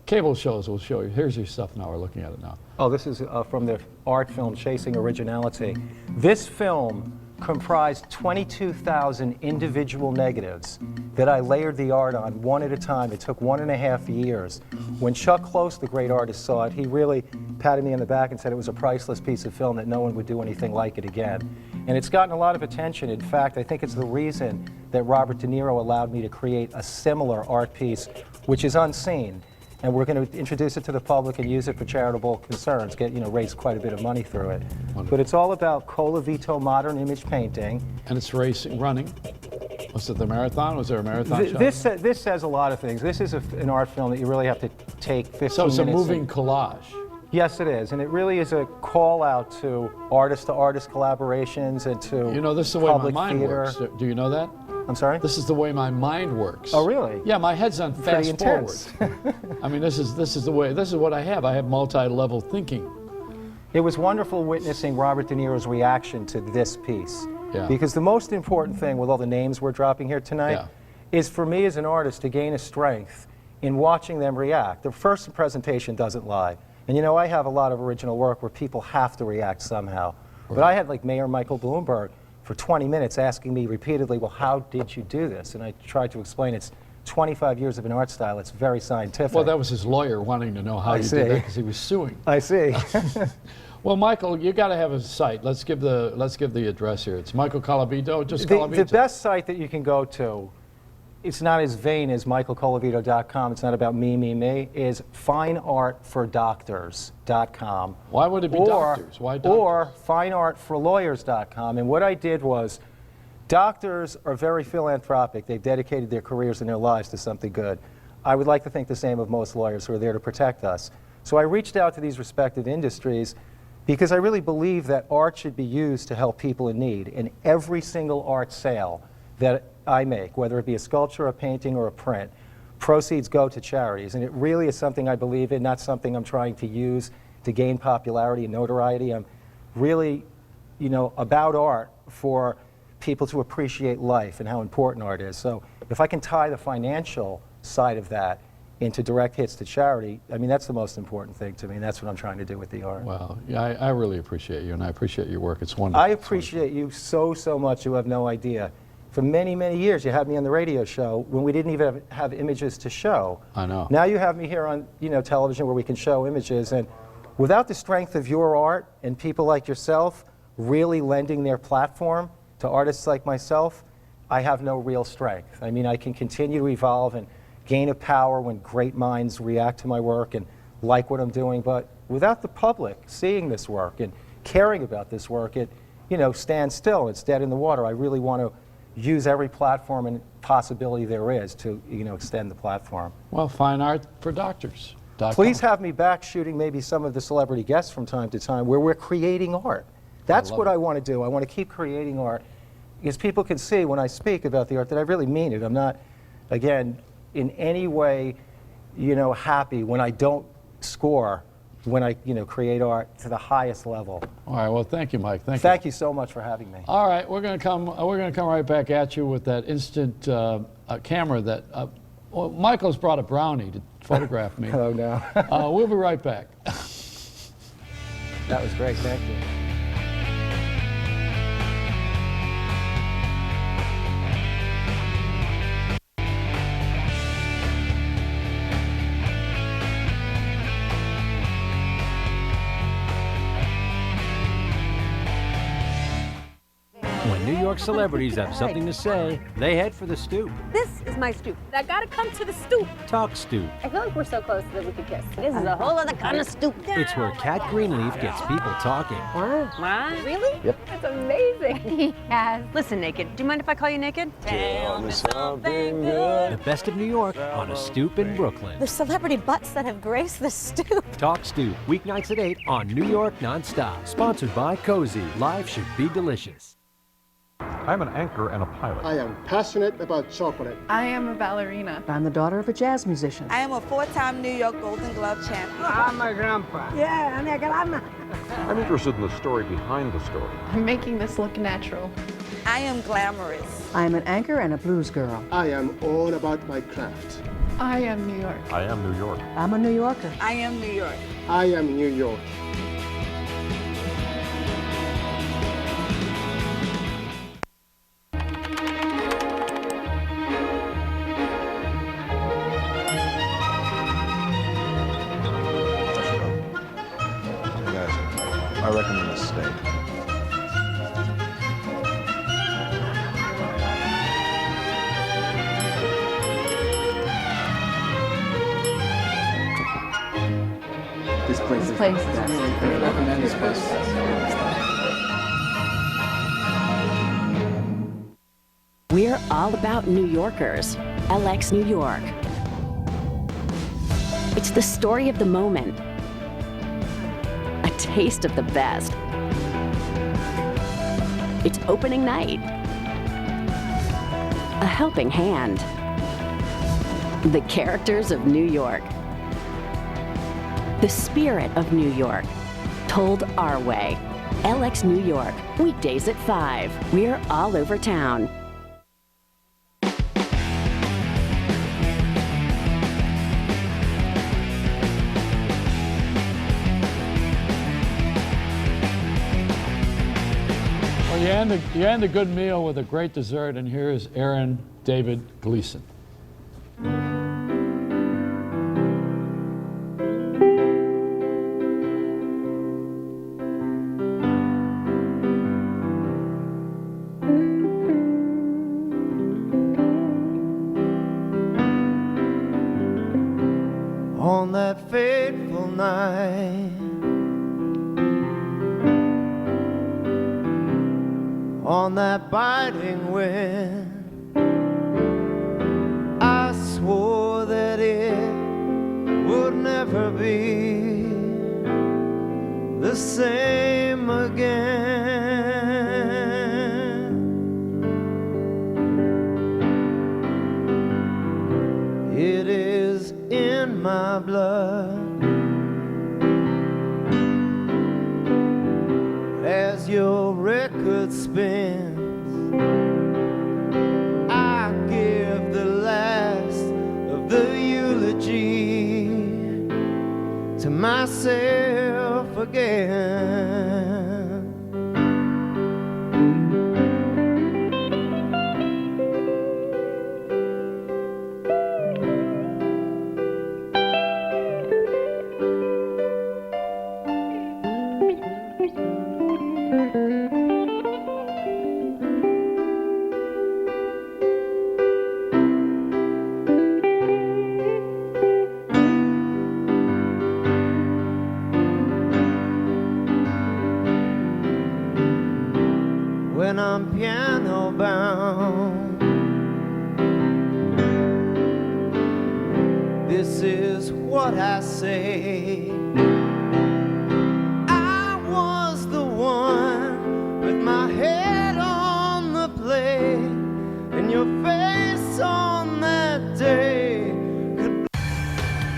cable shows, we'll show you. Here's your stuff now. We're looking at it now. Oh, this is from the art film Chasing Originality. This film comprised 22,000 individual negatives that I layered the art on one at a time. It took 1.5 years. When Chuck Close, the great artist, saw it, he really patted me on the back and said it was a priceless piece of film, that no one would do anything like it again. And it's gotten a lot of attention. In fact, I think it's the reason that Robert De Niro allowed me to create a similar art piece, which is unseen. And we're going to introduce it to the public and use it for charitable concerns, raise quite a bit of money through it. Wonderful. But it's all about Colavito modern image painting. And it's running. Was it the marathon? Was there a marathon show? This says a lot of things. This is an art film that you really have to take 15 minutes. So it's a moving collage. Yes, it is. And it really is a call out to artist collaborations and to You know, this is the way my public mind theater. works. Do you know that? I'm sorry? This is the way my mind works. Oh, really? Yeah, my head's on Pretty fast forward. intense. I mean, this is the way. This is what I have. I have multi-level thinking. It was wonderful witnessing Robert De Niro's reaction to this piece. Yeah. Because the most important thing with all the names we're dropping here tonight is for me as an artist to gain a strength in watching them react. The first presentation doesn't lie. And you know, I have a lot of original work where people have to react somehow. Right. But I had like Mayor Michael Bloomberg for 20 minutes asking me repeatedly, well, how did you do this? And I tried to explain it's 25 years of an art style. It's very scientific. Well, that was his lawyer wanting to know how you did that because he was suing. I see. Well, Michael, you got to have a site. Let's give the address here. It's Michael Colavito. Just Colavito. The best site that you can go to, it's not as vain as michaelcolavito.com. It's not about me, is fineartfordoctors.com. Why would it be doctors? Why doctors? Or fineartforlawyers.com. And what I did was, doctors are very philanthropic. They've dedicated their careers and their lives to something good. I would like to think the same of most lawyers who are there to protect us. So I reached out to these respective industries because I really believe that art should be used to help people in need. And every single art sale that I make, whether it be a sculpture, a painting, or a print, proceeds go to charities. And it really is something I believe in, not something I'm trying to use to gain popularity and notoriety. I'm really, about art for people to appreciate life and how important art is. So if I can tie the financial side of that into direct hits to charity, I mean, that's the most important thing to me, and that's what I'm trying to do with the art. Well, yeah, I really appreciate you, and I appreciate your work. It's wonderful. I appreciate you so much. You have no idea. For many, many years, you had me on the radio show when we didn't even have images to show. I know. Now you have me here on television where we can show images, and without the strength of your art and people like yourself really lending their platform to artists like myself, I have no real strength. I mean, I can continue to evolve and gain a power when great minds react to my work and like what I'm doing, but without the public seeing this work and caring about this work, it stands still. It's dead in the water. I really want to use every platform and possibility there is to, extend the platform. Well, fine art for doctors. Please have me back shooting maybe some of the celebrity guests from time to time where we're creating art. That's what I want to do. I want to keep creating art because people can see when I speak about the art that I really mean it. I'm not, again, in any way, happy when I don't score, when I, create art to the highest level. All right. Well, thank you, Mike. Thank you so much for having me. All right, we're going to come right back at you with that instant camera that Michael's brought a brownie to photograph me. Oh no. We'll be right back. That was great. Thank you. When New York celebrities have something to say, they head for the stoop. This is my stoop. I gotta come to the stoop. Talk Stoop. I feel like we're so close that we could kiss. This is a whole other kind of stoop. It's where Kat Greenleaf gets people talking. What? Really? Yep. That's amazing. Yes. Listen, Naked. Do you mind if I call you Naked? Tell me something good. The best of New York on a stoop in Brooklyn. The celebrity butts that have graced the stoop. Talk Stoop, weeknights at 8 on New York Nonstop. Sponsored by Cozy. Life should be delicious. I'm an anchor and a pilot. I am passionate about chocolate. I am a ballerina. I'm the daughter of a jazz musician. I am a 4-time New York Golden Glove champion. I'm my grandpa. Yeah, I'm a grandma. I'm interested in the story behind the story. I'm making this look natural. I am glamorous. I'm an anchor and a blues girl. I am all about my craft. I am New York. I am New York. I'm a New Yorker. I am New York. I am New York. I recommend a steak. This place is really great. I recommend this place. We're all about New Yorkers. LX New York. It's the story of the moment. A taste of the best. It's opening night. A helping hand. The characters of New York. The spirit of New York, told our way. LX New York, weekdays at 5. We're all over town. Well, you end a good meal with a great dessert, and here is Aaron David Gleason. On that fateful night, on that biting wind, I swore that it would never be the same again. It is in my blood. As your record spins, I give the last of the eulogy to myself again. what I say. I was the one with my head on the plate, and your face on that day.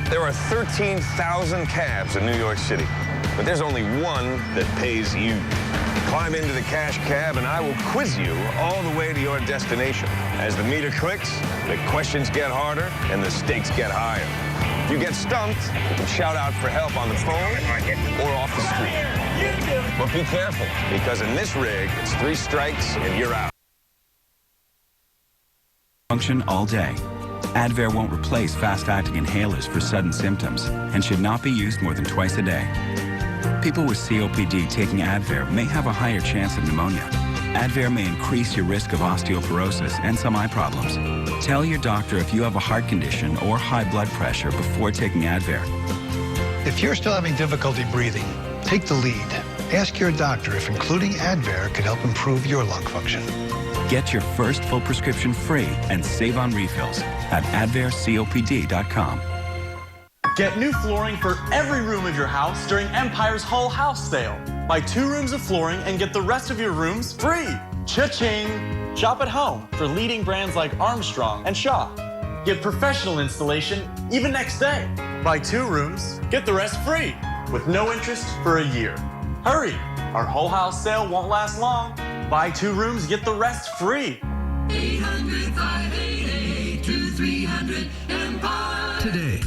There are 13,000 cabs in New York City, but there's only one that pays you. Climb into the cash cab and I will quiz you all the way to your destination. As the meter clicks, the questions get harder and the stakes get higher. If you get stumped, you can shout out for help on the phone or off the street. But be careful, because in this rig, it's 3 strikes and you're out. Function all day. Advair won't replace fast-acting inhalers for sudden symptoms and should not be used more than twice a day. People with COPD taking Advair may have a higher chance of pneumonia. Advair may increase your risk of osteoporosis and some eye problems. Tell your doctor if you have a heart condition or high blood pressure before taking Advair. If you're still having difficulty breathing, take the lead. Ask your doctor if including Advair could help improve your lung function. Get your first full prescription free and save on refills at advaircopd.com. Get new flooring for every room of your house during Empire's Whole House Sale. Buy 2 rooms of flooring and get the rest of your rooms free. Cha-ching! Shop at home for leading brands like Armstrong and Shaw. Get professional installation even next day. Buy 2 rooms, get the rest free with no interest for a year. Hurry! Our Whole House Sale won't last long. Buy 2 rooms, get the rest free. 800-588-2300 Empire. Today.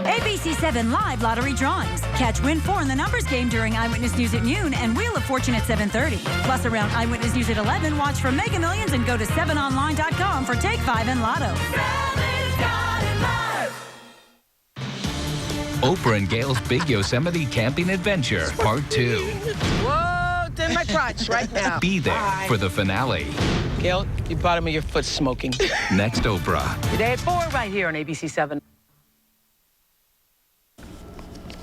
ABC7 Live Lottery Drawings. Catch Win 4 in the numbers game during Eyewitness News at noon and Wheel of Fortune at 7:30. Plus around Eyewitness News at 11, watch for Mega Millions and go to 7online.com for Take 5 and Lotto. Oprah and Gail's Big Yosemite Camping Adventure, Part 2. Whoa, in my crotch right now. Be there for the finale. Gail, your bottom of your foot's smoking. Next Oprah. Today at 4 right here on ABC7.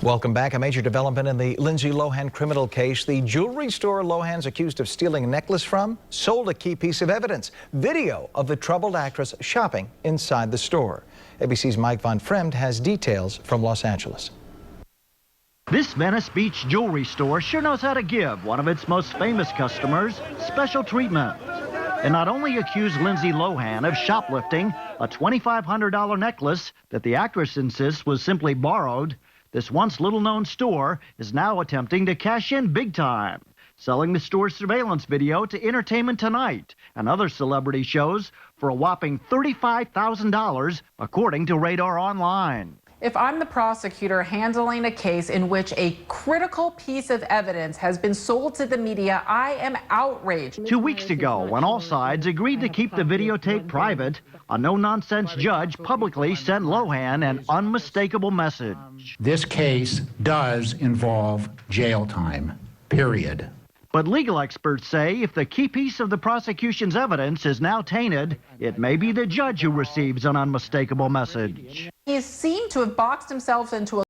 Welcome back. A major development in the Lindsay Lohan criminal case. The jewelry store Lohan's accused of stealing a necklace from sold a key piece of evidence. Video of the troubled actress shopping inside the store. ABC's Mike Von Fremd has details from Los Angeles. This Venice Beach jewelry store sure knows how to give one of its most famous customers special treatment. And not only accused Lindsay Lohan of shoplifting a $2,500 necklace that the actress insists was simply borrowed, this once little-known store is now attempting to cash in big time, selling the store's surveillance video to Entertainment Tonight and other celebrity shows for a whopping $35,000, according to Radar Online. If I'm the prosecutor handling a case in which a critical piece of evidence has been sold to the media, I am outraged. 2 weeks ago, when all sides agreed to keep the videotape private, a no-nonsense judge publicly sent Lohan an unmistakable message. This case does involve jail time, period. But legal experts say if the key piece of the prosecution's evidence is now tainted, it may be the judge who receives an unmistakable message. He seemed to have boxed himself into a